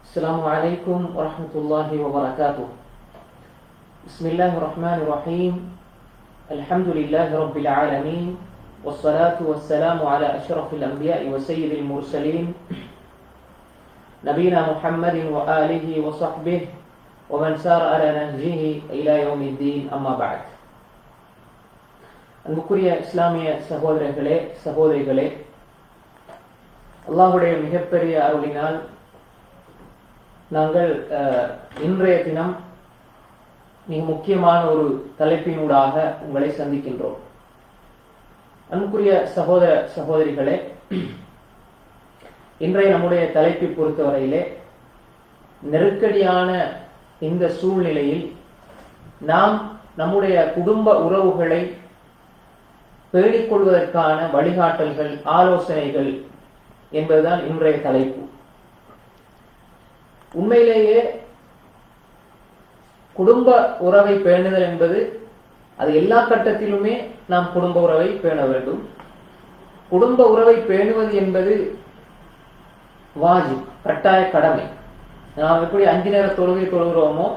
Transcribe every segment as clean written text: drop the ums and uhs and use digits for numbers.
السلام عليكم ورحمة الله وبركاته. بسم الله الرحمن الرحيم. الحمد لله رب العالمين، والصلاة والسلام على أشرف الأنبياء وسيد المرسلين نبينا محمد وآله وصحبه ومن سار على نهجه إلى يوم الدين. أما بعد. அன்புக்குரிய இஸ்லாமிய சகோதரர்களே சகோதரிகளே, அல்லாஹுடைய மிகப்பெரிய அருளினால் நாங்கள் இன்றைய தினம் மிக முக்கியமான ஒரு தலைப்பினூடாக உங்களை சந்திக்கின்றோம். அன்புக்குரிய சகோதர சகோதரிகளே, இன்றைய நம்முடைய தலைப்பை பொறுத்தவரையிலே நெருக்கடியான இந்த சூழ்நிலையில் நாம் நம்முடைய குடும்ப உறவுகளை பேணிக்கொள்வதற்கான வழிகாட்டல்கள், ஆலோசனைகள் என்பதுதான் இன்றைய தலைப்பு. உண்மையிலேயே குடும்ப உறவை பேணுதல் என்பது அது எல்லா கட்டத்திலுமே நாம் குடும்ப உறவை பேண வேண்டும். குடும்ப உறவை பேணுவது என்பது வாஜிப், கட்டாய கடமை. நாம் எப்படி 5 நேர தொழுகை தொழுகிறோமோ,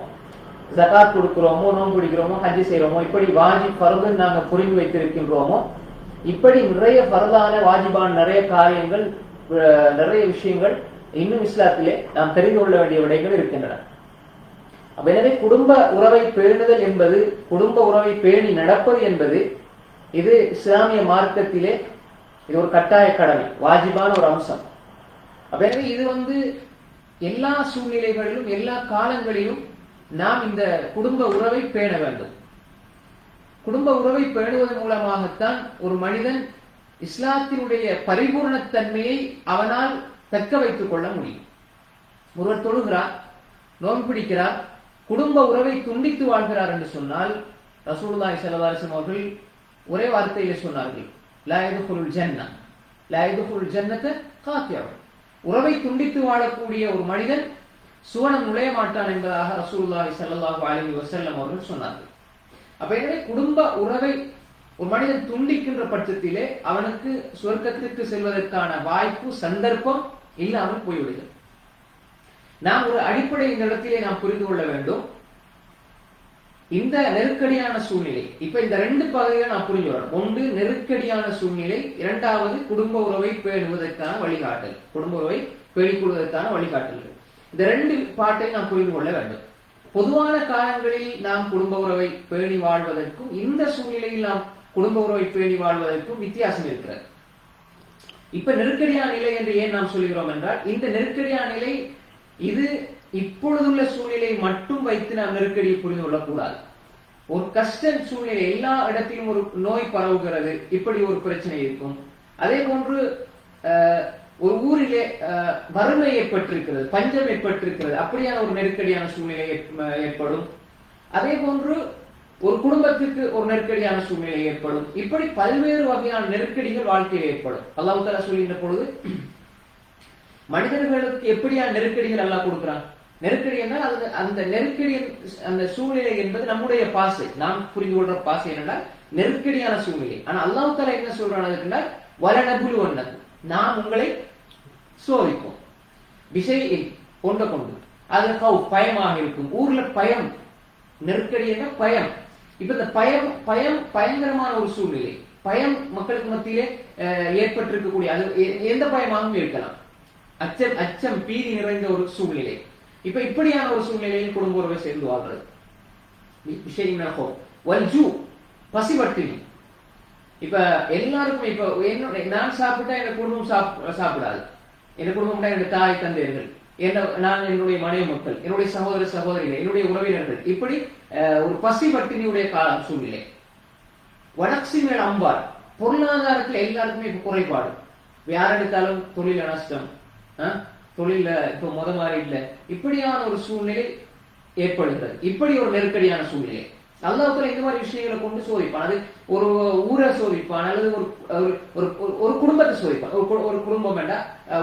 ஜகாத் கொடுக்கிறோமோ, நோன்பு பிடிக்கிறோமோ, ஹஜ் செய்யறோமோ, இப்படி வாஜிப் ஃபர்து நாங்கள் புரிந்து வைத்திருக்கின்றோமோ, இப்படி நிறைய ஃபர்தான வாஜிபான நிறைய காரியங்கள், நிறைய விஷயங்கள் இன்னும் இஸ்லாத்திலே நாம் தெரிந்து கொள்ள வேண்டிய விடயங்கள் இருக்கின்றன. எனவே குடும்ப உறவை பேணுதல் என்பது, குடும்ப உறவை பேணி நடப்பது என்பது, இது இஸ்லாமிய மார்க்கத்திலே இது ஒரு கட்டாய கடமை, வாஜிபான ஒரு அம்சம். எனவே இது எல்லா சூழ்நிலைகளிலும் எல்லா காலங்களிலும் நாம் இந்த குடும்ப உறவை பேண வேண்டும். குடும்ப உறவை பேணுவதன் மூலமாகத்தான் ஒரு மனிதன் இஸ்லாத்தினுடைய பரிபூர்ணத்தன்மையை அவனால் தக்க வைத்துக் கொள்ள முடியும். ஒருவர் தொழுகிறார், நோன்பு பிடிக்கிறார், குடும்ப உறவை துண்டித்து வாழ்கிறார் என்று சொன்னால் ரசூலுல்லாஹி ஸல்லல்லாஹு அலைஹி வஸல்லம் அவர்கள் ஒரே வார்த்தையிலே சொன்னார்கள், லா யதுகுலுல் ஜன்னah, லா யதுகுலுல் ஜன்னத காத்தியா. உறவை துண்டித்து வாழக்கூடிய ஒரு மனிதன் சுவனம் நுழைய மாட்டான் என்பதாக ரசூலுல்லாஹி ஸல்லல்லாஹு அலைஹி வஸல்லம் அவர்கள் சொன்னார்கள். அப்ப எனவே குடும்ப உறவை ஒரு மனிதன் துண்டிக்கின்ற பட்சத்திலே அவனுக்கு சொர்க்கத்திற்கு செல்வதற்கான வாய்ப்பு, சந்தர்ப்பம் இல்லாமல் போய்விடுகிறது. நாம் ஒரு அடிப்படை இந்த இடத்திலே நாம் புரிந்து கொள்ள வேண்டும். இந்த நெருக்கடியான சூழ்நிலை, இப்ப இந்த 2 பகுதிகளை நாம் புரிந்து கொள்ளணும். ஒன்று நெருக்கடியான சூழ்நிலை, இரண்டாவது குடும்ப உறவை பேணுவதற்கான வழிகாட்டல், குடும்ப உறவை பேணிக் கொள்வதற்கான வழிகாட்டல்கள். இந்த 2 பாட்டை நாம் புரிந்து கொள்ள வேண்டும். பொதுவான காலங்களில் நாம் குடும்ப உறவை பேணி வாழ்வதற்கும் இந்த சூழ்நிலையில் நாம் குடும்ப உறவை பேணி வாழ்வதற்கும் வித்தியாசம் இருக்கிறது. இப்ப நெருக்கடியான நிலை என்று ஏன் நாம் சொல்கிறோம் என்றால், இந்த நெருக்கடியான நிலை இது இப்பொழுதுள்ள சூழ்நிலை மட்டும் வைத்து நாம் நெருக்கடியை புரிந்து கொள்ளக்கூடாது. ஒரு கஷ்ட சூழ்நிலை, எல்லா இடத்திலும் ஒரு நோய் பரவுகிறது, இப்படி ஒரு பிரச்சனை இருக்கும். அதே போன்று ஒரு ஊரிலே வறுமை ஏற்பட்டிருக்கிறது, பஞ்சம் ஏற்பட்டிருக்கிறது, அப்படியான ஒரு நெருக்கடியான சூழ்நிலை ஏற்படும். அதே போன்று ஒரு குடும்பத்திற்கு ஒரு நெருக்கடியான சூழ்நிலை ஏற்படும். இப்படி பல்வேறு வகையான நெருக்கடிகள் வாழ்க்கையில் ஏற்படும். அல்லாஹ் தஆலா சொல்கின்ற பொழுது மனிதர்களுக்கு எப்படியான நெருக்கடிகள் அல்லாஹ் கொடுக்கிறான். நெருக்கடி என்றால் அந்த நெருக்கடி, அந்த சூழ்நிலை என்பது நம்முடைய பாசை, நாம் புரிந்து கொள்ற பாசை என்றால் நெருக்கடியான சூழ்நிலை. ஆனா அல்லாஹ் தஆலா என்ன சொல்றான் அதுக்குன்னா, வலனபுலுவன்னக்கும், நாம் உங்களை சோதிப்போம், விஷயம் கொண்ட கொண்டு. அது பயமாக இருக்கும். ஊர்ல பயம், நெருக்கடி என்ன பயம். இப்ப இந்த பயம் பயங்கரமான ஒரு சூழ்நிலை. பயம் மக்களுக்கு மத்தியிலே ஏற்பட்டிருக்கக்கூடிய, அது எந்த பயமாகவும் இருக்கலாம். அச்சம் பீதி நிறைந்த ஒரு சூழ்நிலை. இப்ப இப்படியான ஒரு சூழ்நிலையில் குடும்ப உறவை சேர்ந்து வாழ்றது விஷயம் பசிவட்டினி. இப்ப எல்லாருக்கும், இப்ப நான் சாப்பிட்டா என் குடும்பம் சாப்பிடாது, என் குடும்பம் என்னுடைய தாய் தந்தையர்கள், நான் என்னுடைய மனைவி மக்கள், என்னுடைய சகோதர சகோதரிகள், என்னுடைய உறவினர்கள், இப்படி ஒரு பசி பட்டினியுடைய காலம் சூழ்நிலை. வடக்சி மேல் அம்பார், பொருளாதாரத்தில் எல்லாருக்குமே இப்ப குறைபாடு. யார் எடுத்தாலும் தொழில நஷ்டம், தொழில இப்ப மாதிரி இல்ல, இப்படியான ஒரு சூழ்நிலை ஏற்படுகிறது. இப்படி ஒரு நெருக்கடியான சூழ்நிலை அல்லாஹ் தஆலா இந்த மாதிரி விஷயங்களை கொண்டு சோதிப்பான். அது ஒரு ஊரை சோதிப்பான், அல்லது ஒரு குடும்பத்தை சோதிப்பான். ஒரு குடும்பம் வேண்டா,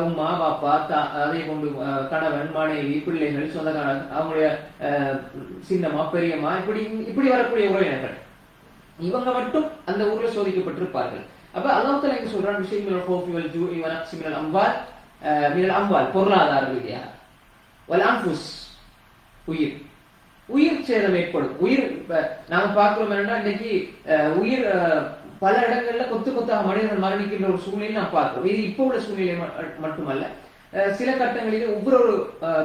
உம்மா பாப்பா, அதை கொண்டு கணவன் மனைவி பிள்ளைகள் சொந்தக்காரர், அவங்களுடைய சின்னம்மா பெரியம்மா, இப்படி வரக்கூடிய உறவினர்கள், இவங்க மட்டும் அந்த ஊர்ல சோதிக்கப்பட்டிருப்பார்கள். அப்ப அல்லாஹ் தஆலா இங்க சொல்றான், விஷயம் பொருளாதார ரீதியாக வலான்புஸ் உயிர் உயிர் சேதம் ஏற்படும். உயிர் நாம பார்க்கிறோம் என்னன்னா இன்னைக்கு உயிர் பல இடங்கள்ல கொத்து கொத்தாக மனிதர்கள் மரணிக்கின்ற ஒரு சூழ்நிலை நாம் பார்க்கிறோம். இது இப்போ உள்ள சூழ்நிலை மட்டுமல்ல, சில கட்டங்களிலே ஒவ்வொரு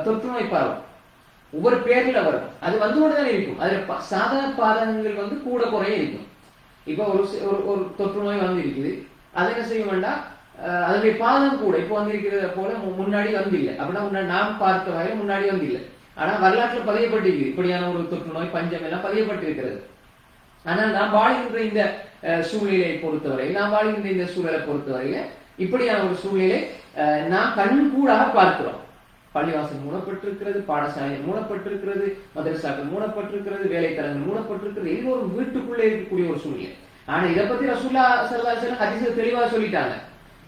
தொற்று நோய் பரவும், ஒவ்வொரு பேர்ல வரும். அது வந்து கொண்டுதான் இருக்கும். அதுல சாதா பாதகங்கள் வந்து கூட குறைய இருக்கும். இப்ப ஒரு தொற்று நோய் வந்து இருக்குது, அதை என்ன செய்ய வேண்டாம், அதனுடைய பாதம் கூட இப்ப வந்திருக்கிறது போல முன்னாடி வந்து இல்லை. அப்படின்னா முன்னாடி நாம் பார்த்த வகையில் முன்னாடி வந்து இல்லை. ஆனா வரலாற்றுல பதியப்பட்டிருக்கு இப்படியான ஒரு தொற்று நோய் பஞ்சம் எல்லாம் பதியப்பட்டிருக்கிறது. ஆனால் நாம் வாழ்கின்ற இந்த சூழ்நிலையை பொறுத்தவரையில், நாம் வாழ்கின்ற இந்த சூழலை பொறுத்தவரையில இப்படியான ஒரு சூழ்நிலை நாம் கண் கூடாக பார்க்கிறோம். பள்ளிவாசல் மூடப்பட்டிருக்கிறது, பாடசாலைகள் மூடப்பட்டிருக்கிறது, மதரசாக்கள் மூடப்பட்டிருக்கிறது, வேலைத்தலங்கள் மூடப்பட்டிருக்கிறது, எல்லோரும் வீட்டுக்குள்ளே இருக்கக்கூடிய ஒரு சூழ்நிலை. ஆனா இதை பத்தி ரசூலுல்லாஹி ஸல்லல்லாஹு அலைஹி வஸல்லம் ஹதீஸ்ல தெளிவாக சொல்லிட்டாங்க.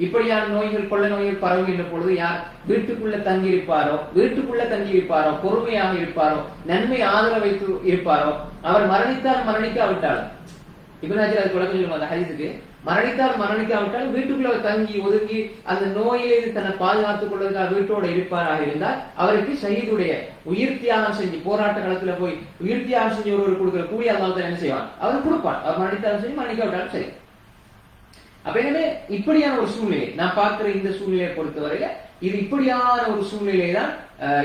இப்படியான நோய்கள், கொள்ள நோய்கள் பரவுகின்ற பொழுது யார் வீட்டுக்குள்ள தங்கி இருப்பாரோ, பொறுமையாக இருப்பாரோ, நன்மை ஆதரவு வைத்து இருப்பாரோ, அவர் மரணித்தால் மரணிக்காவிட்டாலும், இப்னு ஹஜர் அது விளக்கம் சொல்லுவாங்க அந்த ஹதீஸுக்கு, மரணித்தால் மரணிக்காவிட்டாலும் வீட்டுக்குள்ள தங்கி ஒதுங்கி அந்த நோயிலிருந்து தன்னை பாதுகாத்துக் கொள்வதற்காக வீட்டோட இருப்பாராக இருந்தால் அவருக்கு ஷஹீதுடைய உயிர் தியாகம் செஞ்சு, போராட்ட காலத்துல போய் உயிர் தியாகம் செஞ்சு ஒருவர் கொடுக்கிற கூலி அல்லாஹ் என்ன செய்வான், அவர் கொடுப்பான். அவர் மரணித்தாலும் சரி, மரணிக்காவிட்டாலும் சரி. அப்ப எனவே இப்படியான ஒரு சூழ்நிலை நான் பார்க்கிற இந்த சூழ்நிலையை பொறுத்தவரையில இது இப்படியான ஒரு சூழ்நிலை தான்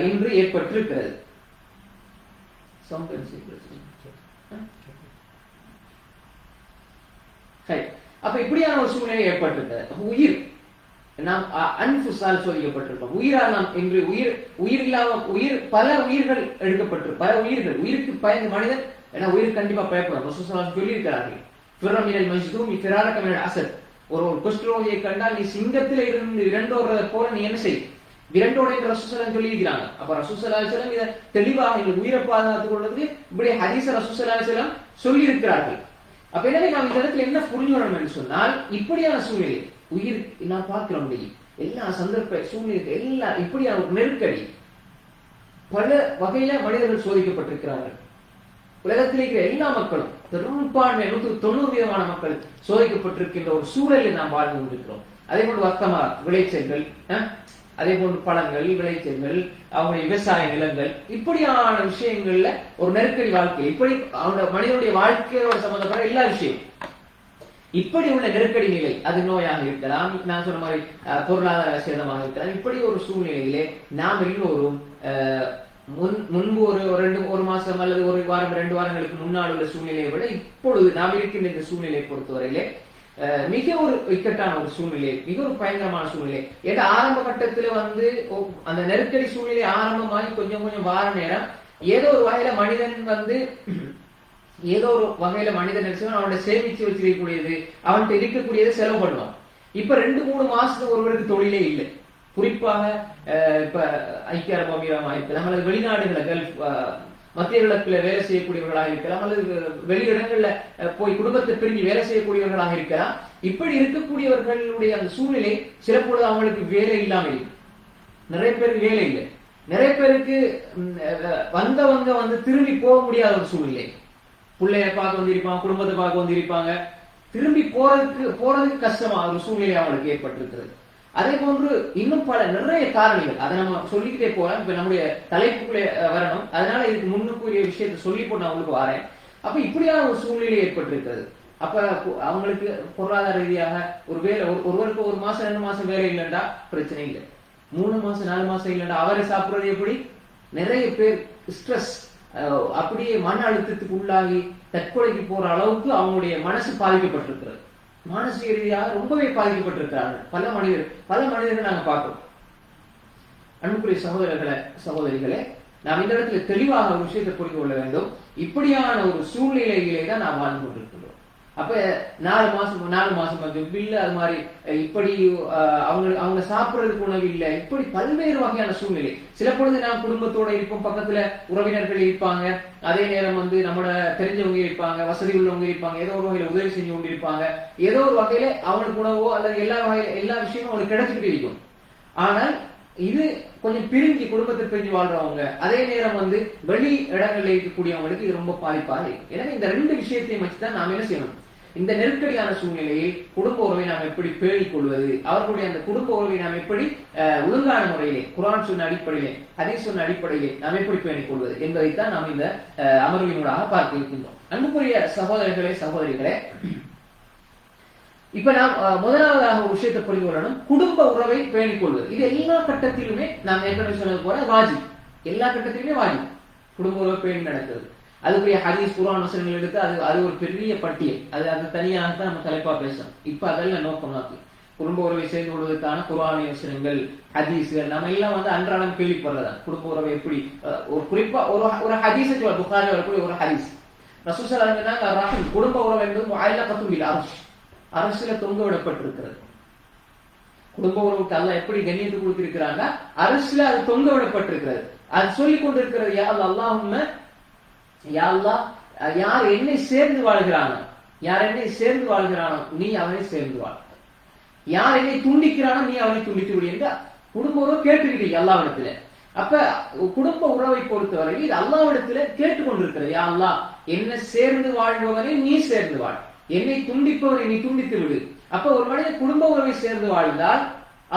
இன்று ஏற்பட்டிருக்கிறது. அப்ப இப்படியான ஒரு சூழ்நிலை ஏற்பட்டிருக்கிறது. உயிர் நாம் அன்புசால் சோதிக்கப்பட்டிருக்கோம். உயிரால் நாம் இன்று உயிர் இல்லாம பல உயிர்கள் எடுக்கப்பட்டிருக்கு. பல உயிர்கள் உயிருக்கு பயந்து மனிதன் ஏன்னா உயிர் கண்டிப்பா பயப்படும். சொல்லியிருக்கிறார்கள், ஒரு குஷ்டரோகியை கண்டால் நீ சிங்கத்தில இருந்து விரண்டோடுறத போல நீ என்ன செய், விரண்டோட என்று ரசூலுல்லாஹி சொல்லியிருக்கிறாங்க. அப்ப ரசூலுல்லாஹி அலைஹி வஸல்லம் இதை தெளிவாக எங்களுக்கு உயிரை பாதுகாத்துக் கொள்வதற்கு இப்படி ஹதீஸ ரசூலுல்லாஹி அலைஹி வஸல்லம் சொல்லி இருக்கிறார்கள். அப்ப எனவே நாம் இந்த இடத்துல என்ன புரிஞ்சுக்கணும் என்று சொன்னால், இப்படியான சூழ்நிலை உயிர் நான் பார்க்கிறோம் முடியும் எல்லா சந்தர்ப்ப சூழ்நிலை எல்லா இப்படியான ஒரு நெருக்கடி பல வகையில மனிதர்கள் சோதிக்கப்பட்டிருக்கிறார்கள். உலகத்தில் இருக்கிற எல்லா மக்களும் பெரும்பான்மை 90% மக்கள் சோதிக்கப்பட்டிருக்கின்ற ஒரு சூழலில் நாம் வாழ்ந்து கொண்டிருக்கிறோம். அதே போன்று வர்த்தமா விளைச்சல்கள், அதே போன்று பழங்கள், விளைச்சல்கள், அவங்களுடைய விவசாய நிலங்கள், இப்படியான விஷயங்கள்ல ஒரு நெருக்கடி வாழ்க்கை, இப்படி அவங்க மனிதனுடைய வாழ்க்கையோட சம்பந்தப்பட்ட எல்லா விஷயம் இப்படி உள்ள நெருக்கடி நிலை, அது நோயாக இருக்கலாம், நான் சொன்ன மாதிரி பொருளாதார சேதமாக இருக்கலாம். இப்படி ஒரு சூழ்நிலையிலே நாம் எல்லோரும் முன்பு ஒரு மாசம் அல்லது ஒரு வாரம் 2 வாரங்களுக்கு முன்னால் உள்ள சூழ்நிலையை விட இப்பொழுது நாம் இருக்கின்ற இந்த சூழ்நிலையை பொறுத்தவரையிலே மிக ஒரு இக்கட்டான ஒரு சூழ்நிலை, மிக ஒரு பயங்கரமான சூழ்நிலை. ஏன்னா ஆரம்ப கட்டத்துல அந்த நெருக்கடி சூழ்நிலை ஆரம்பமாகி கொஞ்சம் கொஞ்சம் வார நேரம் ஏதோ ஒரு வகையில மனிதன் அவனோட சேமிச்சு வச்சிருக்கக்கூடியது, அவன்கிட்ட இருக்கக்கூடியதை செலவு பண்ணுவான். இப்ப 2-3 மாசத்துக்கு ஒருவருக்கு தொழிலே இல்லை. குறிப்பாக இப்ப ஐக்கிய அரபு அமீரமாக இருக்கலாம், அல்லது வெளிநாடுகளை கல்ஃப் மத்திய கிழக்குல வேலை செய்யக்கூடியவர்களாக இருக்கலாம், அல்லது வெளியிடங்கள்ல போய் குடும்பத்தை பிரிஞ்சு வேலை செய்யக்கூடியவர்களாக இருக்கலாம். இப்படி இருக்கக்கூடியவர்களுடைய அந்த சூழ்நிலை சில பொழுது அவங்களுக்கு வேலை இல்லாமல் இருக்கு. நிறைய பேருக்கு வேலை இல்லை, நிறைய பேருக்கு வந்தவங்க திரும்பி போக முடியாத ஒரு சூழ்நிலை. பிள்ளைய பார்க்க வந்திருப்பாங்க, குடும்பத்தை பார்க்க வந்திருப்பாங்க, திரும்பி போறதுக்கு கஷ்டமா ஒரு சூழ்நிலை அவங்களுக்கு ஏற்பட்டிருக்கிறது. அதே போன்று இன்னும் நிறைய காரணிகள், அதை நம்ம சொல்லிக்கிட்டே போறோம். இப்ப நம்முடைய தலைப்புக்குள்ளே வரணும், அதனால இதுக்கு முன்னுக்குரிய விஷயத்தை சொல்லி போட்டு நான் உங்களுக்கு வரேன். அப்ப இப்படியான ஒரு சூழ்நிலை ஏற்பட்டிருக்கிறது. அப்ப அவங்களுக்கு பொருளாதார ரீதியாக ஒரு வேலை, ஒருவருக்கு 1 மாசம் 2 மாசம் வேலை இல்லைண்டா பிரச்சனை இல்லை, 3 மாசம் 4 மாசம் இல்லைண்டா அவரை சாப்பிடுறது எப்படி? நிறைய பேர் ஸ்ட்ரெஸ், அப்படியே மன அழுத்தத்துக்கு உள்ளாகி தற்கொலைக்கு போற அளவுக்கு அவங்களுடைய மனசு பாதிக்கப்பட்டிருக்கிறது. மானசீக ரீதியாக ரொம்பவே பாதிக்கப்பட்டிருக்கிறார்கள் பல மனிதர்கள் நாங்க பார்க்கிறோம். அன்புக்குரிய சகோதரிகளே, நாம் இந்த இடத்துல தெளிவாக ஒரு விஷயத்தை புரிந்து கொள்ள வேண்டும். இப்படியான ஒரு சூழ்நிலையிலே தான் நாம் வாழ்ந்து கொண்டிருக்கிறோம். அப்ப 4 மாசம் இல்ல, அது மாதிரி இப்படி அவங்க சாப்பிடுறதுக்கு உணவு இல்லை, இப்படி பல்வேறு வகையான சூழ்நிலை. சில பொழுது நாம் குடும்பத்தோட இருப்போம், பக்கத்துல உறவினர்கள் இருப்பாங்க, அதே நேரம் நம்மளோட தெரிஞ்சவங்க இருப்பாங்க, வசதி உள்ளவங்க இருப்பாங்க, ஏதோ ஒரு வகையில உதவி செஞ்சு கொண்டு இருப்பாங்க, ஏதோ ஒரு வகையில அவங்களுக்கு உணவோ அல்லது எல்லா விஷயமும் அவங்களுக்கு கிடைச்சிட்டு இருக்கும். ஆனால் இது கொஞ்சம் பிரிஞ்சு குடும்பத்தை பிரிஞ்சு வாழ்றவங்க, அதே நேரம் வெளி இடங்கள்ல இருக்கக்கூடியவங்களுக்கு இது ரொம்ப பாதிப்பாக இருக்கு. எனவே இந்த 2 விஷயத்தையும் வச்சுதான் நாம் என்ன செய்யணும், இந்த நெருக்கடியான சூழ்நிலையில் குடும்ப உறவை நாம் எப்படி பேணிக் கொள்வது, அவர்களுடைய அந்த குடும்ப உறவை நாம் எப்படி ஒழுங்கான முறையிலே குர்ஆன் சொன்ன அடிப்படையிலே ஹதீஸ் சொன்ன அடிப்படையிலே நாம் எப்படி பேணிக் கொள்வது என்பதைத்தான் நாம் இந்த அமர்வினூடாக பார்க்க இருக்கின்றோம். அன்புக்குரிய சகோதரர்களே சகோதரிகளே, இப்ப நாம் முதலாவதாக ஒரு விஷயத்தை புரிந்து கொள்ளணும். குடும்ப உறவை பேணிக் கொள்வது இது எல்லா கட்டத்திலுமே நாம் ஏற்கனவே சொன்னது போல வாஜிப். எல்லா கட்டத்திலுமே வாஜிப் குடும்ப உறவை பேணி நடக்கிறது. அதுக்குரிய ஹதீஸ் குர்ஆன் வசனங்கள் எடுத்து அது ஒரு பெரிய பட்டியல். அது தனியாக தான் நம்ம தலைப்பா பேசணும். இப்ப அதெல்லாம் நோக்கம் நோக்கி குடும்ப உறவை சேர்ந்து கொள்வதற்கான குர்ஆனிய வசனங்கள் ஹதீஸ்கள் நம்ம எல்லாம் அன்றாடம் கேள்விப்படுறதான். குடும்ப உறவை எப்படி ஒரு குறிப்பா ஒரு ஹதீஸை சொல்ல புகாரில் வரக்கூடிய ஒரு ஹதீஸ் ரசூல் ஸல்லல்லாஹு அலைஹி வஸல்லம் ரஹம் குடும்ப உறவு என்பது முஅல்லகத்துன் பில் அர்ஷ், அரசுல தொங்க விடப்பட்டிருக்கிறது. குடும்ப உறவுக்கு அல்லாஹ் எப்படி கண்ணியத்தை கொடுத்திருக்கிறாங்க, அரசுல அது தொங்க விடப்பட்டிருக்கிறது. அது சொல்லிக் கொண்டிருக்கிறது, யா அல்லாஹும்ம யா அல்லாஹ், யார் என்னை சேர்ந்து வாழ்கிறானோ, யார் என்னை சேர்ந்து வாழ்கிறானோ நீ அவனை சேர்ந்து வாழ், யார் என்னை துண்டிக்கிறானோ நீ அவனை துண்டித்து விடு என்று குடும்ப உறவு கேட்டுக்கிட்டீங்க அல்லாஹ்விடத்துல. அப்ப குடும்ப உறவை பொறுத்தவரையில் இது அல்லாஹ்விடத்துல கேட்டுக்கொண்டிருக்கிறது. யா அல்லாஹ், என்ன சேர்ந்து வாழ்பவனை நீ சேர்ந்து வாழ், என்னை துண்டிப்பவனை நீ துண்டித்து விடு. அப்ப ஒரு மனிதன் குடும்ப உறவை சேர்ந்து வாழ்ந்தால்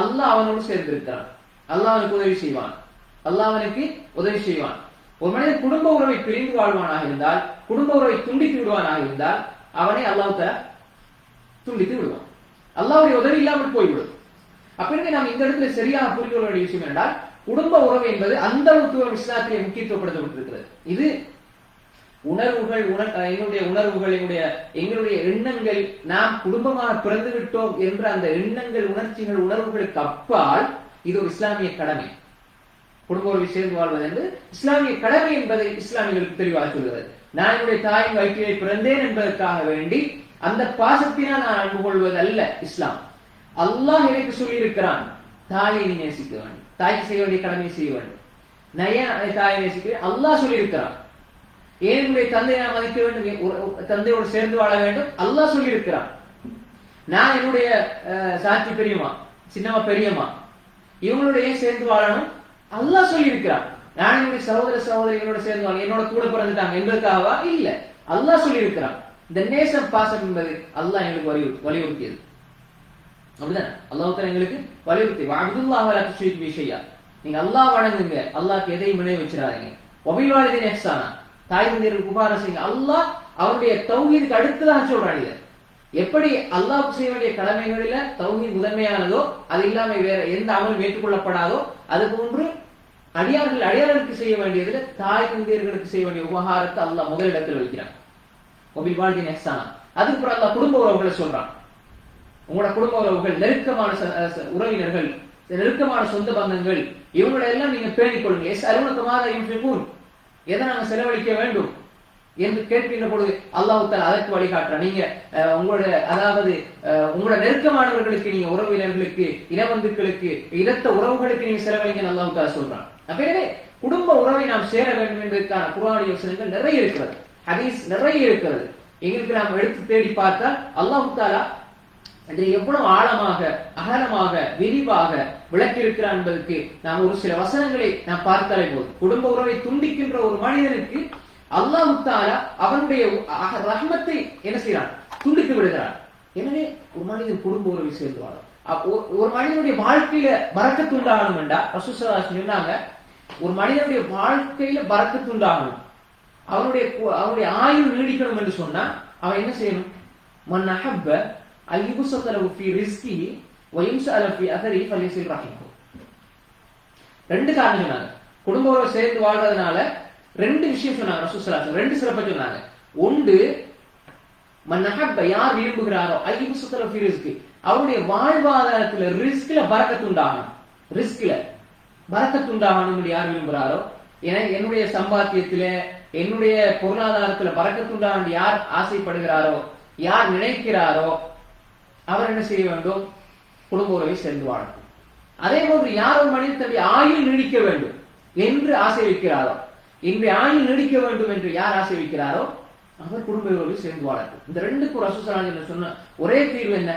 அல்லாஹ் அவனோடு சேர்ந்து இருக்கிறான், அல்லாஹ் அவனுக்கு உதவி செய்வான், அல்லாஹ் அவனுக்கு உதவி செய்வான். ஒரு மனிதன் குடும்ப உறவை பிரிந்து வாழ்வானாக இருந்தால், குடும்ப உறவை துண்டித்து விடுவானாக இருந்தால் அவனை அல்லாஹ் தஆலா துண்டித்து விடுவான், அல்லாஹ்வுடைய உதவி இல்லாமல் போய்விடும். அப்ப நாம் இந்த இடத்துல சரியாக புரிந்து கொள்ள வேண்டிய விஷயம் என்றால், குடும்ப உறவு என்பது அந்த அளவுக்கு இஸ்லாத்திலே முக்கியத்துவப்படுத்தப்பட்டிருக்கிறது. இது உணர்வுகள், எங்களுடைய உணர்வுகள், எங்களுடைய எண்ணங்கள், நாம் குடும்பமாக பிறந்து விட்டோம் என்ற அந்த எண்ணங்கள், உணர்ச்சிகள், உணர்வுகளுக்கு அப்பால் இது ஒரு இஸ்லாமிய கடமை. குடும்ப உறவை சேர்ந்து வாழ்வது என்று இஸ்லாமிய கடமை என்பதை இஸ்லாமியர்களுக்கு தெளிவாக சொல்கிறது. நான் என்னுடைய தாயின் வயிற்றிலே பிறந்தேன் என்பதற்காக வேண்டி அந்த பாசத்தினால் நான் அன்பு கொள்வது அல்ல இஸ்லாம். அல்லாஹ் எனக்கு சொல்லி இருக்கிறான், தாயை நீ நேசிக்க வேண்டும், தாய்க்கு செய்ய வேண்டிய கடமையை செய்ய வேண்டும். நான் ஏன் தாயை நேசிக்கிறேன், அல்லாஹ் சொல்லி இருக்கிறான். ஏன் என்னுடைய தந்தையை நான் மதிக்க வேண்டும், தந்தையோடு சேர்ந்து வாழ வேண்டும், அல்லாஹ் சொல்லி இருக்கிறான். நான் என்னுடைய சாட்சி பெரியம்மா, சின்னம்மா பெரியம்மா, இவங்களுடைய சேர்ந்து வாழணும், அல்லாஹ் சொல்லி இருக்கிறான். நான் என்னுடைய சகோதர சகோதரிகளோட சேர்ந்து வாழ என்னோட கூட பிறந்துட்டாங்க என்பதற்காகவா? இல்ல, அல்லாஹ் சொல்லி இருக்கிறான். இந்த நேசம் பாசம் என்பது அல்லாஹ் எங்களுக்கு வலியுறுத்தியது. அப்படிதானே? அல்லாஹ் தஆலா எங்களுக்கு வலியுறுத்தி, வஅப்துல்லாஹ் வலா துஷ்ரிகு பிஹி ஷைஆ, நீங்க அல்லாஹ் வணங்குங்க, அல்லாஹ்க்கு எதையும் இணை வச்சிராதீங்க. வபில் வாலிதைனி இஹ்சானா, தாய் தந்தையருக்கு உபகாரம் செய்யுங்க. அல்லாஹ் அவருடைய தௌஹீதுக்கு அடுத்ததாக சொல்றாங்க. எப்படி அல்லாஹ்வுக்கு செய்ய வேண்டிய கடமைகளில தௌஹீத் முதன்மையானதோ, அது இல்லாம வேற எந்த அமலும் ஏற்றுக்கொள்ளப்படாதோ, அது போன்று அடியார்களுக்கு செய்ய வேண்டியதுல தாய் தந்தையர்களுக்கு செய்ய வேண்டிய உபகாரத்தை அல்லாஹ் முதலிடத்தில் வைக்கிறான். வபில் வாலிதைனி இஹ்சானா. அதுக்கப்புறம் அல்லாஹ் குடும்ப உறவுகளை சொல்றான். உங்களோட குடும்ப உறவுகள், நெருக்கமான உறவினர்கள், நெருக்கமான சொந்த பந்தங்கள், இவங்களை எல்லாம் நீங்க பேணிக் கொள்ளுங்க. யஸ்அலூனக மாதா யுன்ஃபிகூன், எதை நாங்க செலவழிக்க வேண்டும் என்று கேட்கின்ற பொழுது அல்லாஹ் தஆலா அதற்கு வழிகாட்டுறான். நீங்க உங்களோட நெருக்கமானவர்களுக்கு, நீங்க உறவினர்களுக்கு, இனபந்துக்களுக்கு, இரத்த உறவுகளுக்கு நீங்க செலவழிக்க அல்லாஹ் தஆலா சொல்றான். அப்பவே குடும்ப உறவை நாம் சேர வேண்டும் என்பதற்கான குர்ஆனிய வசனங்கள் நிறைய இருக்கிறது, ஹதீஸ் நிறைய இருக்கிறது. எங்களுக்கு நாம் எடுத்து தேடி பார்த்தால் அல்லாஹ் தஆலா எவ்வளவு ஆழமாக, அகலமாக, விரிவாக விளக்கி இருக்கிறான் என்பதற்கு நாம் ஒரு சில வசனங்களை நாம் பார்த்தாலே போதும். குடும்ப உறவை துண்டிக்கின்ற ஒரு மனிதனுக்கு அல்லாஹ் தஆலா அவனுடைய ரஹ்மத்தை என்ன செய்யறான், துண்டித்து விடுகிறான். எனவே ஒரு மனிதன் குடும்ப உறவை சேர்ந்து வாழும். ஒரு மனிதனுடைய வாழ்க்கையில பரக்கத்து உண்டாகணும் என்றா ரசூல் ஸல்லல்லாஹு அலைஹி வஸல்லம் சொன்னாங்க, ஒரு மனிதனுடைய வாழ்க்கையில பரக்கத்து உண்டாகணும், அவனுடைய ஆயுள் நீடிக்கணும் என்று சொன்னா அவன் என்ன செய்யணும்? மன் அஹப்ப அய்யுபஸத லஹு ஃபீ ரிஸ்கிஹி வ யும்ஸஅல ஃபீ அஸரிஹி ஃபல்யஸில் ரஹிமஹு. ரெண்டு காரணம் சொன்னாங்க. குடும்ப உறவை சேர்ந்து வாழ்றதுனால ரெண்டு விஷயம் சொன்னாங்க ரசூல் ஸல்லல்லாஹு அலைஹி வஸல்லம், ரெண்டு சிறப்பை சொன்னாங்க. ஒன்று, மன் அஹப்ப, யார் விரும்புகிறாரோ, அய்யுபஸத லஹு ஃபீ ரிஸ்கி, அவருடைய வாழ்வாதாரத்துல ரிஸ்க்ல பரக்கத்து உண்டாகணும், ரிஸ்க்ல பரக்கத்து உண்டாகணும் என்று யார் விரும்புகிறாரோ, என்னுடைய சம்பாத்தியத்தில, என்னுடைய பொருளாதாரத்துல பரக்கத்து உண்டாகணும் யார் ஆசைப்படுகிறாரோ, யார் நினைக்கிறாரோ, அவர் என்ன செய்ய வேண்டும்? குடும்ப உறவை சேர்ந்து வாழணும். அதே போன்று யார் ஒரு மனிதன் தன்னுடைய ஆயுள் நீடிக்க வேண்டும் என்று ஆசை வைக்கிறாரோ, என்னுடைய ஆயுள் நீடிக்க வேண்டும் என்று யார் ஆசை வைக்கிறாரோ அவர் குடும்ப உறவை சேர்ந்து வாழணும். இந்த ரெண்டுக்கும் ரசூல் ஸல்லல்லாஹு அலைஹி வஸல்லம் சொன்ன ஒரே தீர்வு என்ன?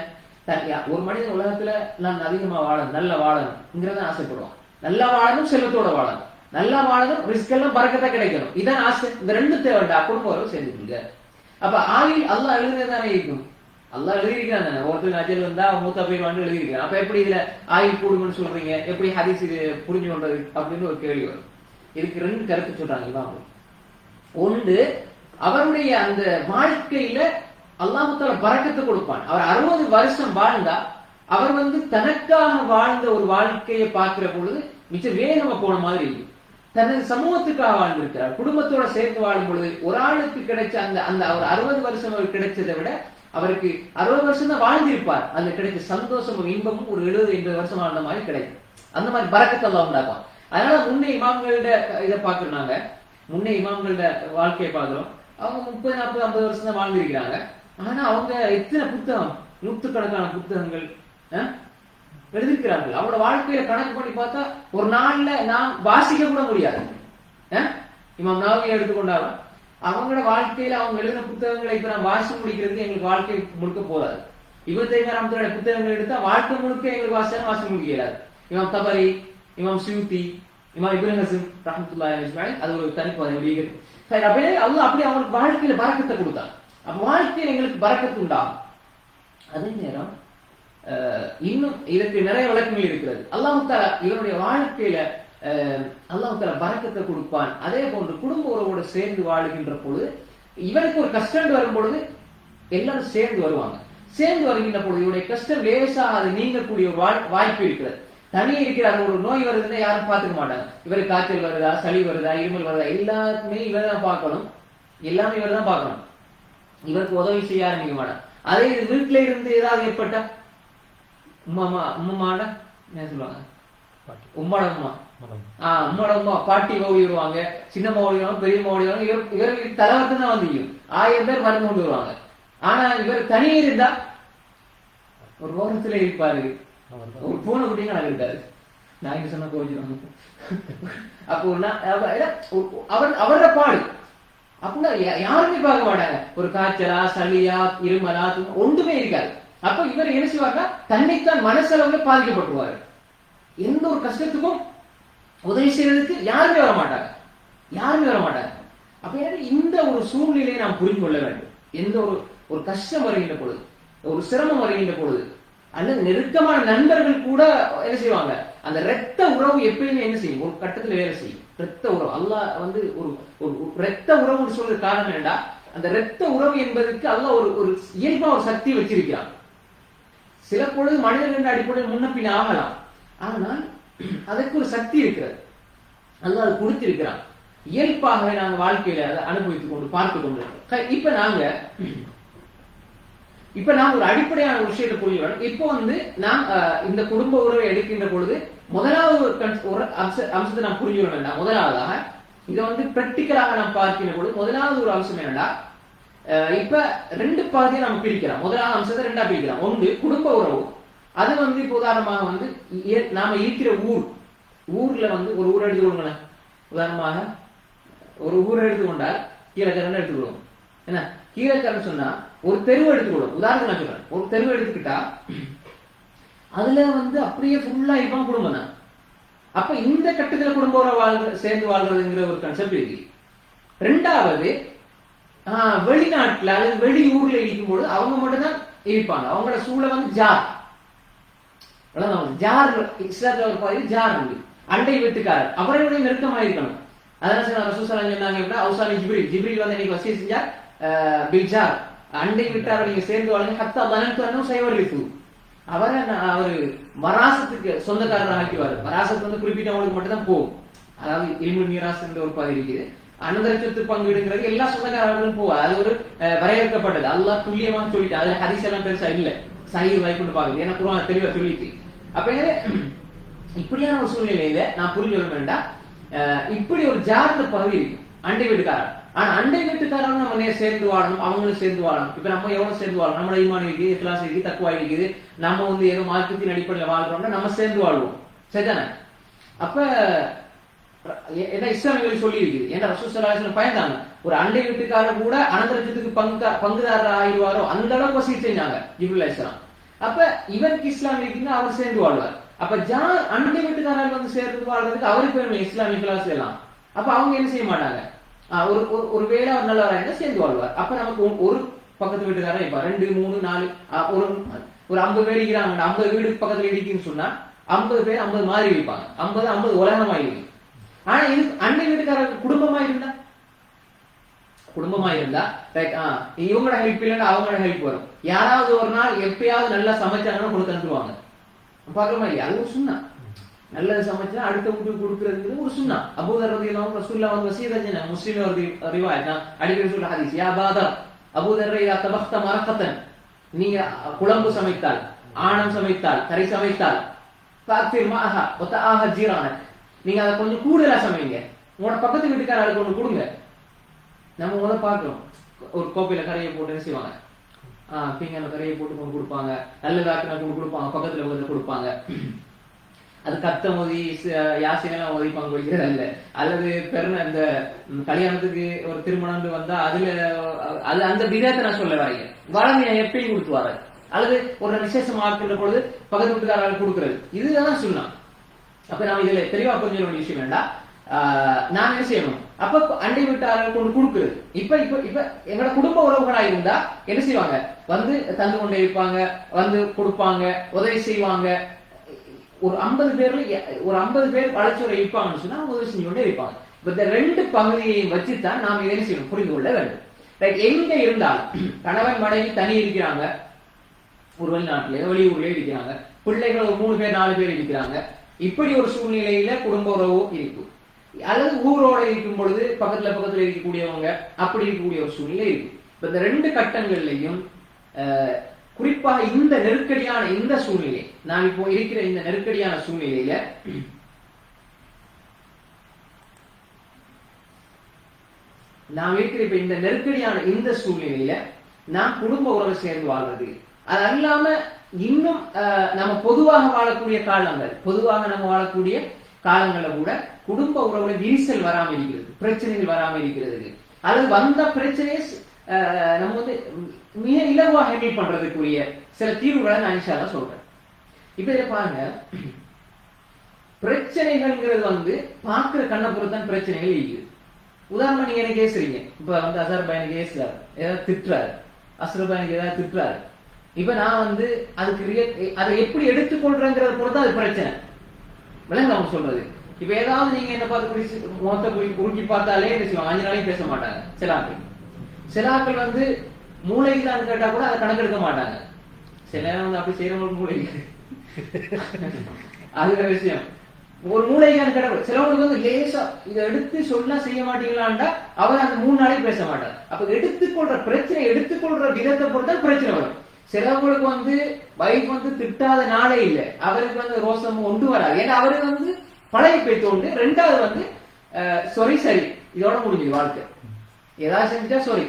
ஒரு மனிதன் உலகத்துல நான் அதிகமா வாழணும், நல்லா வாழணும்ங்கிறத ஆசைப்படுவான். நல்லா வாழணும், செல்வத்தோட வாழணும், நல்லா வாழணும், ரிஸ்க் எல்லாம் பரக்கத்தா கிடைக்கணும், இதான் ஆசை. இந்த ரெண்டு தேவைண்டா, குடும்ப உறவு சேர்ந்துக்குங்க. அப்ப ஆயுள் அல்லாஹ் எழுதுனதானே இருக்கும். அல்லாஹ் எழுதியிருக்காங்க தானே, ஒருத்தருக்கு அஜல் வந்தா மூத்தா போயிடுவான்னு எழுதியிருக்காங்க. அப்ப எப்படி இதுல ஆயுள் கூடும்னு சொல்றீங்க, எப்படி ஹதீஸ் இது புரிஞ்சு கொண்டது அப்படின்னு ஒரு கேள்வி வரும். இதுக்கு ரெண்டு கருத்து சொல்றாங்க இமாம். ஒன்று, அவருடைய அந்த வாழ்க்கையில அல்லாஹ் தஆலா பரக்கத்தை கொடுப்பான். அவர் 60 வருஷம் வாழ்ந்தா அவர் தனக்காக வாழ்ந்த ஒரு வாழ்க்கையை பார்க்கிற பொழுது மிச்சம் வேகமா போன மாதிரி இருக்கு. தனது சமூகத்துக்காக வாழ்ந்திருக்கிறார். குடும்பத்தோட சேர்ந்து வாழும் பொழுது ஒரு ஆளுக்கு கிடைச்ச அந்த அந்த அவர் 60 வருஷம் அவர் கிடைச்சதை விட அவருக்கு 60 வருஷம் தான் வாழ்ந்திருப்பார். அந்த கிடைச்ச சந்தோஷமும் இன்பமும் ஒரு 70-80 வருஷம் வாழ்ந்த மாதிரி கிடைக்கும். அந்த மாதிரி பரக்கத்தை அல்லாஹ் உண்டாக்கும். அதனால முன்னே இமாம்களோட இதை பாக்குறாங்க, முன்னே இமாம்களோட வாழ்க்கையை பார்க்கிறோம். அவங்க 30, 40, 50 வருஷம் தான் வாழ்ந்திருக்கிறாங்க. ஆனா அவங்க எத்தனை புத்தகம், நூற்றுக்கணக்கான புத்தகங்கள் எழுதியிருக்கிறார்கள். அவங்களோட வாழ்க்கையில கணக்கு பண்ணி பார்த்தா ஒரு நாள்ல நாம் வாசிக்க கூட முடியாது. இமாம் நவவி எடுத்துக்கொண்டாலும் அவங்களோட வாழ்க்கையில அவங்க எழுதின புத்தகங்களை இப்ப நான் வாசி முடிக்கிறதுக்கு எங்களுக்கு வாழ்க்கை முழுக்க போதாது. இப்னு தய்மிய்யா ரஹ்மத்துல்லாஹி புத்தகங்கள் எடுத்தா வாழ்க்கை முழுக்க எங்களுக்கு வாசி முடிக்கிறார். இமாம் தபரி, இமாம் சியூத்தி, இமாம் இப்னு ஹஸம் ரஹ்மத்துல்லாஹி அலைஹி அது ஒரு தனிப்பதை வெளியே. சரி, அப்படியே அல்லாஹ் அப்படியே அவங்களுக்கு வாழ்க்கையில பரக்கத்தை கொடுத்தான். அப்ப வாழ்க்கையில எங்களுக்கு பரக்கத்து உண்டாகும். அதே நேரம் இன்னும் இதற்கு நிறைய விளக்கங்கள் இருக்கிறது. அல்லாஹ் தஆலா இவருடைய வாழ்க்கையில அல்லாஹ் தஆலா பரக்கத்தை கொடுப்பான். அதே போன்று குடும்ப உறவோடு சேர்ந்து வாழுகின்ற பொழுது இவருக்கு ஒரு கஷ்டம் வரும் பொழுது எல்லாரும் சேர்ந்து வருவாங்க. சேர்ந்து வருகின்ற பொழுது இவருடைய கஷ்டம் லேசா அது நீங்கக்கூடிய ஒரு வாய்ப்பு இருக்கிறது. தனியே இருக்கிறார், ஒரு நோய் வருதுன்னா யாரும் பார்த்துக்க மாட்டாங்க. இவருக்கு காய்ச்சல் வருதா, சளி வருதா, இருமல் வருதா, எல்லாத்துமே இவர் தான் பார்க்கணும். எல்லாமே இவர் தான் பார்க்கணும். இவருக்கு உதவி செய்ய ஆரம்பிக்க மாட்டாங்க. அதே வீட்டுல இருந்து ஏதாவது ஏற்பட்டா உம்மாட என்ன சொல்லுவாங்க, உம்மாட உம்மா உம்மாட உம்மா பாட்டி ஓடி வருவாங்க, சின்னம்மா ஓடி வருவாங்க, பெரியம்மா ஓடி வருவாங்க. இவருக்கு தலைவர்த்து தான் வந்து 1000 பேர் மருந்து கொண்டு வருவாங்க. ஆனா இவர் தனியே இருந்தா ஒரு ஓரத்துல இருப்பாரு. ஒரு போன குட்டிங்க நான் இருக்காரு. நான் இங்க சொன்ன கோவிச்சுவாங்க. அப்போ அவரோட பாடு அப்படின்னா யாருமே பார்க்க மாட்டாங்க. ஒரு காய்ச்சலா, சளியா, இருமலா ஒன்றுமே இருக்காது. அப்ப இவர் என்ன செய்வாருன்னா தன்னைத்தான் மனசளவுல பாதிக்கப்பட்டுவாரு. எந்த ஒரு கஷ்டத்துக்கும் உதவி செய்யறதுக்கு யாருமே வர மாட்டாங்க, யாருமே வர மாட்டாங்க. அப்ப இந்த ஒரு சூழ்நிலையை நாம் புரிந்து கொள்ள வேண்டும். எந்த ஒரு கஷ்டம் வருகின்ற பொழுது, ஒரு சிரமம் வருகின்ற பொழுது, அல்லது நெருக்கமான நண்பர்கள் கூட என்ன செய்வாங்க, அந்த இரத்த உறவு எப்பயுமே என்ன செய்யும், ஒரு கட்டத்துல வேலை செய்யும். இரத்த உறவு அல்லாஹ் ஒரு இரத்த உறவுன்னு சொல்ற காரணம் என்னடா, அந்த இரத்த உறவு என்பதற்கு அல்லாஹ் ஒரு இயல்பா ஒரு சக்தி வச்சிருக்கிறான். சில பொழுது மனிதர்கள் என்ற அடிப்படையில் முன்ன பின்ன ஆகலாம், ஆனால் அதற்கு ஒரு சக்தி இருக்கிறது. அல்லாஹ் அது கொடுத்திருக்கிறான். இயல்பாகவே நாங்க வாழ்க்கையில அதை அனுபவித்துக் கொண்டு பார்த்து கொண்டு இப்ப நாம் ஒரு அடிப்படையான ஒரு விஷயத்தை புரிஞ்சுக்கணும். இப்போ நாம் இந்த குடும்ப உறவை எடுக்கின்ற பொழுது முதலாவது ஒரு அம்சத்தை நாம் புரிஞ்சுக்கணும் வேண்டாம். முதலாவதாக இதை பிராக்டிக்கலாக நாம் பார்க்கின்ற பொழுது முதலாவது ஒரு அம்சம் என்னன்னா, இப்ப 2 பகுதியை நம்ம பிரிக்கலாம். முதலாவது அம்சத்தை 2ஆ பிரிக்கலாம். ஒன்று குடும்ப உறவு. அது இப்ப உதாரணமாக நாம இருக்கிற ஊர்ல ஒரு ஊர் எடுத்துக்கொள்ளுங்களேன். உதாரணமாக ஒரு ஊரை எடுத்துக்கொண்டால் கீழக்கரன்னு எடுத்துக்கொள்வோம். என்ன கீழக்கரன்னு சொன்னா ஒரு தெருவு எடுத்துக்கொள்ளும். உதாரணம் நான் சொல்றேன், ஒரு தெருவு எடுத்துக்கிட்டா அதுல அப்படியே ஃபுல்லா இவன் குடும்பம் தான். அப்ப இந்த கட்டத்துல குடும்ப உறவு சேர்ந்து வாழ்றதுங்கிற ஒரு கன்செப்ட் இருக்கு. 2வது வெளிநாட்டுல அல்லது வெளியூர்ல இருக்கும்போது அவங்க மட்டும் தான் இருப்பாங்க. அவங்களோட சூழல் ஜார் ஜார் இஸ்லாத்துல ஜார் அண்டை வீட்டுக்காரர் அவரையுடைய நெருக்கமாக இருக்கணும். அதனால ரசூல் சொன்னாங்க, அவுசானி ஜிப்ரீல் இன்னைக்கு வசிய செஞ்சார் பில்ஜார், அண்டை வீட்டாரை நீங்க சேர்ந்து வாழுங்க. கத்தா பலன் செய்வர்களுக்கு அவரு வராசத்துக்கு சொந்தக்காரர் ஆக்கிவாரு. வராசத்து குறிப்பிட்டவங்களுக்கு மட்டும் தான் போகும். அதாவது இல்முல் மீராஸ் என்ற ஒரு பகுதி இருக்குது. அனந்தர சொத்து பங்கீடுங்கிறது எல்லா சொந்தக்காரர்களும் போவாது. அது ஒரு வரையறுக்கப்பட்டது. அல்லாஹ் துல்லியமாக சொல்லிட்டு அதுல ஹதீஸ் எல்லாம் பெருசா இல்ல, சஹீஹ் வைக்குன்னு பாக்குது. ஏன்னா குர்ஆன் தெளிவா சொல்லிட்டு. அப்ப இப்படியான ஒரு சூழ்நிலையில நான் புரிஞ்சு கொள்ள வேண்டாம். இப்படி ஒரு ஜார்ந்த பகுதி இருக்கு அண்டை வீட்டுக்காரர். ஆனா அண்டை வீட்டுக்காரங்க நம்ம சேர்ந்து வாழணும், அவங்களும் சேர்ந்து வாழணும். இப்ப நம்ம எவ்வளவு சேர்ந்து வாழணும், நம்மளோட ஈமான் இருக்குது, இக்லாஸ் இருக்குது, தக்வா இருக்குது. நம்ம ஏதோ மார்க்கத்தின் அடிப்படையில் வாழ்றோம்னா நம்ம சேர்ந்து வாழ்வோம், சரிதானே? அப்ப என்ன இஸ்லாமியர்கள் சொல்லி இருக்குது. ஏன்னா ரசூல் ஸல்லல்லாஹு அலைஹி வஸல்லம் பயந்தாங்க, ஒரு அண்டை வீட்டுக்காரர் கூட அனந்தரத்துக்கு பங்குதாரர் ஆகிடுவாரோ அந்த அளவுக்கு வசதி செஞ்சாங்க ஜிப்ரீல் அலைஹிஸ்ஸலாம். அப்ப இவருக்கு இஸ்லாம் இருக்குன்னா அவர் சேர்ந்து வாழ்வார். அப்ப அண்டை வீட்டுக்காரர் சேர்ந்து வாழ்றதுக்கு அவருக்கு இஸ்லாமிய கிளாஸ் எல்லாம். அப்ப அவங்க என்ன செய்ய மாட்டாங்க, ஒரு வேளை அவர் நல்லவராக சேர்ந்து வாழ்வார். அப்ப நமக்கு பக்கத்து வீட்டுக்காரன் இருப்பான், 2, 3, 4 ஒரு 50 பேர் இருக்கிறாங்க, 50 வீடு பக்கத்துல இருக்குன்னு சொன்னா 50 பேர் 50 மாதிரி இருப்பாங்க, 50 உலகமா இருக்கு. ஆனா இது அண்டை வீட்டுக்காரருக்கு குடும்பமா இருந்தா இவங்களோட ஹெல்ப் இல்லைன்னா அவங்களோட ஹெல்ப் வரும். யாராவது ஒரு நாள் எப்பயாவது நல்லா சமைச்சாங்கன்னா கொடுத்து அனுப்புவாங்க. பாக்குறமா இல்லையா? அது ஒரு சுண்ணா. நல்லது சமைச்சா அடுத்த வீட்டுக்கு கொடுக்கறதுங்கிறது ஒரு சுண்ணா. அபூதர் ரலியல்லாஹு ரசூலுல்லாஹ் வந்து வசியத் செஞ்ச முஸ்லிம் ரிவாயத் நான் அடிக்கடி சொல்ற ஹதீஸ். யா பாதர் அபூதர் யா தபக்த மரகத்தன், நீங்க குழம்பு சமைத்தால், ஆணம் சமைத்தால், கறி சமைத்தால், பாக்திர் மாஹா வதஆஹ ஜீரானக், நீங்க அதை கொஞ்சம் கூடுதலா சமைங்க, உங்களோட பக்கத்து வீட்டுக்காரருக்கு ஒன்று கொடுங்க. நம்ம உங்களை பார்க்கிறோம், ஒரு கோப்பையில கரையை போட்டு என்ன செய்வாங்க, பீங்கான கரையை போட்டு கொண்டு கொடுப்பாங்க, நல்லதாக்கின கொண்டு கொடுப்பாங்க, பக்கத்துல வந்து கொடுப்பாங்க. அது கத்தம் ஓதி யாசினெல்லாம் ஓதி பங்கு வைக்கிறது அல்ல. அல்லது இந்த கல்யாணத்துக்கு ஒரு திருமணம் வந்தா அதுல அது அந்த விதத்தை நான் சொல்ல வரீங்க, வளமையை எப்பயும் கொடுத்து வர்றது, அல்லது ஒரு விசேஷம் ஆக்குற பொழுது பக்கத்து வீட்டுக்காரர்கள் கொடுக்கறது, இதுதான் சொல்லலாம். அப்ப நாம இதுல தெளிவா கொஞ்சம் ஒரு விஷயம் வேண்டாம். நான் என்ன செய்யணும், அப்ப அண்டை வீட்டாளர்கள் கொண்டு கொடுக்குறது. இப்ப இப்ப இப்ப எங்களோட குடும்ப உறவுகளா இருந்தா என்ன செய்வாங்க, வந்து தந்து கொண்டே இருப்பாங்க, வந்து கொடுப்பாங்க, உதவி செய்வாங்க. ஒரு 50 பேர் வளர்ச்சியோட இருப்பாங்கன்னு சொன்னா உதவி செஞ்சு கொண்டே இருப்பாங்க. இந்த 2 பகுதியையும் வச்சுதான் நாம் இதை செய்யணும், புரிந்து கொள்ள வேண்டும். எங்க இருந்தாலும் கணவன் மனைவி தனி இருக்கிறாங்க, ஒரு வெளிநாட்டிலே வெளியூர்ல இருக்கிறாங்க, பிள்ளைகள் ஒரு 3 பேர் 4 பேர் இருக்கிறாங்க, இப்படி ஒரு சூழ்நிலையில குடும்ப உறவு இருக்கும். அல்லது ஊரோட இருக்கும் பொழுது பக்கத்துல இருக்கக்கூடியவங்க அப்படி இருக்கக்கூடிய ஒரு சூழ்நிலை இருக்கு. இப்ப இந்த 2 கட்டங்கள்லையும் குறிப்பாக இந்த நெருக்கடியான இந்த சூழ்நிலை, நான் இப்போ இருக்கிற இந்த நெருக்கடியான சூழ்நிலையில நாம் இருக்கிற இப்ப இந்த நெருக்கடியான இந்த சூழ்நிலையில நாம் குடும்ப உறவை சேர்ந்து வாழ்றது, அது அல்லாம இன்னும் நம்ம பொதுவாக வாழக்கூடிய காலங்கள்ல கூட குடும்ப உறவுல விரிசல் வராம இருக்கிறது, பிரச்சனைகள் வராம இருக்கிறது, அல்லது வந்த பிரச்சனையை நம்ம வந்து மிக இலகுவா ஹேண்டில் பண்றதுக்குரிய சில தீர்வுகளை நான் இன்ஷா அல்லாஹ் சொல்றேன். இப்ப இதை பாருங்க, பிரச்சனைகள்ங்கிறது வந்து பாக்குற கண்ணை பொறுத்தான் பிரச்சனைகள் இருக்குது. உதாரணமா நீங்க என்ன கேசுறீங்க, இப்ப வந்து அசர் பையனுக்கு ஏசுறாரு, ஏதாவது திட்டுறாரு, அசர் பையனுக்கு ஏதாவது திட்டுறாரு. இப்ப நான் வந்து அதுக்கு அதை எப்படி எடுத்துக்கொள்றேங்கிறத பொறுத்து அது பிரச்சனை விளங்க அவங்க சொல்றது. இப்ப ஏதாவது நீங்க என்ன பார்த்து மொத்த குறுக்கி பார்த்தாலே என்ன செய்வாங்க, 5 நாளையும் பேச மாட்டாங்க. சில ஆட்கள் வந்து மூளைக்கு தான் கேட்டா கூட அதை கணக்கெடுக்க மாட்டாங்க. சில நேரம் வந்து அப்படி செய்யறவங்களுக்கு மூளைக்கு அது விஷயம். ஒரு மூளைக்கான கேட்டா சிலவங்களுக்கு வந்து லேசா இதை எடுத்து சொல்ல செய்ய மாட்டீங்களான்டா அவர் அந்த 3 நாளையும் பேச மாட்டார். அப்ப எடுத்துக்கொள்ற விதத்தை பொறுத்தா பிரச்சனை வரும். சிலவங்களுக்கு வந்து வைஃப் வந்து திட்டாத நாளே இல்லை, அவருக்கு வந்து ரோசமும் ஒன்று வராது. ஏன்னா அவருக்கு வந்து பழைய பேச்சு உண்டு. 2வது வந்து சரி இதோட முடிஞ்சது வாழ்க்கை. ஏதாவது செஞ்சா சாரி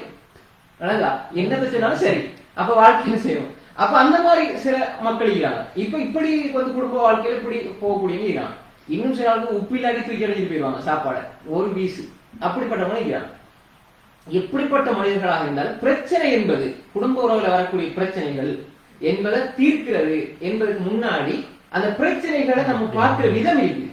என்னத்தை சொன்னாலும் சரி, அப்ப வாழ்க்கையில செய்யும். அப்ப அந்த மாதிரி சில மக்கள் இருக்கிறாங்க. இப்ப இப்படி வந்து குடும்ப வாழ்க்கையில இப்படி போகக்கூடியவங்க இருக்கிறாங்க. இன்னும் சில ஆளுக்கு உப்பில்லாடி தூக்கி அடிச்சுட்டு போயிடுவாங்க சாப்பாடை ஒரு வீசு, அப்படிப்பட்டவங்க இருக்கிறாங்க. எப்படிப்பட்ட மனிதர்களாக இருந்தாலும் பிரச்சனை என்பது குடும்ப உறவுல வரக்கூடிய பிரச்சனைகள் என்பதை தீர்க்கிறது என்பதற்கு முன்னாடி அந்த பிரச்சனைகளை நம்ம பார்க்கிற விதம் இருக்கு.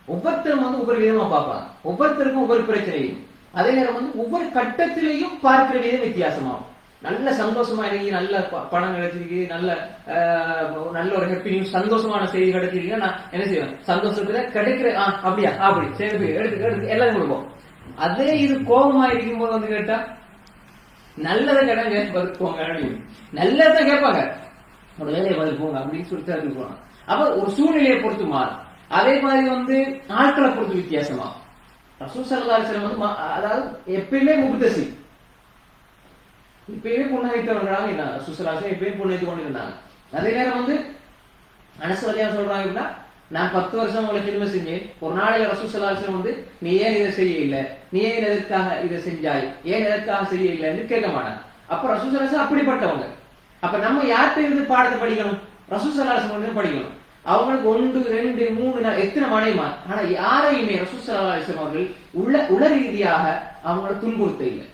ஒவ்வொருத்தரும் வந்து ஒவ்வொரு விதமா பார்ப்பாங்க, ஒவ்வொருத்தருக்கும் ஒவ்வொரு பிரச்சனையும். அதே நேரம் வந்து ஒவ்வொரு கட்டத்திலையும் பார்க்கிற விதம் வித்தியாசமாகும். நல்ல சந்தோஷமா இருக்கு, நல்ல பணம் கிடைச்சிருக்கு, நல்ல ஒரு ஹாப்பி நியூஸ், சந்தோஷமான செய்தி கிடைச்சிருக்கு, நான் என்ன செய்வேன், சந்தோஷத்துல கிடைக்கிற அப்படியா அப்படி சரி எடுத்து எல்லாம் கொடுப்போம். அதே இது கோபமா இருக்கும் போது வந்து கேட்டா நல்லதை கேட்டாங்க போங்க, நல்லதான் கேட்பாங்க, ஒரு வேலையை பதில் போங்க அப்படின்னு சொல்லிட்டு அதுக்கு போனாங்க. அப்ப ஒரு சூழ்நிலையை பொறுத்து மாறும். அதே மாதிரி வந்து ஆட்களை பொறுத்து வித்தியாசமா. ரசூல் ஸல்லல்லாஹு அலைஹி வஸல்லம் வந்து அதாவது எப்பயுமே முப்தசி, இப்பயுமே புன்னகைத்தவர்களாக இருந்தாங்க. ரசூல் ஸல்லல்லாஹு அலைஹி வஸல்லம் எப்பயும் புன்னகைத்து கொண்டு இருந்தாங்க. அதே நேரம் வந்து அனஸ் ரலியல்லாஹு சொல்றாங்கன்னா, நான் 10 வருஷம் உங்களை திரும்ப செஞ்சேன், ஒரு நாளைக்கு ரசூல் ஸல்லல்லாஹு அலைஹி வஸல்லம் வந்து நீ ஏன் இதை செய்ய இல்லை, நீ ஏன் எதற்காக இதை செஞ்சாய், ஏன் எதற்காக செய்ய இல்லைன்னு கேட்க மாட்டாங்க. அப்ப ரசூல் ஸல்லல்லாஹு அலைஹி வஸல்லம் அப்படிப்பட்டவங்க. அப்ப நம்ம யார்கிட்ட இருந்து பாடத்தை படிக்கணும், ரசூல் ஸல்லல்லாஹு அலைஹி வஸல்லம் படிக்கணும். அவங்களுக்கு 1, 2, 3 எத்தனை மனைமார், ஆனா யாரையுமே ரசூல் ஸல்லல்லாஹு அலைஹி வஸல்லம் அவர்கள் உள ரீதியாக அவங்கள துன்புறுத்த இல்லை.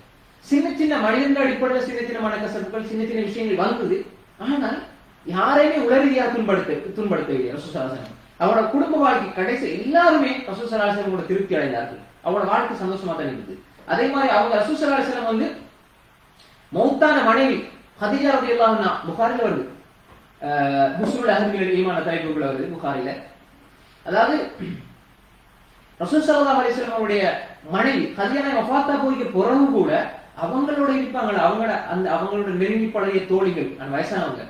சின்ன சின்ன மனிதர்கள் அடிப்படையில் சின்ன சின்ன மனக்கசப்புகள், சின்ன சின்ன விஷயங்கள் வந்தது, ஆனால் யாரையுமே உள ரீதியாக துன்படுத்தவில்லை ரசூல் ஸல்லல்லாஹு அலைஹி வஸல்லம். அவரோட குடும்ப வாழ்க்கை கடைசி எல்லாருமே ரசூல் ஸல்லல்லாஹு அலைஹி வஸல்லம் திருப்தி அடைந்தார்கள். அவரோட வாழ்க்கை சந்தோஷமா தான் இருந்தது. அதே மாதிரி அவங்க ரசூல் ஸல்லல்லாஹு அலைஹி வஸல்லம் வந்து மௌத்தான மனைவி ஹதீஜா ரலியல்லாஹு அன்ஹா, புகாரில வருது, முஸ்லிமுல் அஹ்லில் ஈமான தலைப்புக்குள்ள வருது புகாரில. அதாவது ரசூல் ஸல்லல்லாஹு அலைஹி வஸல்லம் அவருடைய மனைவி ஹதீஜா வஃபாத்தா போய்க்கு பிறகு கூட அவங்களோட இருப்பாங்களா, அவங்களோட நெருங்கி பழகிய தோழிகள், அந்த வயசானவங்க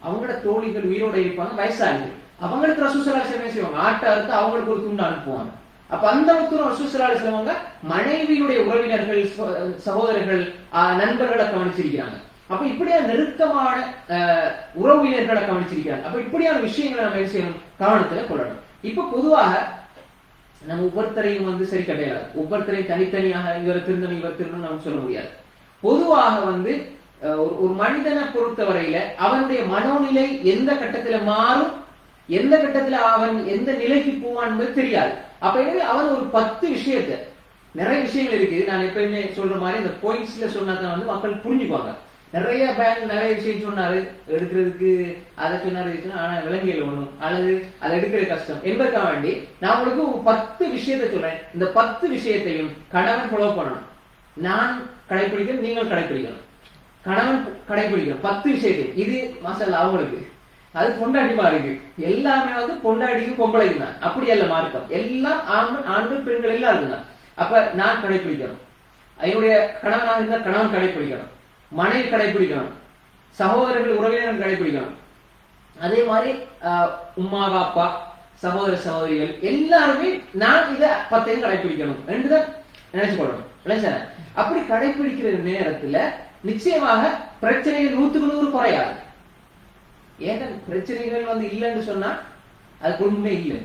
அவங்களோட தோழிகள் உயிரோட இருப்பாங்க, வயசானது. அவங்களுக்கு ரசூல் ஸல்லல்லாஹு அலைஹி வஸல்லம் செய்வாங்க, ஆட்டை அறுத்து அவங்களுக்கு ஒரு துண்டு அனுப்புவாங்க. அப்ப அந்த தூரம் ரசூல் ஸல்லல்லாஹு அலைஹி வஸல்லம் மனைவியுடைய உறவினர்கள், சகோதரர்கள், நண்பர்களை கவனிச்சிருக்கிறாங்க. அப்ப இப்படியா நெருக்கமான உறவினர்களை கவனிச்சிருக்கிறாங்க. அப்ப இப்படியான விஷயங்களை நம்ம என்ன செய்யணும், கவனத்துல கொள்ளணும். இப்ப பொதுவாக நம்ம ஒவ்வொருத்தரையும் சரி கிடையாது, ஒவ்வொருத்தரையும் தனித்தனியாக இவர் திருந்தணும் இவர் திருந்தணும் நம்ம சொல்ல முடியாது. பொதுவாக ஒரு மனிதனை பொறுத்தவரையில அவனுடைய மனோநிலை எந்த கட்டத்துல மாறும், எந்த கட்டத்துல அவன் எந்த நிலைக்கு போவான் என்பது தெரியாது. அப்ப எனவே அவன் ஒரு 10 விஷயத்தை, நிறைய விஷயங்கள் இருக்கு, நான் எப்பயுமே சொல்ற மாதிரி இந்த பாயிண்ட்ஸ்ல சொன்னாதான் மக்கள் புரிஞ்சுக்குவாங்க. நிறைய பேங்க் நிறைய விஷயம் சொன்னாரு, எடுக்கிறதுக்கு அதை சொன்னாரு, ஆனா விலங்கியல் ஒண்ணும் அல்லது அதை எடுக்கிறது கஷ்டம் என்பதற்காக வேண்டி நான் உங்களுக்கு ஒரு 10 விஷயத்தை சொல்றேன். இந்த 10 விஷயத்தையும் கணவன் ஃபாலோ பண்ணணும். நான் கடைபிடிக்கணும், நீங்கள் கடைபிடிக்கணும், கணவன் கடைபிடிக்கணும் 10 விஷயத்தை. இது மாசல்ல அவங்களுக்கு அது பொண்டாட்டிமா இருக்கு, எல்லாமே பொண்டாட்டிக்கு பொம்பளைக்கு தான், அப்படி அல்ல மார்க்கம். எல்லாம் ஆண்கள் பெண்கள் எல்லாம் இருக்குங்க. அப்ப நான் கடைபிடிக்கணும், என்னுடைய கணவனாக இருந்தால் கணவன் கடைபிடிக்கணும், மனைவி கடைபிடிக்கணும், சகோதரர்கள் உறவினர்கள் கடைபிடிக்கணும். அதே மாதிரி உம்மா அப்பா சகோதர சகோதரிகள் எல்லாருமே நான் இதை 10 கடைபிடிக்கணும் என்றுதான் நினைச்சு கொள்ளணும். இல்லைங்க, அப்படி கடைபிடிக்கிற நேரத்துல நிச்சயமாக பிரச்சனைகள் 100க்கு 100 குறையாது. ஏன்னா பிரச்சனைகள் இல்லைன்னு சொன்னா அது உண்மை இல்லை.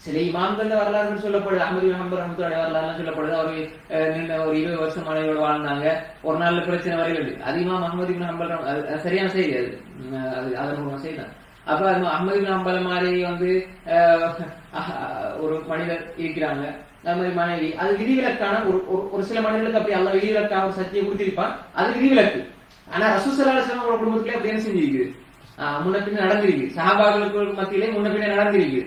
சில இமாம்கள் வரலாறுகள் சொல்லப்படுது, அஹ்மது பின் ஹம்பல் ரஹ்மத்துல்லாஹி வரலாறு சொல்லப்படுது. அவர் ஒரு 20 வருஷம் மனைவியோட வாழ்ந்தாங்க, ஒரு நாள்ல பிரச்சனை வரையில. அது இமாம் அஹ்மது பின் ஹம்பல் சரியான செய்தி, அது அதன் செய்தி. அப்ப அஹ்மது பின் ஹம்பல் மாதிரி ஒரு மனிதர் இருக்கிறாங்க, அது மாதிரி மனைவி, அது விதிவிலக்கான ஒரு சில மனிதர்களுக்கு அப்படி அல்ல விதிவிலக்காக ஒரு சத்தியை கொடுத்திருப்பான், அது விதிவிலக்கு. ஆனா ரசூல் ஸல்லல்லாஹு அலைஹி வஸல்லம் குடும்பத்திலே அப்படி என்ன செஞ்சிருக்கு, முன்ன பின்ன நடந்திருக்கு, சஹாபாக்களுக்கு மத்தியிலே முன்ன பின்ன நடந்திருக்கு.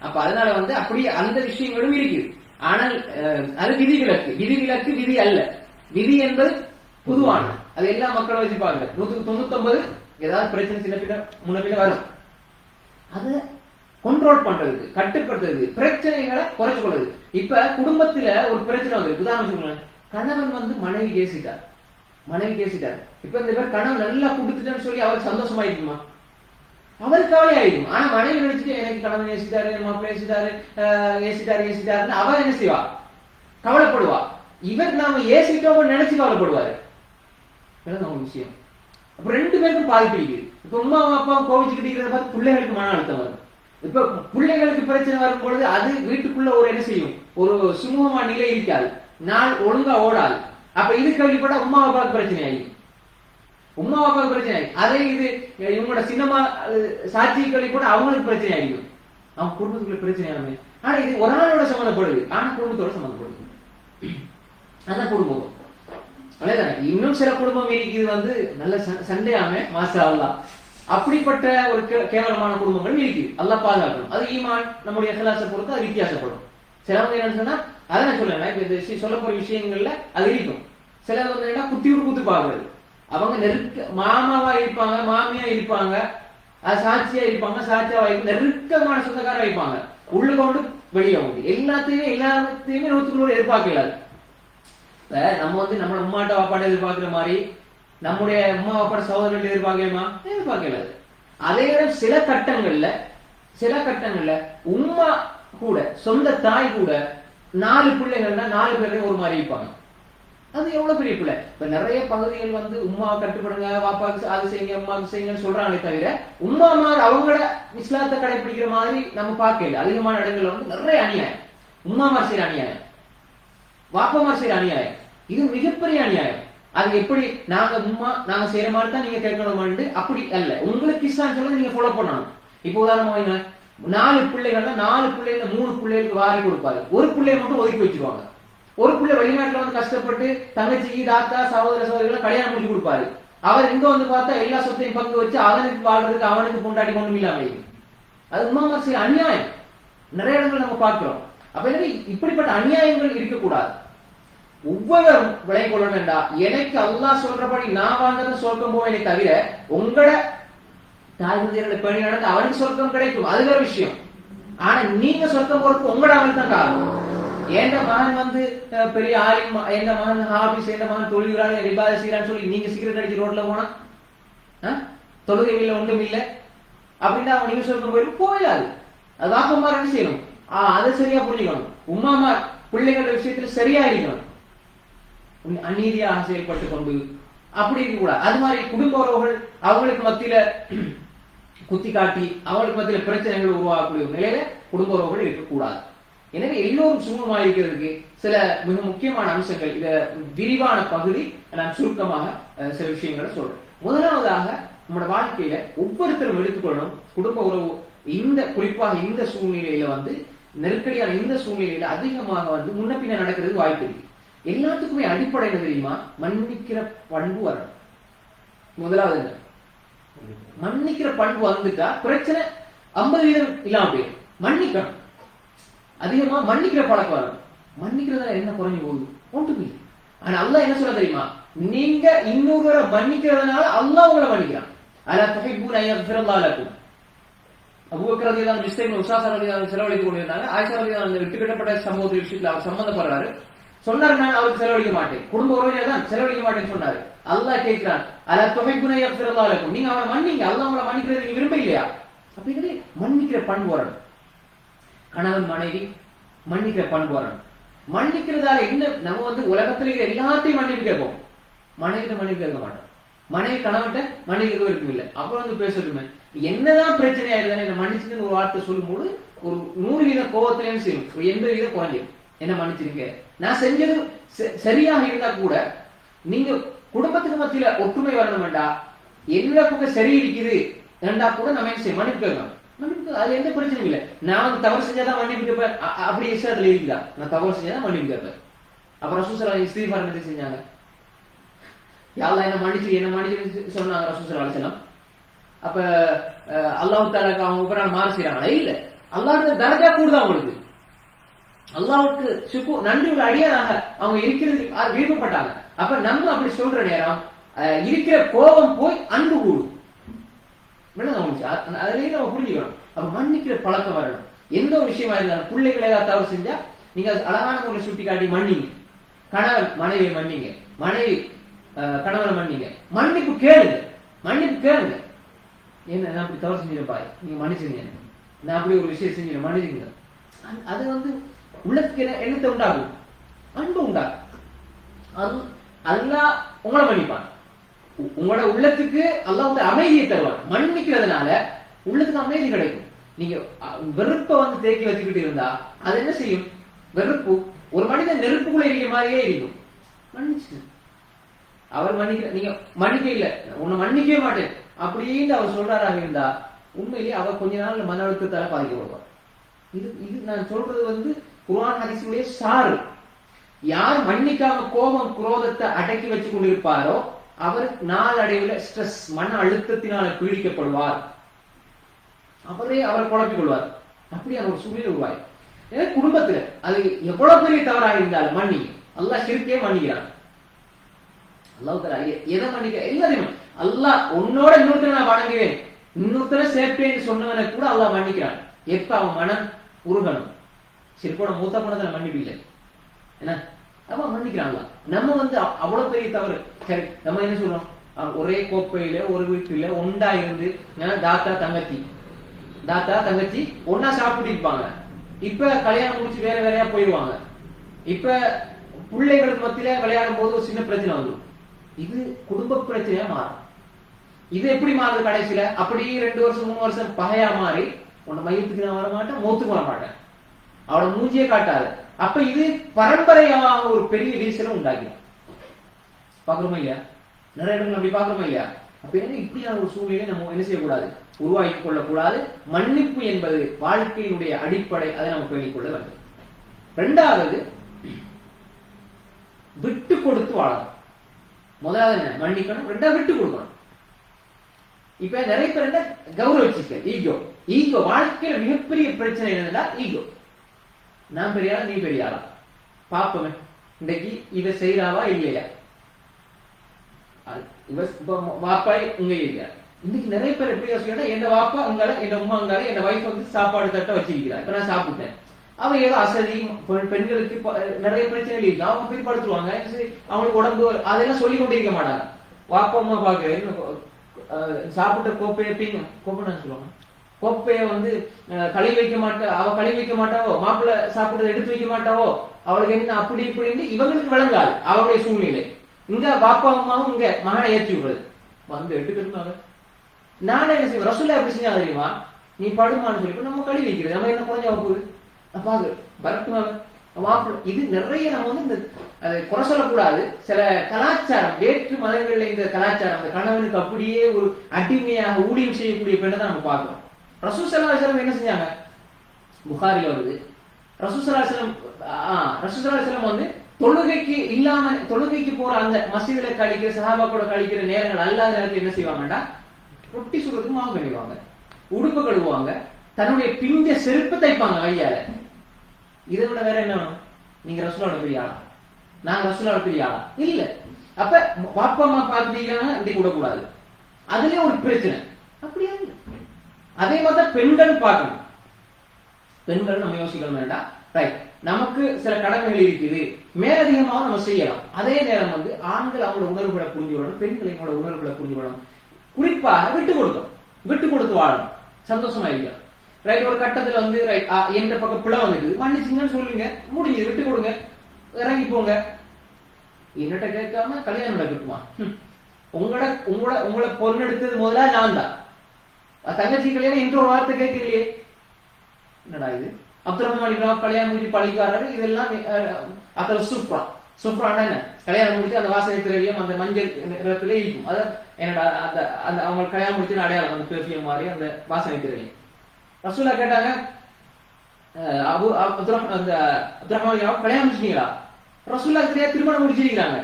அப்ப அதனால அப்படி அந்த விஷயங்களும் இருக்கு. ஆனால் அது விதிவிலக்கு, விதிவிலக்கு விதி அல்ல. விதி என்பது பொதுவான, அது எல்லா மக்களும் வச்சுப்பாங்க. 199 ஏதாவது பிரச்சனை சின்ன பின்ன முன்ன பின்ன வரும். அதை கண்ட்ரோல் பண்றதுக்கு, கட்டுப்படுத்துறதுக்கு, பிரச்சனைகளை குறைச்சு கொள்வது. இப்ப குடும்பத்துல ஒரு பிரச்சனை வந்து உதாரணம் சொல்லுங்க, கணவன் மனைவி கேசிட்டார், இப்ப இந்த பேர் கணவன் நல்லா கொடுத்துட்டேன்னு சொல்லி அவருக்கு சந்தோஷமாயிருக்குமா? அவருக்கு கவலை ஆயிடும். ஆனா மனைவி நினைச்சிட்டு எனக்கு கணவன் ஏசிட்டாரு, மாப்பிள்ளை ஏசிட்டாருன்னு அவ என்ன செய்வா, கவலைப்படுவா. இவர் நாம ஏசிட்டோம் நினைச்சு கவலைப்படுவாரு. விஷயம் அப்ப 2 பேருக்கும் பாதிப்பு இருக்குது. இப்ப உமா அப்பாவும் கோவிச்சுக்கிட்டு பார்த்து பிள்ளைகளுக்கு மன அழுத்தம் வரும். இப்ப பிள்ளைகளுக்கு பிரச்சனை வரும் பொழுது அது வீட்டுக்குள்ள ஒரு என்ன செய்யும், ஒரு சுமூகமான நிலை இருக்காது, நாள் ஒழுங்கா ஓடாது. அப்ப இது கேள்விப்பட்டா உமா அப்பாவுக்கு பிரச்சனை ஆகி, அதே இது இவங்களோட சினிமா சாட்சி கேள்விப்பட்ட அவங்களுக்கு பிரச்சனை ஆகிடும், அவங்க குடும்பத்துக்குள்ள பிரச்சனை ஆகுது. ஆனா இது ஒரு ஆளோட சம்மந்தப்படுது, ஆனா குடும்பத்தோட சம்மந்தப்படுது. அதான் குடும்பம். இன்னும் சில குடும்பம் இருக்குது நல்ல சண்டையாம மாசா அல்லாஹ், அப்படிப்பட்ட ஒரு கேவலமான குடும்பங்கள் இருக்குது. அல்லாஹ் பாதுகாக்கணும். அது ஈமான் நம்முடைய இஹ்லாஸை பொறுத்து அது வித்தியாசப்படும். சிலவங்க என்ன சொன்னா அதை நான் சொல்றேன், இப்ப சொல்ல போற விஷயங்கள்ல அது இருக்கும். சிலவங்க என்ன குத்து பாக்குறது, அவங்க மாமாவா இருப்பாங்க, மாமியா இருப்பாங்க, சாட்சியா இருப்பாங்க, சாட்சியாவா நெருக்கமான சொந்தக்காரா இருப்பாங்க, உள்ள கொண்டு வெளியே வந்து எல்லாத்தையுமே 100க்கு எதிர்பார்க்கலாது. நம்ம நம்ம அம்மாட்ட வாப்பாட்ட எதிர்பார்க்கிற மாதிரி நம்முடைய அம்மா வாப்பாட சகோதரர்கள் எதிர்பார்க்கலாது. அதே சில கட்டங்கள்ல உம்மா கூட, சொந்த தாய் கூட 4 பிள்ளைகள்னா 4 பேருமே ஒரு மாதிரி இருப்பாங்க. அது எவ்வளவு பெரிய பிள்ளை. இப்ப நிறைய பகுதிகள் உம்மாவை கட்டுப்படுங்க, வாப்பாவுக்கு அது செய்யுங்க, அம்மாவுக்கு செய்யுங்கன்னு சொல்றாங்களே தவிர உம்மா மாதிரி அவங்கள இஸ்லாத்தை கடைபிடிக்கிற மாதிரி நம்ம பார்க்கல. அதிகமான இடங்கள்ல நிறைய அநியாயம், உம்மா மாதிரி செய்யற அநியாயம், வாப்பா மாதிரி செய்யற அநியாயம், இது மிகப்பெரிய அநியாயம். அது எப்படி நாங்க செய்யற மாதிரி தான் நீங்க கேட்கணும், அப்படி அல்ல. உங்களுக்கு இஸ்லாம் சொல்ல நீங்க ஃபாலோ பண்ணணும். இப்ப உதாரணமா 4 பிள்ளைகள்ல 4 பிள்ளைகள் 3 பிள்ளைகளுக்கு வாரி கொடுப்பாரு, ஒரு பிள்ளைய மட்டும் ஒதுக்கி வச்சிருவாங்க. ஒரு பிள்ளை வெளிநாட்டுல கஷ்டப்பட்டு தங்கச்சிக்கு தாத்தா சகோதர சகோதரிகளை கல்யாணம் முடிச்சு கொடுப்பாரு. அவர் இங்க பார்த்தா எல்லா சொத்தையும் பங்கு வச்சு அவனுக்கு வாழ்றதுக்கு அவனுக்கு கொண்டாடி கொண்டு இல்லாம. அது உண்மை அநியாயம். நிறைய இடங்கள் நம்ம பார்க்கிறோம். அப்ப இப்படிப்பட்ட அநியாயங்கள் இருக்கக்கூடாது. ஒவ்வொருவரும் விளை கொள்ளணும் என்றா, எனக்கு அல்லாஹ் சொல்றபடி நான் வாழ்ந்தது சொர்க்கம் போவேனே தவிர உங்களோட தாய் தந்தையர்களை பேணி நடந்து அவனுக்கு சொர்க்கம் கிடைக்கும், அது வேற விஷயம். ஆனா நீங்க சொர்க்கம் போறதுக்கு உங்களோட அவன் தான் காரணம். எந்த மகன் வந்து பெரிய ஆலிம், எந்த மகன் ஹாபிஸ், எந்த மகன் தொழுகிறாரு ரிபாத செய்யறான்னு சொல்லி நீங்க சிகரெட் அடிச்சு ரோட்ல போனா தொழுகை இல்லை ஒன்றும் இல்லை அப்படின்னா அவன் நீங்க சொர்க்கம் போயிடாது. அது வாப்பம்மா என்ன செய்யணும், அதை சரியா புரிஞ்சுக்கணும். உமாமா பிள்ளைகள விஷயத்துல சரியா இருக்கணும், அநீதியாக செயல்பட்டு கொண்டு அப்படி இருக்க கூடாது. அது மாதிரி குடும்ப உறவுகள் அவங்களுக்கு மத்தியில குத்தி காட்டி அவங்களுக்கு மத்தியில பிரச்சனைகள் உருவாக்கக்கூடிய நிலையில குடும்ப உறவுகள் இருக்கக்கூடாது. எனவே எல்லோரும் சுமூகமாக இருக்கிறதுக்கு சில மிக முக்கியமான அம்சங்கள், இத விரிவான பகுதி நான் சுருக்கமாக சில விஷயங்களை சொல்றேன். முதலாவதாக நம்மளோட வாழ்க்கையில ஒவ்வொருத்தரும் எடுத்துக்கொள்ளணும் குடும்ப உறவு. இந்த குறிப்பாக இந்த சூழ்நிலையில வந்து நெருக்கடியான இந்த சூழ்நிலையில அதிகமாக வந்து முன்ன பின்ன நடக்கிறது வாய்ப்பு இருக்கு. எல்லாத்துக்குமே அடிப்படை என்ன தெரியுமா, மன்னிக்கிற பண்பு வரணும். முதலாவது என்ன, மன்னிக்கிற பண்பு வந்துட்டா பிரச்சனை 50% இல்லாம போயிடும். மன்னிக்கணும், அதிகமா மன்னிக்கிற பழக்கம் வரணும். மன்னிக்கிறதுல என்ன குறைஞ்சு போகுது, ஒன்றுமே. ஆனா அல்லாஹ் என்ன சொல்ல தெரியுமா, நீங்க இன்னொருவரை மன்னிக்கிறதுனால அல்லாஹ் உங்களை மன்னிக்கிறான். அலா துஹிப்பூன யக்ஃபிரல்லாஹு லக்கும். அபூபக்கர் ரலியல்லாஹு அன்ஹு மிஸ்டேக் உஸாஸா ரலியல்லாஹு அன்ஹு செலவழித்து கொண்டிருந்தாங்க. ஆயிஷா ரலியல்லாஹு அன்ஹு விட்டுக்கிட்டப்பட்ட சமூகத்தின் விஷயத்துல அவர் சம்பந்தப்படுறாரு. சொன்னார், நான் அவருக்கு செலவழிக்க மாட்டேன், குடும்ப உறவினர் தான் செலவழிக்க மாட்டேன்னு சொன்னாரு. அல்லாஹ் கேட்கிறான், அலா துஹிப்பூன யக்ஃபிரல்லாஹு லக்கும், நீங்க அவரை மன்னிங்க, அல்லாஹ் உங்களை மன்னிக்கிறது நீங்க விரும்ப இல்லையா? அப்படிங்கிறது மன்னிக்கிற பண்பு வரணும். கணவன் மனைவி மன்னிக்கிற பண்பு வரணும். மன்னிக்கிறதால என்ன, நம்ம வந்து உலகத்துல எல்லாத்தையும் மன்னிப்பு கேட்போம், மனைவிட்ட மன்னிப்பு கேட்க மாட்டோம். மனைவி கணவன்கிட்ட மன்னிக்கிறது இருக்கும் இல்லை. அப்புறம் வந்து பேசட்டுமே, என்னதான் பிரச்சனை ஆயிடுதானே என்ன மன்னிச்சுன்னு ஒரு வார்த்தை சொல்லும்போது ஒரு 100% கோபத்திலேயும் செய்யும், 80% குறைஞ்சிடும். என்ன மன்னிச்சிருக்க, நான் செஞ்சது சரியாக இருந்தா கூட நீங்க குடும்பத்துக்கு மத்தியில ஒற்றுமை வரணும் வேண்டா, எல்லா பக்கம் சரி இருக்குது ரெண்டா கூட நம்ம என்ன செய்ய மன்னிப்பு கேட்கணும். மன்னிப்பு அது எந்த பிரச்சனையும் இல்லை. நான் வந்து தவறு செஞ்சாதான் மன்னிப்பு கேட்பேன் அப்படி இஸ்லாத்துல இருக்குதா, நான் தவறு செஞ்சாதான் மன்னிப்பு கேட்பேன். அப்புறம் ரசூல் ஸல்லல்லாஹு அலைஹி வஸல்லம் என்ன செஞ்சாங்க, யா அல்லாஹ் என்ன மன்னிச்சு சொன்னாங்க ரசூல் ஸல்லல்லாஹு அலைஹி வஸல்லம். அப்ப அல்லாஹ் தஆலாக்கு அவங்க உபரான மாறு செய்யறாங்களா? இல்ல, அல்லாஹ்வுடைய தரஜா கூடுதா அவங்களுக்கு. அல்லாஹ்வுக்கு சுக்ர் நன்றி உள்ள அடியாராக அவங்க இருக்கிறது விருப்பப்பட்டாங்க. அப்ப நம்ம அப்படி சொல்ற நேரம் இருக்கிற கோபம் போய் அன்பு கூடும். அதுலயே நம்ம புரிஞ்சுக்கணும். அப்ப மன்னிக்கிற பழக்கம் வரணும். எந்த ஒரு விஷயமா இருந்தாலும் பிள்ளைகளை ஏதாவது தவறு செஞ்சா நீங்க அழகான முறை சுட்டி காட்டி மன்னிங்க. கணவன் மனைவியை மன்னிங்க, மனைவி கணவனை மன்னிங்க. மன்னிப்பு கேளுங்க, மன்னிப்பு கேளுங்க. என்ன நான் அப்படி தவறு செஞ்சிருப்பா, நீங்க மன்னிச்சுங்க, நான் அப்படி ஒரு விஷயம் செஞ்சு மன்னிச்சுங்க. அது வந்து உள்ளத்துக்கு என்னத்தை உண்டாகும், அன்பு உண்டாகும். அது அல்லாஹ் உங்களை மன்னிப்பான். உங்களோட உள்ளத்துக்கு அல்லாஹ் வந்து அமைதியை தருவான். மன்னிக்கிறதுனால உள்ளத்துக்கு அமைதி கிடைக்கும். நீங்க வெறுப்பை வந்து தேக்கி வச்சுக்கிட்டு இருந்தா அது என்ன செய்யும், வெறுப்பு ஒரு மனிதன் நெருப்புக்குள்ள இருக்கிற மாதிரியே இருக்கும். மன்னிச்சு அவர் மன்னிக்க, நீங்க மன்னிக்க இல்ல உன்னை மன்னிக்கவே மாட்டேன் அப்படின்னு அவர் சொல்றாராக இருந்தா உண்மையிலேயே அவர் கொஞ்ச நாள் மன அழுத்தத்தால பாதிக்கப்படுவார். இது நான் சொல்றது வந்து குர்ஆன் ஹதீஸுடைய சாறு. யார் மன்னிக்காம கோபம் குரோதத்தை அடக்கி வச்சு கொண்டிருப்பாரோ அவர் நாளடைவில் ஸ்ட்ரெஸ் மன அழுத்தத்தினால பீடிக்கப்படுவார். அவர் குழப்பிக் கொள்வார். அப்படியான ஒரு சூழ்நிலை உருவாய். குடும்பத்துல அது எவ்வளவு பெரிய தவறாக இருந்தாலும் மன்னிங்க. அல்லாஹ் ஷிர்க்கே மன்னிக்கிறான். அல்லாஹ் தஆலா எதை மன்னிக்க எல்லாரையும் அல்லாஹ் உன்னோட இன்னொருத்தரை நான் வணங்குவேன் இன்னொருத்தரை சேர்ப்பேன்னு சொன்னவனை கூட அல்லாஹ் மன்னிக்கிறான். எப்ப அவன் மனம் உருகணும். சிறுப்போட மூத்த போனதை மன்னிப்பு இல்லை என்ன, அவன் மன்னிக்கிறாங்களா. நம்ம வந்து அவ்வளவு பெரிய தவறு. சரி, நம்ம என்ன சொல்றோம், ஒரே கோப்பையில ஒரு வீட்டுல ஒண்டா இருந்து தாத்தா தங்கச்சி ஒன்னா சாப்பிட்டு இருப்பாங்க. இப்ப கல்யாணம் முடிச்சு வேற வேறையா போயிடுவாங்க. இப்ப பிள்ளைகளுக்கு மத்தியில விளையாடும் போது ஒரு சின்ன பிரச்சனை வந்துடும். இது குடும்ப பிரச்சனையா மாறும். இது எப்படி மாறுது கடைசியில, அப்படி 2 வருஷம் 3 வருஷம் பகையா மாறி உன்னை மையத்துக்கு நான் வர மாட்டேன், மௌத்துக்கு வர மாட்டேன், அவளை மூஞ்சியே காட்டாது. அப்ப இது பரம்பரையாக ஒரு பெரிய விரிசலை உண்டாக்கிடும். பாக்குறோமா இல்லையா, நிறைய இடங்கள் அப்படி பாக்குறோமா இல்லையா. அப்ப என்ன இப்படியான ஒரு சூழ்நிலை நம்ம என்ன செய்யக்கூடாது, உருவாக்கி கொள்ளக்கூடாது. மன்னிப்பு என்பது வாழ்க்கையினுடைய அடிப்படை, அதை நம்ம பேணிக் கொள்ள வேண்டும். 2வது விட்டு கொடுத்து வாழணும். முதலாவது என்ன, மன்னிக்கணும். 2வது விட்டு கொடுக்கணும். இப்ப நிறைய பேர் கௌரவிச்சுக்க ஈகோ வாழ்க்கையில மிகப்பெரிய பிரச்சனை என்னன்னா ஈகோ. நான் பெரியாளா நீ பெரியாளா பாப்பமே, இன்னைக்கு இவ செய்யறாவா இல்லையா? இவ வாப்பா இங்க இல்லையா? இன்னைக்கு நிறைய பேர் எப்படி யோசிக்கிறா, என் வாப்பா அங்கால, என் உமா அங்கால, என் வைஃப் வந்து சாப்பாடு தட்ட வச்சிருக்கிறா, இப்ப நான் சாப்பிட்டேன். அவன் ஏதோ அசதி, பெண்களுக்கு நிறைய பிரச்சனைகள் இருக்கு, அவங்க போய் படுத்துருவாங்க, அவங்களுக்கு உடம்பு, அதெல்லாம் சொல்லி கொண்டே இருக்க மாட்டாங்க. வாப்பா அம்மா பாக்குறேன் சாப்பிட்ட கோப்பைன்னு சொல்லுவாங்க, கோப்பைய வந்து கழுவி வைக்க மாட்டா, அவ கழுவி வைக்க மாட்டாவோ, மாப்பிள்ளை சாப்பிட்டதை எடுத்து வைக்க மாட்டாவோ, அவளுக்கு என்ன அப்படி இப்படின்னு இவங்களுக்கு விளங்காது அவருடைய சூழ்நிலை. இங்க பாப்பா அம்மாவும் இங்க மகனை ஏற்றி விடுறது வந்து எடுத்துக்கிட்டு நானே என்ன செய்வேன், ரசூல்லா எப்படி செஞ்சா தெரியுமா, நீ படுமான்னு சொல்லி நம்ம கழுவி வைக்கிறது, நம்ம என்ன குறைஞ்சா போகுது பாக்கு வரட்டுமாங்க மாப்பிள்ளை. இது நிறைய நம்ம வந்து இந்த குறை சொல்லக்கூடாது. சில கலாச்சாரம், வேற்று மதங்கள்ல இந்த கலாச்சாரம், அந்த கணவனுக்கு அப்படியே ஒரு அடிமையாக ஊழியம் செய்யக்கூடிய பெண்ணை தான் நம்ம பார்க்கிறோம். ரசூல் ஸல்லல்லாஹு அலைஹி வஸல்லம் என்ன செஞ்சாங்க, புகாரில வருது, ரசூல் ஸல்லல்லாஹு அலைஹி வஸல்லம் வந்து தொழுகைக்கு போற அந்த மஸ்ஜிதுல கழிக்கிற, சஹாபாக்களோட கழிக்கிற நேரங்கள் அல்லாத நேரத்தில் என்ன செய்வாங்கடா, ரொட்டி சுடுறதுக்கு மாவு கழுவாங்க, உடுப்பு கழுவுவாங்க, தன்னுடைய பிஞ்ச செருப்பு தைப்பாங்க கையால. இதை விட வேற என்ன வேணும்? நீங்க ரசூலோட பெரிய ஆளா, நாங்க ரசூலோட பெரிய ஆளா? இல்ல. அப்ப பாப்பா அம்மா பார்த்துட்டீங்கன்னா இப்படி விடக்கூடாது, அதுலயே ஒரு பிரச்சனை. அப்படியா? அதே மாதிரி பெண்கள் பார்க்கணும். பெண்கள் நம்ம யோசிக்கணும் வேண்டாம், ரைட், நமக்கு சில கடமைகள் இருக்குது, மேலதிகமாக நம்ம செய்யலாம். அதே நேரம் வந்து ஆண்கள் அவங்களோட உணர்வுகளை புரிஞ்சு விடணும், பெண்கள் எங்களோட உணர்வுகளை புரிஞ்சு விடணும். குறிப்பாக விட்டு கொடுத்து வாழணும், சந்தோஷமா இருக்கலாம். ரைட், ஒரு கட்டத்துல வந்து ரைட் எந்த பக்கம் பிள்ளை வந்துட்டு மன்னிச்சுங்கன்னு சொல்லுங்க, முடிஞ்சது, விட்டு கொடுங்க, இறங்கி போங்க. என்னட்ட கேட்காம கல்யாணம் நடக்கட்டுமா? உங்களை பொண்ணெடுத்தது முதல்ல நான் தான். தங்கச்சி கல்யாணம் என்ற ஒரு வார்த்தை கேட்கலையே, என்னடா இது? அப்துல் ரஹ்மான் கல்யாணம் முடிச்சு பழிக்காரரு, இதெல்லாம் அப்புறம் சூப்ரான் என்ன கல்யாணம் முடிச்சு அந்த வாசனை திரவியம் அந்த மஞ்சள் நிறத்துல இருக்கும். அத என்னடா அந்த அந்த அவங்க கல்யாணம் முடிச்சு அடையாளம், அந்த பெர்ஃபியூம் மாதிரி அந்த வாசனை திரவியம். ரசூலா கேட்டாங்க, அப்துல் ரஹ்மான் கல்யாணம் முடிச்சிட்டீங்களா? ரசூலா தெரியா திருமணம் முடிச்சிருக்கிறாங்க,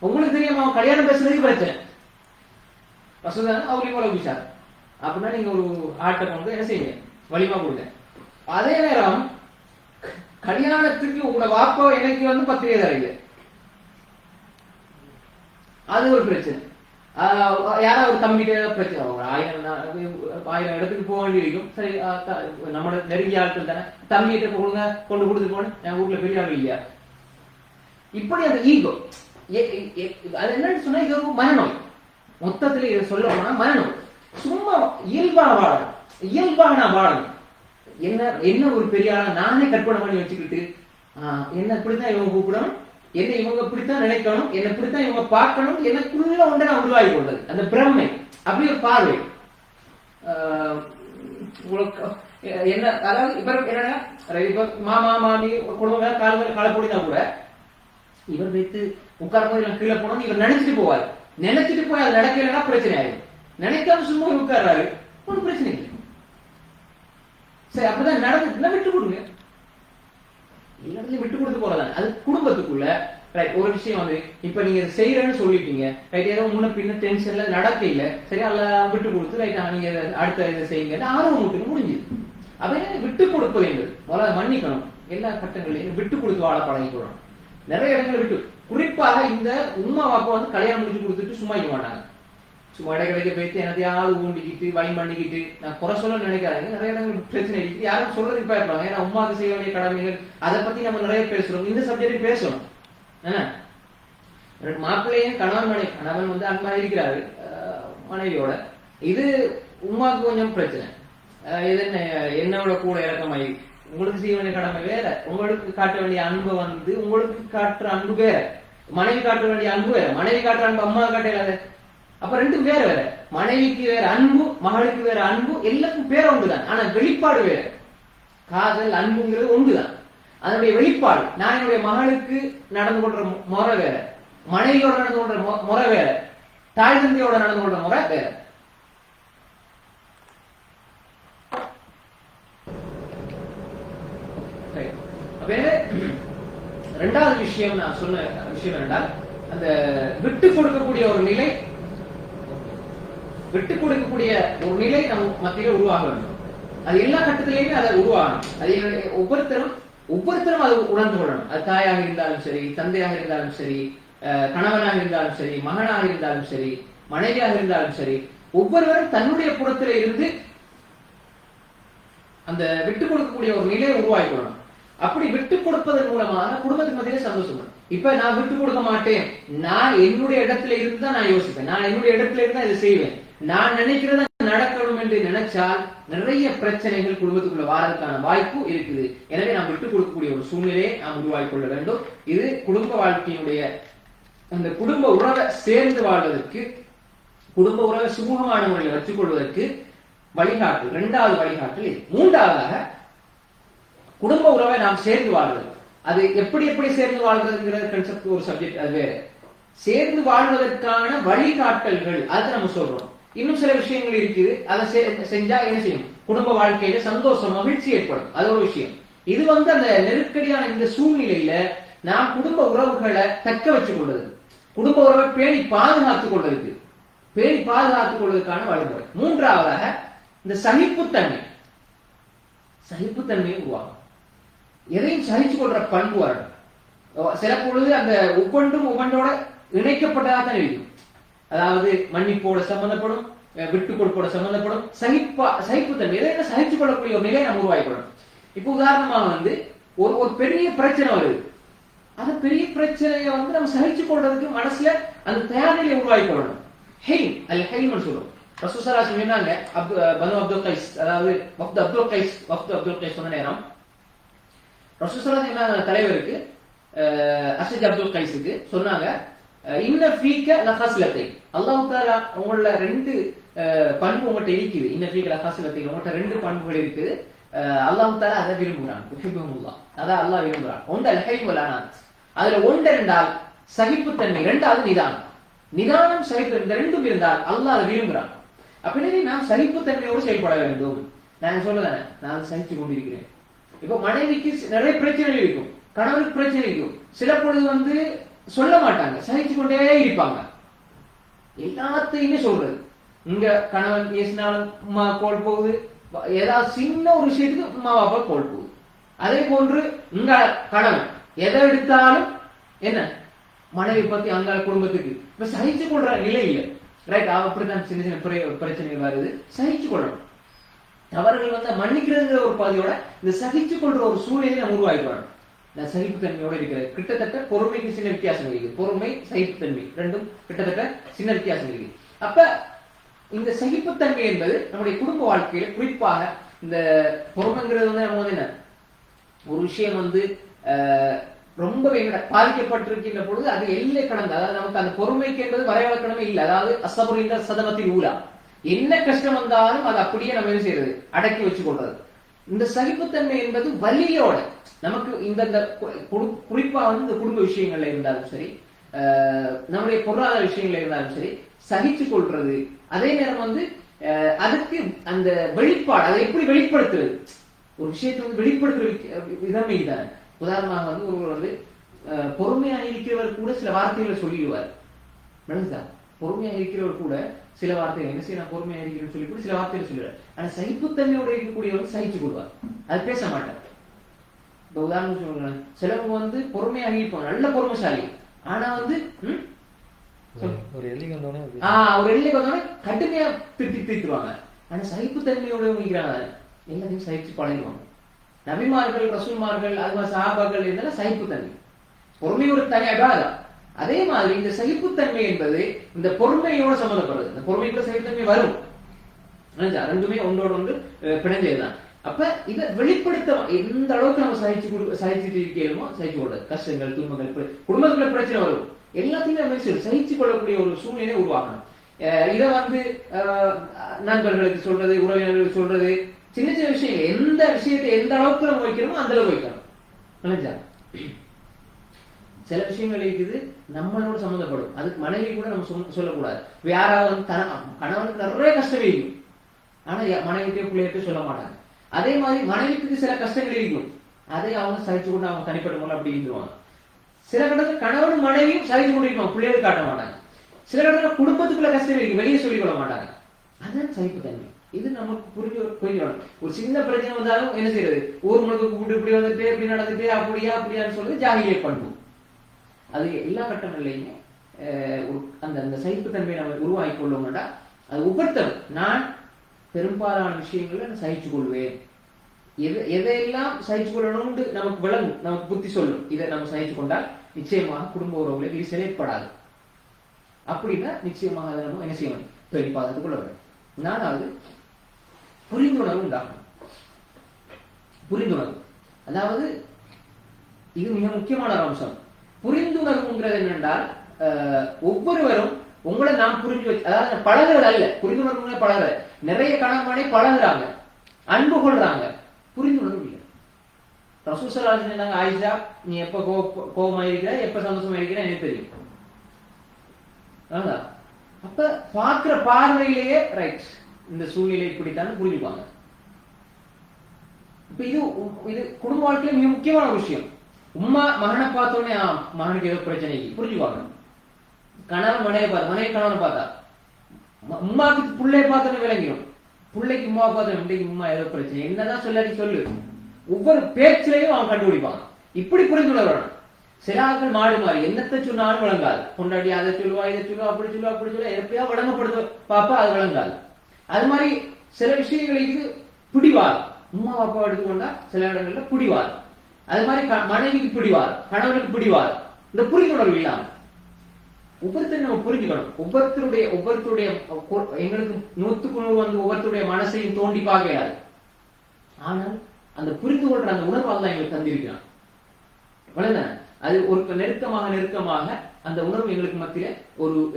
உங்களுக்கு தெரியாம அவன் கல்யாணம் பேசுறதுக்கு பிரச்சனை. ரசூலா அவருக்கு கூட விசார் அப்படின்னா நீங்க ஒரு ஆட்டை கொண்டு என்ன செய்யுங்க, வலிமா கொடுங்க. அதே நேரம் கல்யாணத்துக்கு உங்களோட வாப்பா எனக்கு வந்து பத்திரிகை தரீங்க, அது ஒரு பிரச்சனை. யாராவது ஒரு தம்பிக்கு பிரச்சனை, ஒரு 1000 இடத்துக்கு போக வேண்டியிருக்கும். சரி, நம்மளோட நெருங்கிய ஆட்கள் தானே, தம்பிகிட்ட கொடுங்க, கொண்டு கொடுத்து போன, என் ஊர்ல பெரிய ஆள் இல்லையா? இப்படி அந்த ஈகோ, அது என்னன்னு சொன்னா இது ஒரு மனநோய். மொத்தத்துல இதை சொல்ல போனா மனநோய். சும்மா இயல்பாக நான் வாழணும். என்ன ஒரு பெரிய ஆளா நானே கற்பனை பண்ணி வச்சுக்கிட்டு, என்ன இப்படித்தான் இவங்க கூப்பிடணும், என்ன இவங்க இப்படித்தான் நினைக்கணும், என்ன இப்படித்தான் இவங்க பார்க்கணும், எனக்குள்ள ஒன்றை நான் உருவாகி கொண்டது அந்த பிரம்மை. அப்படி ஒரு பார்வை என்ன, அதாவது இப்ப மாமா மாமி குடும்பம் காலப்பொடினா கூட இவர் வைத்து உட்கார போது கீழே போனோம் இவர் நினைச்சிட்டு போவார், நினைச்சிட்டு போய் அது நடக்கலைன்னா பிரச்சனை ஆயிடும். நினைக்காம சும்மா உட்கார்றாரு, ஒன்றும் பிரச்சனை இல்லை. சரி, அப்படிதான் நடந்துச்சுன்னா விட்டு கொடுங்க, எல்லாத்துலயும் விட்டு கொடுத்து போறதானே. அது குடும்பத்துக்குள்ள ரைட் ஒரு விஷயம் வந்து இப்ப நீங்க செய்யறேன்னு சொல்லிட்டீங்க, ரைட், ஏதோ முன்ன பின்ன டென்ஷன்ல நடக்க இல்ல, சரி, அல்ல விட்டு கொடுத்து ரைட் நீங்க அடுத்த இதை செய்யுங்க, ஆர்வம் விட்டு முடிஞ்சுது. அப்ப விட்டு கொடுப்பது என்பது முதல்ல மன்னிக்கணும், எல்லா கட்டங்களையும் விட்டு கொடுத்து வாழ பழகிக்கணும். நிறைய இடங்களை விட்டு, குறிப்பாக இந்த உம்மா வாப்பா வந்து கல்யாணம் முடிச்சு கொடுத்துட்டு சும்மா இருக்க மாட்டாங்க. சும்மா இடைக்கடைக்கு போயிட்டு எனத்தையாவது ஊண்டிக்கிட்டு வழி பண்ணிக்கிட்டு, நான் குறை சொல்ல நினைக்கிறாங்க, நிறைய இடங்கள் பிரச்சனை இருக்குது, யாரும் சொல்றதுக்கு பயப்படுறாங்க. ஏன்னா உமாவுக்கு செய்ய வேண்டிய கடமைகள், அதை பத்தி நம்ம நிறைய பேசுறோம், இந்த சப்ஜெக்ட் பேசணும். மாப்பிள்ளையும் கணவன் வந்து அன்பா இருக்கிறாரு மனைவியோட, இது உமாவுக்கு கொஞ்சம் பிரச்சனை. இது என்னோட கூட இறக்கமாயி உங்களுக்கு செய்ய வேண்டிய கடமை வேற, உங்களுக்கு காட்ட வேண்டிய அன்பு வந்து உங்களுக்கு காட்டுற அன்பு வேற, மனைவி காட்ட வேண்டிய அன்பு வேற, மனைவி காட்டுற அன்பு அம்மா காட்டாத. அப்ப ரெண்டும் வேற வேற, மனைவிக்கு வேற அன்பு, மகளுக்கு வேற அன்பு, எல்லாருக்கும் பேர ஒன்றுதான், ஆனா வெளிப்பாடு வேற. காதல் அன்புங்கிறது ஒன்றுதான், அதனுடைய வெளிப்பாடு. நான் என்னுடைய மகளுக்கு நடந்து கொள்ற முறை வேற, மனைவியோட நடந்து கொள்ற முறை வேற, தாய் தந்தையோட நடந்து கொள்ற முறை வேற. ரெண்டாவது விஷயம் நான் சொன்ன விஷயம் என்றால், அந்த விட்டு கொடுக்கக்கூடிய ஒரு நிலை, விட்டு கொடுக்கக்கூடிய ஒரு நிலை நம்ம மத்தியில உருவாக வேண்டும். அது எல்லா கட்டத்திலையுமே அதை உருவாகணும். அது ஒவ்வொருத்தரும் ஒவ்வொருத்தரும் அது உணர்ந்து கொள்ளணும். அது தாயாக இருந்தாலும் சரி, தந்தையாக இருந்தாலும் சரி, கணவனாக இருந்தாலும் சரி, மகனாக இருந்தாலும் சரி, மனைவியாக இருந்தாலும் சரி, ஒவ்வொருவரும் தன்னுடைய புறத்திலே இருந்து அந்த விட்டுக் கொடுக்கக்கூடிய ஒரு நிலையை உருவாக்கிக்கணும். அப்படி விட்டுக் கொடுப்பதன் மூலமாக குடும்பத்துக்கு மத்தியிலே சந்தோஷம். இப்ப நான் விட்டுக் கொடுக்க மாட்டேன், நான் என்னுடைய இடத்துல இருந்து தான் நான் யோசிப்பேன், நான் என்னுடைய இடத்துல இருந்து தான் இதை செய்வேன், நான் நினைக்கிறத நடக்கணும் என்று நினைச்சால் நிறைய பிரச்சனைகள் குடும்பத்துக்குள்ள வாரதுக்கான வாய்ப்பு இருக்குது. எனவே நாம் விட்டுக் கொடுக்கக்கூடிய ஒரு சூழ்நிலையை நாம் உருவாக்கிக் கொள்ள வேண்டும். இது குடும்ப வாழ்க்கையினுடைய அந்த குடும்ப உறவை சேர்ந்து வாழ்வதற்கு, குடும்ப உறவை சுமூகமான முறையில் வச்சுக் கொள்வதற்கு வழிகாட்டு. இரண்டாவது வழிகாட்டு. மூன்றாவதாக குடும்ப உறவை நாம் சேர்ந்து வாழ்வது. அது எப்படி எப்படி சேர்ந்து வாழ்றதுங்கிற கன்செப்ட் ஒரு சப்ஜெக்ட், அது வேற. சேர்ந்து வாழ்வதற்கான வழிகாட்டல்கள் அது நம்ம சொல்றோம். இன்னும் சில விஷயங்கள் இருக்குது, அதை செஞ்சா என்ன செய்யும், குடும்ப வாழ்க்கையில சந்தோஷம் மகிழ்ச்சி ஏற்படும். அது ஒரு விஷயம். இது அந்த நெருக்கடியான இந்த சூழ்நிலையில நாம் குடும்ப உறவுகளை தக்க வச்சுக் கொள்வது, குடும்ப உறவை பேணி பாதுகாத்துக் கொள்வதற்கு, பேணி பாதுகாத்துக் கொள்வதற்கான வழிமுறை. மூன்றாவதாக இந்த சகிப்புத்தன்மை, சகிப்புத்தன்மையை உருவாகும். எதையும் சகிச்சு கொள்ற பண்பு வரணும். சில பொழுது அந்த ஒவ்வொன்றோட இணைக்கப்பட்டதாக தான் இருக்கும். அதாவது மன்னிப்போட சம்பந்தப்படும், விட்டு கொடுப்போட சம்பந்தப்படும். சகிப்புத்தன்மை எதை சகிச்சு கொள்ளக்கூடிய ஒரு நிலையை நம்ம உருவாக்கிக்கணும். இப்ப உதாரணமாக ஒரு பெரிய பிரச்சனை வருது, அந்த பெரிய பிரச்சனையை நம்ம சகிச்சு கொள்றதுக்கு மனசுல அந்த தயார் நிலையை உருவாக்கி கொள்ளணும். ஹெய்ம் அல்ல ஹெய்ம்னு சொல்லுவோம். ரசூலுல்லாஹி ஸல்லல்லாஹு அலைஹி வஸல்லம் சொன்னாங்க, பனு அப்துல் கைஸ், அதாவது வஃத் அப்துல் கைஸ் சொன்ன நேரம் ரசூலுல்லாஹி ஸல்லல்லாஹு அலைஹி வஸல்லம் தலைவருக்கு அஸ்ஜத் அப்துல் கைஸுக்கு சொன்னாங்க, இன்ன ஃபீக லஹஸ்லத்தை, அல்லாஹ் தஆலா உங்கள ரெண்டு பண்பு உங்கள்கிட்ட இருக்குது. இன்ன ஃபீக லஹஸ்லத்தை, உங்கள்கிட்ட ரெண்டு பண்புகள் இருக்குது. அல்லாஹ் தஆலா அதை விரும்புகிறான். யுஹிப்புஹுல்லாஹ், அதான் அல்லாஹ் விரும்புகிறான். ஒன்று அல் ஹைம் வல் அனாத், அதுல ஒன்று இருந்தால் சகிப்புத்தன்மை, இரண்டாவது நிதானம். நிதானம் சகிப்பு, இந்த ரெண்டும் இருந்தால் அல்லாஹ் அதை விரும்புகிறான். அப்படியே நாம் சகிப்புத்தன்மையோடு செயல்பட வேண்டும். நான் சொல்லதானே, நான் சகிச்சு கொண்டிருக்கிறேன். இப்போ மனைவிக்கு நிறைய பிரச்சனைகள் இருக்கும், கணவனுக்கு பிரச்சனை இருக்கும். சில பொழுது சொல்ல மாட்டாங்க, சகிச்சு கொண்டே இருப்பாங்க. எல்லாத்தையுமே சொல்றது, இங்க கணவன் பேசினாலும் அம்மா கோல் போகுது, ஏதாவது சின்ன ஒரு விஷயத்துக்கு அம்மா பாப்பா கோல் போகுது. அதே போன்று இங்க கணவன் எதை எடுத்தாலும் என்ன மனைவி பத்தி அங்கால குடும்பத்துக்கு இப்ப சகிச்சு கொள்ற நிலை இல்லை. ரைட், அப்படித்தான் சின்ன சின்ன பிரச்சனைகள் வருது. சகிச்சு கொள்ளணும். தவறுகள் மன்னிக்கிறதுங்கிற ஒரு பாதையோட இந்த சகிச்சு கொள்ற ஒரு சூழ்நிலையை நம்ம உருவாக்கிக்கணும். நான் சகிப்புத்தன்மையோட இருக்கிறது. கிட்டத்தட்ட பொறுமைக்கு சின்ன வித்தியாசம் இருக்கு. பொறுமை சகிப்புத்தன்மை ரெண்டும் கிட்டத்தட்ட சின்ன வித்தியாசம் இருக்கு. அப்ப இந்த சகிப்புத்தன்மை என்பது நம்முடைய குடும்ப வாழ்க்கையில குறிப்பாக இந்த பொறுமைங்கிறது நம்ம என்ன ஒரு விஷயம் ரொம்ப பாதிக்கப்பட்டிருக்கின்ற பொழுது அது எல்லை கடந்த, அதாவது நமக்கு அந்த பொறுமைக்கு என்பது வரைவழக்கணமே இல்லை. அதாவது அசபுரிந்த சதமத்தின் ஊழா, என்ன கஷ்டம் வந்தாலும் அது அப்படியே நம்ம என்ன செய்யறது, அடக்கி வச்சு கொள்றது. இந்த சகிப்புத்தன்மை என்பது வலியோட நமக்கு இந்த குறிப்பா இந்த குடும்ப விஷயங்கள்ல இருந்தாலும் சரி, நம்முடைய பொருளாதார விஷயங்கள்ல இருந்தாலும் சரி, சகிச்சு கொள்றது. அதே நேரம் அதுக்கு அந்த வெளிப்பாடு, அதை எப்படி வெளிப்படுத்துறது, ஒரு விஷயத்தை வெளிப்படுத்துற விதமே தான். உதாரணமாக ஒருவர் பொறுமையாக இருக்கிறவர் கூட சில வார்த்தைகளை சொல்லிடுவார். பொறுமையாக இருக்கிறவர் கூட சில வார்த்தைகள் என்ன செய்ய, நான் பொறுமையாக இருக்கிறேன்னு சொல்லி கூட சில வார்த்தைகளை சொல்லுவார். ஆனா சகிப்புத்தன்மையோட இருக்கக்கூடியவர் சகிச்சு கொள்வார், அது பேச மாட்டார். இப்ப உதாரணம் சொல்லுங்க, சிலவங்க பொறுமையாக இருப்பாங்க, நல்ல பொறுமைசாலி. ஆனா ஒரு எல்லைக்கு வந்தோடனே கடுமையா திட்டுவாங்க. ஆனா சகிப்புத்தன்மையோட இருக்கிறாங்க, எல்லாத்தையும் சகிச்சு பழகிடுவாங்க. நபிமார்கள், ரசூல்மார்கள், அது சஹாபாக்கள் இருந்தாலும் சகிப்புத்தன்மை, பொறுமை ஒரு தனி அடாதான். அதே மாதிரி இந்த சகிப்புத்தன்மை என்பது இந்த பொறுமையோட சம்பந்தப்படுறது. இந்த பொறுமைக்குள்ள சகிப்புத்தன்மை வரும், ரெண்டுமே ஒன்றோட ஒன்று பிணைஞ்சதுதான். அப்ப இதை வெளிப்படுத்த எந்த அளவுக்கு நம்ம சகிச்சுட்டு இருக்கணுமோ சகிச்சு கொள்றது. கஷ்டங்கள், துன்பங்கள், குடும்பத்துல பிரச்சனை வரும், எல்லாத்தையுமே நம்ம சகிச்சு கொள்ளக்கூடிய ஒரு சூழ்நிலை உருவாக்கணும். இதை நண்பர்களுக்கு சொல்றது, உறவினர்களுக்கு சொல்றது, சின்ன சின்ன விஷயங்கள், எந்த விஷயத்தை எந்த அளவுக்கு நம்ம வைக்கிறோமோ அந்த அளவுக்கு வைக்கணும். நினைச்சா சில விஷயங்கள் இருக்குது நம்மளோட சம்மந்தப்படும், அதுக்கு மனைவி கூட நம்ம சொல்லக்கூடாது. யாராவது கணவனுக்கு நிறைய கஷ்டம் இருக்கும், ஆனா மனைவிட்டே பிள்ளைகிட்ட சொல்ல மாட்டாங்க. அதே மாதிரி மனைவிக்கு சில கஷ்டங்கள் இருக்கும், அதை அவங்க சகிச்சு கொண்டு அவங்க தனிப்பட்ட முறை அப்படி இருந்துருவாங்க. சில கட்டத்துல கணவனும் மனைவியும் சகிச்சு கொண்டு இருப்பாங்க, பிள்ளைகளுக்கு காட்ட மாட்டாங்க. சில கட்டத்துல குடும்பத்துக்குள்ள கஷ்டம் இருக்கு, வெளியே சொல்லிக் கொள்ள மாட்டாங்க. அதான் சகிப்புத்தன்மை. இது நமக்கு புரிஞ்சுக்கணும். ஒரு சின்ன பிரச்சனை வந்தாலும் என்ன செய்யறது, ஊர் முழுக்க கூப்பிட்டு இப்படி வந்துட்டு இப்படி நடந்துட்டு அப்படியான்னு சொல்றது ஜாகிலிய பண்பு. அது எல்லா கட்டங்கள்லையுமே அந்த அந்த சகிப்புத்தன்மையை நம்ம உருவாக்கி கொள்ளணும்னா அது ஒவ்வொருத்தரும் நான் பெரும்பாலான விஷயங்களை நான் சகிச்சு கொள்வேன், எதையெல்லாம் சகிச்சு கொள்ளணும்னு நமக்கு விளங்கும், நமக்கு புத்தி சொல்லும். இதை நம்ம சகிச்சு கொண்டால் நிச்சயமாக குடும்ப உறவுகளை இது செயற்படாது. அப்படின்னா நிச்சயமாக அதை நம்ம என்ன செய்யணும், பெரிய பாதத்துக்கு கொள்ள வேண்டும். நானாவது புரிந்துணர்வு உண்டாகும். புரிந்துணர்வு அதாவது இது மிக முக்கியமான ஒரு அம்சம். புரிந்துணர்வுங்கிறது என்னென்றால் ஒவ்வொருவரும் உங்களை நான் புரிஞ்சு வச்சு, அதாவது பழகுறது அல்ல. புரிந்துணர்வு பழகுற நிறைய கணவனை பழகுறாங்க, அன்பு கொள்றாங்க, புரிந்துணர்வு இல்லை. ரசூல் ஸல்லல்லாஹு அலைஹி வஸல்லம் ஆயிஷா நீ எப்ப கோபமா இருக்கிற எப்ப சந்தோஷமா இருக்கிற எனக்கு தெரியும். அப்ப பாக்குற பார்வையிலேயே ரைட் இந்த சூழ்நிலை இப்படித்தான் புரிஞ்சுப்பாங்க. இப்ப இது குடும்ப வாழ்க்கையில மிக முக்கியமான ஒரு விஷயம். உம்மா மகனை பார்த்தோன்னே மகனுக்கு ஏதோ பிரச்சனை புரிஞ்சுப்பாங்க. கணவன் மனையை பார்த்து, மனைவி கணவனை பார்த்தா, உம்மாக்கு பிள்ளைய பார்த்தோன்னு விளங்கிடும், பிள்ளைக்கு உமா பார்த்தோம் இன்றைக்கு உமா ஏதோ பிரச்சனை என்னதான் சொல்லாடி சொல்லு, ஒவ்வொரு பேச்சிலையும் அவன் கண்டுபிடிப்பாங்க. இப்படி புரிந்துணர்வு. சில ஆட்கள் மாறி மாறி என்னத்தை சொன்னாலும் விளங்காது. கொண்டாடி அதை சொல்லுவா இதை சொல்லுவா அப்படி சொல்லுவா அப்படி சொல்லுவா, எப்படியா விளங்கப்படுத்த பாப்பா அது விளங்காது. அது மாதிரி சில விஷயங்களுக்கு பிடிவார். உமா பாப்பா எடுத்துக்கொண்டா சில இடங்கள்ல பிடிவார். அது மாதிரி மனைவிக்கு பிடிவார், கணவனுக்கு பிடிவார். இந்த புரிந்துணர்வு இல்லாம ஒவ்வொருத்தரும் நம்ம புரிஞ்சுக்கணும். ஒவ்வொருத்தருடைய எங்களுக்கு 100க்கு 100 வந்து ஒவ்வொருத்தருடைய மனசையும் தோண்டி பார்க்கிறாரு. ஆனால் அந்த புரிந்து கொள்ற அந்த உணர்வால் தான் எங்களுக்கு தந்திருக்கிறான். அது ஒரு நெருக்கமாக அந்த உணர்வு எங்களுக்கு மத்தியில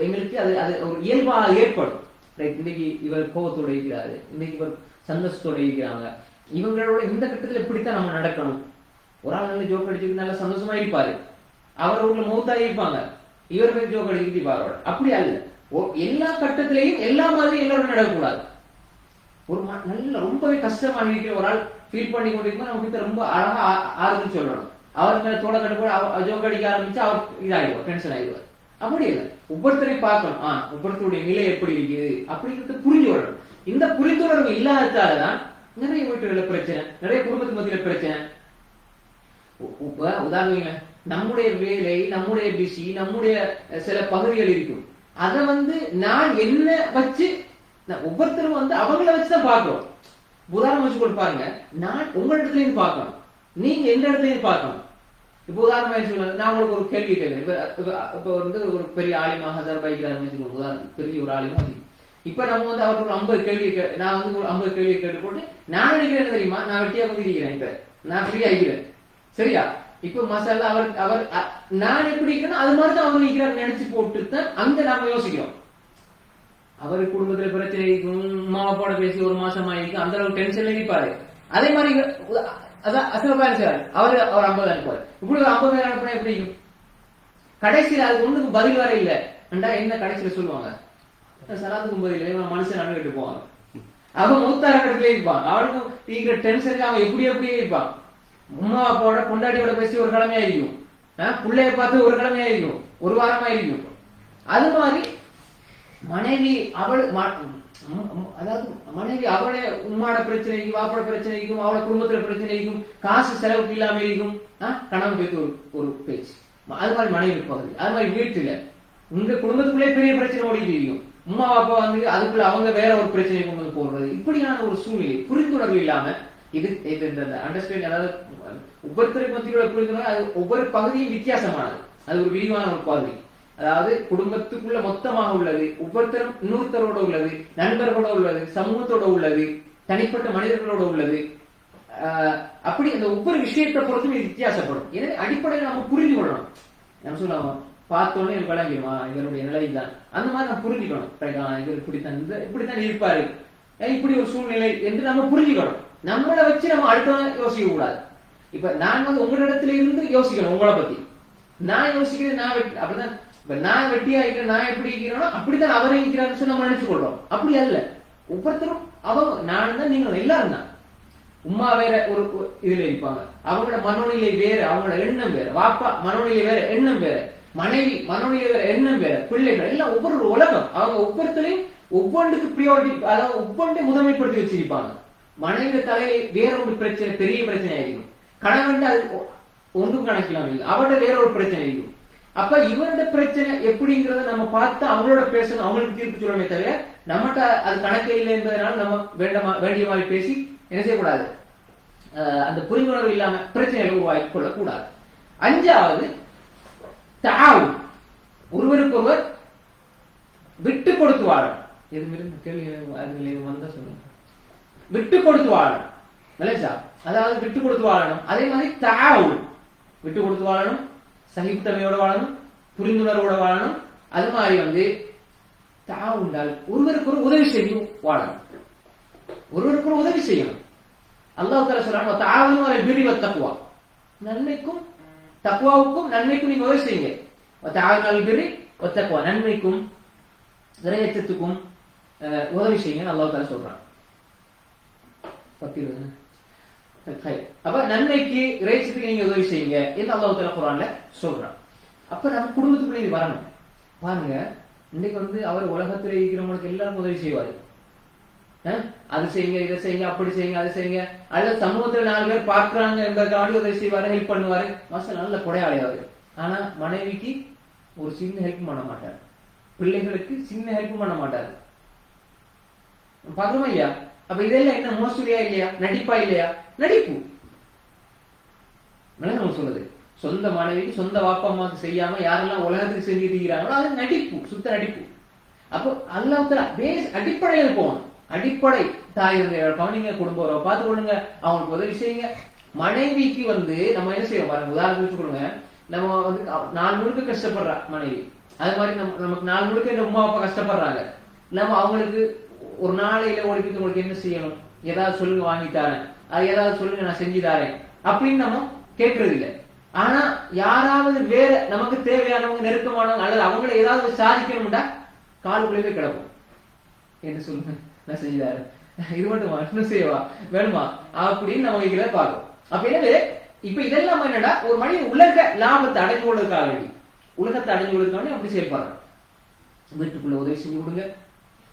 எங்களுக்கு அது ஒரு இயல்பாக ஏற்படும். இன்னைக்கு இவர் கோபத்தோட இருக்கிறாரு, இன்னைக்கு இவர் சந்தோஷத்தோட இருக்கிறாங்க, இவங்களோட இந்த கட்டத்துல எப்படித்தான் நம்ம நடக்கணும். ஒரு ஆள் நல்ல ஜோக் அடிச்சுட்டு நல்ல சந்தோஷமா இருப்பாரு, அவர் ஊர்ல மௌத்தா இருப்பாங்க, இவர் போய் ஜோக் அடிச்சுட்டு இருப்பாரு. அப்படி அல்ல, எல்லா கட்டத்திலையும் எல்லா மாதிரி எல்லாரும் நடக்கக்கூடாது. ஒரு நல்ல ரொம்பவே கஷ்டமா இருக்கிற ஒரு ஆள் ஃபீல் பண்ணி கொண்டிருக்கும், நமக்கு ரொம்ப அழகா ஆறுதல் சொல்லணும். அவர் மேல தோட கட்டு ஜோக் அடிக்க ஆரம்பிச்சு அவர் இதாகிடுவார், டென்ஷன் ஆகிடுவார். அப்படி இல்லை, ஒவ்வொருத்தரையும் பார்க்கணும். ஒவ்வொருத்தருடைய நிலை எப்படி இருக்குது அப்படிங்கிறது புரிஞ்சு வரணும். இந்த புரிந்துணர்வு இல்லாததாலதான் நிறைய வீட்டுகள பிரச்சனை, நிறைய குடும்பத்து மத்தியில பிரச்சனை. உதாரணம், நம்முடைய வேலை, நம்முடைய பிஸி, நம்முடைய சில பகுதிகள் இருக்கும். அதை நான் என்ன வச்சு ஒவ்வொருத்தரும் அவங்கள வச்சுதான் பார்க்கிறோம். உதாரணம் வச்சு கூட பாருங்க, நான் உங்க இடத்துல இருந்து பார்க்கணும், நீங்க எந்த இடத்துல இருந்து பார்க்கணும். இப்ப உதாரணமா சொல்லுங்க, நான் உங்களுக்கு ஒரு கேள்வி கேட்கிறேன். இப்ப ஒரு பெரிய ஆலிமா ஹசர் பைக்கிறாரு, உதாரணம் பெரிய ஒரு ஆலிமா. இப்ப நம்ம அவருக்கு 50 கேள்வி, நான் ஒரு 50 கேள்வி கேட்டு போட்டு நான் நினைக்கிறேன் தெரியுமா, நான் வெட்டியா இருக்கிறேன், இப்ப நான் ஃப்ரீ ஆகிக்கிறேன், சரியா? இப்ப மசாலா அவர் நான் எப்படி இருக்கிறேன் அது மாதிரிதான் அவர் நிற்கிறார் நினைச்சு போட்டுதான் அங்க நாம யோசிக்கிறோம். அவரு குடும்பத்துல பிரச்சனை இருக்கும், மாப்பாட பேசி ஒரு மாசம் ஆயிருக்கும், அந்த அளவுக்கு டென்ஷன்ல இருப்பாரு. அதே மாதிரி அதான் அசல் அவர் 50 அனுப்புவார். இப்படி ஒரு 50 பேர் அனுப்புனா எப்படி? கடைசியில் அது ஒண்ணுக்கு பதில் வர இல்லை என்ன கடைசியில சொல்லுவாங்க, சலாத்துக்கும் பதில் மனுஷன் அனுப்பிட்டு போவாங்க. அவன் மூத்தார இடத்துல இருப்பான், அவனுக்கும் இருக்கிற டென்ஷனுக்கு அவன் எப்படியே இருப்பான். உமா அப்பாவோட கொண்டாடியோட பேசி ஒரு கிழமையா இருக்கும், பிள்ளைய பார்த்து ஒரு கிழமையா இருக்கும், ஒரு வாரமா இருக்கும். அது மாதிரி மனைவி அவளே உம்மாட பிரச்சனைக்கும் வாப்பட பிரச்சனைக்கும் அவளை குடும்பத்துல பிரச்சனைக்கும் காசு செலவுக்கு இல்லாம இருக்கும். கணவன் பேச்சு ஒரு பேச்சு. அது மாதிரி மனைவி பகுதி, அது மாதிரி வீட்டுல உங்க குடும்பத்துக்குள்ளே பெரிய பிரச்சனை ஓடிட்டு இருக்கும். உமா அப்பா அதுக்குள்ள அவங்க வேற ஒரு பிரச்சனை கொண்டு போடுறது, இப்படியான ஒரு சூழ்நிலை. புரிந்துணர்வு இல்லாம இது அண்டர்ஸ்டாண்டிங், அதாவது ஒவ்வொருத்தரை மத்தியோட புரிந்துணர்வு, அது ஒவ்வொரு பகுதியும் வித்தியாசமானது. அது ஒரு விரிவான ஒரு பகுதி. அதாவது குடும்பத்துக்குள்ள மொத்தமாக உள்ளது, ஒவ்வொருத்தரும் இன்னொருத்தரோட உள்ளது, நண்பர்களோட உள்ளது, சமூகத்தோட உள்ளது, தனிப்பட்ட மனிதர்களோட உள்ளது. அப்படி அந்த ஒவ்வொரு விஷயத்தை பொறுத்தும் வித்தியாசப்படும். எனவே அடிப்படையில் நம்ம புரிஞ்சு கொள்ளணும். நம்ம சொல்லலாம் பார்த்தோன்னே எனக்கு விளங்கிடுமா இவருடைய நிலைதான், அந்த மாதிரி நம்ம புரிஞ்சுக்கணும். இவர் இப்படித்தான் இருப்பாரு, இப்படி ஒரு சூழ்நிலை என்று நம்ம புரிஞ்சுக்கணும். நம்மளை வச்சு நம்ம அடுத்த யோசிக்க கூடாது. இப்ப நான் உங்களிடத்துல இருந்து யோசிக்கணும், உங்களை பத்தி நான் யோசிக்கிறேன். அப்படிதான் நான் வெட்டியா இருக்கிறேன், நான் எப்படி இருக்கிறேனோ அப்படித்தான் அவரை இருக்கிறான்னு நம்ம நினைச்சு கொள்றோம். அப்படி அல்ல, ஒவ்வொருத்தரும் அவங்க நான் தான், நீங்கள் எல்லாரும் தான். உமா வேற ஒரு இதுல இருப்பாங்க, அவங்களோட மனோநிலை வேற, அவங்களோட எண்ணம் வேற, வாப்பா மனோநிலை வேற, எண்ணம் வேற, மனைவி மனோநிலை வேற, எண்ணம் வேற, பிள்ளைகள் எல்லாம் ஒவ்வொரு உலகம். அவங்க ஒவ்வொருத்தரையும் ஒவ்வொன்றுக்கு பிரியாரிட்டி, அதாவது ஒவ்வொன்றை முதன்மைப்படுத்தி வச்சிருப்பாங்க. மனைவி தலையில் வேற ஒரு பிரச்சனை, பெரிய பிரச்சனை ஆയിരിக்கும். கணவன் அது ஒன்றும் கணக்கிலாம இல்லை, அவரோட வேற ஒரு பிரச்சனை இருக்கும். அப்ப இவரோட பிரச்சனை எப்படிங்கிறத நம்ம பார்த்து அவங்களோட பேசணும், அவங்களுக்கு தீர்ப்பு சொல்லணுமே தவிர நம்மகிட்ட அது கணக்கே இல்லை என்பதனால நம்ம வேண்டிய மாதிரி பேசி என்ன செய்யக்கூடாது, அந்த புரிந்துணர்வு இல்லாம பிரச்சனைகளை உருவாக்கி கொள்ளக்கூடாது. அஞ்சாவது தாவும், ஒருவருக்கொருவர் விட்டு கொடுத்து வாழணும். விட்டு கொடுத்து வாழணும், அதாவது விட்டு கொடுத்து வாழணும். அதே மாதிரி தாவும், விட்டு கொடுத்து வாழணும், சகிப்புத்தன்மையோட வாழணும், புரிந்துணர்வோட வாழணும். அது மாதிரி தாவுண்டால் ஒருவருக்கு ஒரு உதவி செய்யும் வாழணும், ஒருவருக்கு ஒரு உதவி செய்யணும். அல்லாஹ் தஆலா சொல்றாங்க தஆவனு அலல் பிர்ரி வத் தக்வா, நன்மைக்கும் தக்வாவுக்கும் நன்மைக்கும் நீங்க உதவி செய்யுங்க. தஆவனு அலல் பிர்ரி வத் தக்வா, நன்மைக்கும் இறையச்சத்துக்கும் உதவி செய்யுங்க அல்லாஹ் தஆலா சொல்றாங்க. அப்ப நன்மைக்கு இறைச்சத்துக்கு நீங்க உதவி செய்யுங்க என்று அல்லாஹ் தஆலா குர்ஆன்ல சொல்றான். அப்ப நம்ம குடும்பத்துக்குள்ள இது வரணும். பாருங்க, இன்னைக்கு அவர் உலகத்துல இருக்கிறவங்களுக்கு எல்லாரும் உதவி செய்வாரு. அது செய்யுங்க, இதை செய்யுங்க, அப்படி செய்யுங்க, அது செய்யுங்க. அல்லது சமூகத்துல 4 பேர் பார்க்கிறாங்க என்பதற்காக உதவி செய்வாரு, ஹெல்ப் பண்ணுவாரு, மாஸ்டர் நல்ல கொடையாளி அவரு. ஆனா மனைவிக்கு ஒரு சின்ன ஹெல்ப் பண்ண மாட்டாரு, பிள்ளைகளுக்கு சின்ன ஹெல்ப் பண்ண மாட்டாரு. பாக்குறோமா இல்லையா? அப்ப இதெல்லாம் என்ன மோசடியா இல்லையா, நடிப்பா இல்லையா? நடிப்பு. நம்ம சொல்றது சொந்த மனைவிக்கு சொந்த வாப்பா அம்மாவுக்கு செய்யாம யாரெல்லாம் உலகத்துக்கு செஞ்சு இருக்கிறாங்களோ அது நடிப்பு, சுத்த நடிப்பு. அப்போ அல்லாஹ்வுல பேஸ் அடிப்படையில் போகணும். அடிப்படை தாய் நீங்க குடும்ப உறவை பார்த்து கொள்ளுங்க, அவங்களுக்கு உதவி செய்யுங்க. மனைவிக்கு நம்ம என்ன செய்வோம் பாருங்க, உதாரணத்துக்கு கொடுங்க, நம்ம 4 முழுக்க கஷ்டப்படுறா மனைவி, அது மாதிரி நமக்கு 4 முழுக்க இந்த உமா அப்பா கஷ்டப்படுறாங்க. நம்ம அவங்களுக்கு ஒரு நாளையில ஓடிக்கிட்டு உங்களுக்கு என்ன செய்யணும், ஏதாவது சொல்லுங்க வாங்கி தரேன், அது ஏதாவது சொல்லுங்க நான் செஞ்சு தரேன் அப்படின்னு நம்ம கேட்கறது இல்லை. ஆனா யாராவது வேற நமக்கு தேவையானவங்க, நெருக்கமானவங்க, அல்லது அவங்கள ஏதாவது சாதிக்கணும்டா காலுக்குள்ளே கிடக்கும். என்ன சொல்லுங்க நான் செஞ்சுதாரு, இது மட்டுமா இன்னும் செய்வா வேணுமா அப்படின்னு நம்ம வைக்கிறத பார்க்கும். அப்ப எனவே இப்ப இதெல்லாம் என்னடா, ஒரு மனிதன் உலக லாபத்தை அடைஞ்சு கொள்வதற்காக வேண்டி, உலகத்தை அடைஞ்சு கொள்வதற்காக வேண்டி அப்படி செயல்படுறாங்க. வீட்டுக்குள்ள உதவி செஞ்சு கொடுங்க,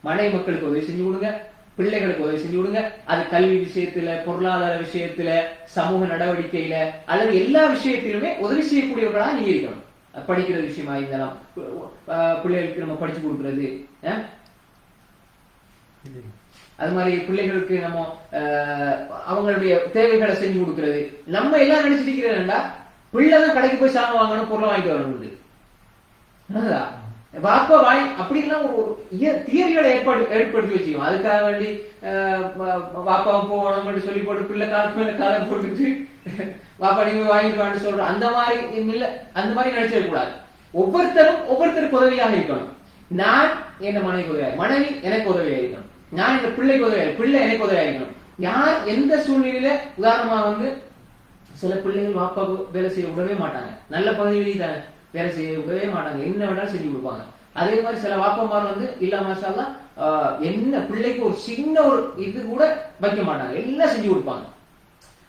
மனை மக்களுக்கு உதவி செஞ்சு கொடுங்க, பிள்ளைகளுக்கு உதவி செஞ்சு கொடுங்க. அது கல்வி விஷயத்துல, பொருளாதார விஷயத்துல, சமூக நடவடிக்கையில, அல்லது எல்லா விஷயத்திலுமே உதவி செய்யக்கூடியவர்களா நீங்க இருக்கணும். படிக்கிற விஷயமா இருந்தாலும் பிள்ளைகளுக்கு நம்ம படிச்சு கொடுக்கறது, அது மாதிரி பிள்ளைகளுக்கு நம்ம அவங்களுடைய தேவைகளை செஞ்சு கொடுக்கறது. நம்ம எல்லாம் நினைச்சிட்டு இருக்கிறேன்டா பிள்ளைதான் கடைக்கு போய் சாமான் வாங்கணும், பொருளை வாங்கிட்டு வரணும், வாப்பா வாங்கி அப்படிலாம் ஒரு தியரியோட ஏற்படுத்தி வச்சுக்கோம். அதுக்காக வேண்டி வாப்பா போகணும் சொல்லி போட்டு பிள்ளை காலத்து மேல காலம் போட்டுட்டு வாப்பா நீங்க வாங்கிட்டு வான்னு சொல்றோம். அந்த மாதிரி இல்ல, அந்த மாதிரி நினைச்சிட கூடாது. ஒவ்வொருத்தருக்கு உதவியாக இருக்கணும். நான் என்ன மனைவி உதவியாக, மனைவி எனக்கு உதவியாக இருக்கணும், நான் இந்த பிள்ளைக்கு உதவியாக, பிள்ளை எனக்கு உதவியாக இருக்கணும். யார் எந்த சூழ்நிலையில, உதாரணமா சில பிள்ளைகள் வாப்பாவுக்கு வேலை செய்ய விடவே மாட்டாங்க, நல்ல பதவியிலேயே தானே வேலை செய்ய விடவே மாட்டாங்க, என்ன வேணாலும் செஞ்சு கொடுப்பாங்க. அதே மாதிரி சில வாப்பமார் இல்ல மாஷாஅல்லாஹ் என்ன பிள்ளைக்கு ஒரு சின்ன ஒரு இது கூட வைக்க மாட்டாங்க, எல்லாம் செஞ்சு கொடுப்பாங்க.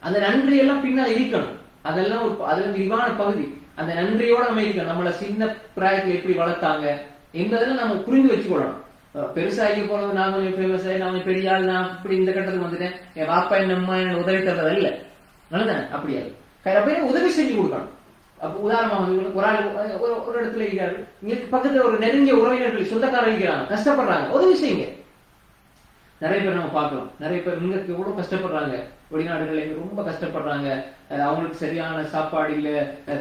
அந்த நன்றி எல்லாம் பின்னால் இருக்கணும். அதெல்லாம் அதுல விரிவான பகுதி. அந்த நன்றியோட நம்ம இருக்கணும். நம்மள சின்ன பிராயத்துல எப்படி வளர்த்தாங்க என்பதெல்லாம் நம்ம புரிந்து வச்சுக்கொள்ளணும். பெருசாகி போனது நான் கொஞ்சம் ஃபேமஸ் ஆகி நான் பெரிய ஆள், நான் இப்படி இந்த கட்டத்துக்கு வந்துட்டேன், என் பாப்பா என்ன அம்மா என்ன உதவி தர்றது இல்ல, நல்லதானே? அப்படியா உதவி செஞ்சு கொடுக்கணும். அப்ப உதாரணமா ஒரு இடத்துல இருக்காரு, பக்கத்துல ஒரு நெருங்கிய உறவினர்கள் சொந்தக்காரர் இருக்கிறாங்க, கஷ்டப்படுறாங்க, உதவி செய்யுங்க. நிறைய பேர் நம்ம பார்க்கலாம், நிறைய பேர் இங்க எவ்வளவு கஷ்டப்படுறாங்க, வெளிநாடுகள் ரொம்ப கஷ்டப்படுறாங்க, அவங்களுக்கு சரியான சாப்பாடு இல்ல,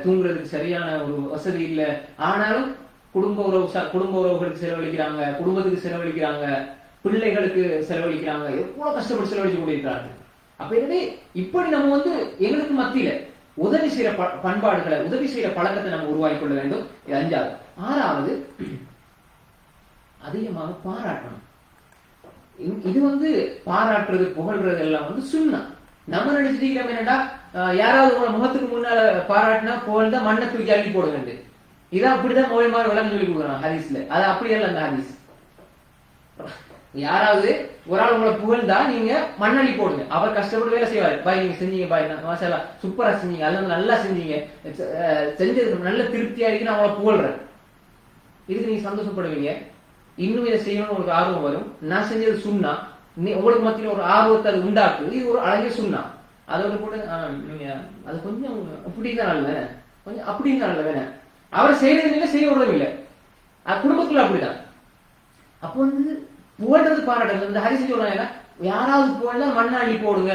தூங்குறதுக்கு சரியான ஒரு வசதி இல்ல, ஆனாலும் குடும்ப உறவுகளுக்கு செலவழிக்கிறாங்க, குடும்பத்துக்கு செலவழிக்கிறாங்க, பிள்ளைகளுக்கு செலவழிக்கிறாங்க, எவ்வளவு கஷ்டப்பட்டு செலவழிச்சு கொண்டிருக்கிறாங்க. அப்ப எனவே இப்படி நம்ம எங்களுக்கு மத்தியில உதவி செய்யற பண்பாடுகளை, உதவி செய்யற பழக்கத்தை நம்ம உருவாக்கி கொள்ள வேண்டும். இது 5வது. 6வது, அதிகமாக பாராட்டணும். இது பாராட்டுறது, புகழ்றது எல்லாம் சுன்னா. நம்ம நினைச்சிட்டு என்னடா, யாராவது உங்க முகத்துக்கு முன்னால பாராட்டினா புகழ்ந்தா மண்ணை தூக்கி அள்ளி போடுங்க, இதான் அப்படிதான் மொழிமாறு விளங்க சொல்லி கொடுக்குறாங்க ஹதீஸ்ல. அது அப்படியல்ல அந்த ஹதீஸ். யாராவது ஒரு ஆள் உங்களை புகழ்ந்தா நீங்க மண்ணள்ளி போடுங்க. அவர் கஷ்டப்பட்டு வேலை செய்வாரு, பாய் நீங்க செஞ்சீங்க, பாய் மாஷாஅல்லாஹ் சூப்பரா செஞ்சீங்க, அல்லது நல்லா செஞ்சீங்க, செஞ்சது நல்ல திருப்தியா இருக்கு, நான் அவங்கள புகழ்றேன், இதுக்கு நீங்க சந்தோஷப்படுவீங்க. இன்னும் இதை செய்யணும்னு உங்களுக்கு ஆர்வம் வரும். நான் செஞ்சது சுன்னா, உங்களுக்கு மத்தியில் ஒரு ஆர்வத்தை அது உண்டாக்குது. இது ஒரு அழகிய சுன்னா. அதோட கூட நீங்க அது கொஞ்சம் அப்படிதான் நல்ல, கொஞ்சம் அப்படின்னு நல்ல வேணாம். அவரை செய்யறதும் இல்லை, செய்ய விடுறதும் இல்லை. அது குடும்பத்துல அப்படிதான். அப்போ வந்து புகழ்றது பாராட்டுறது. இந்த ஹரிசி சொல்றாங்க, யாராவது புகழ்ந்தா மண்ணாளி போடுங்க,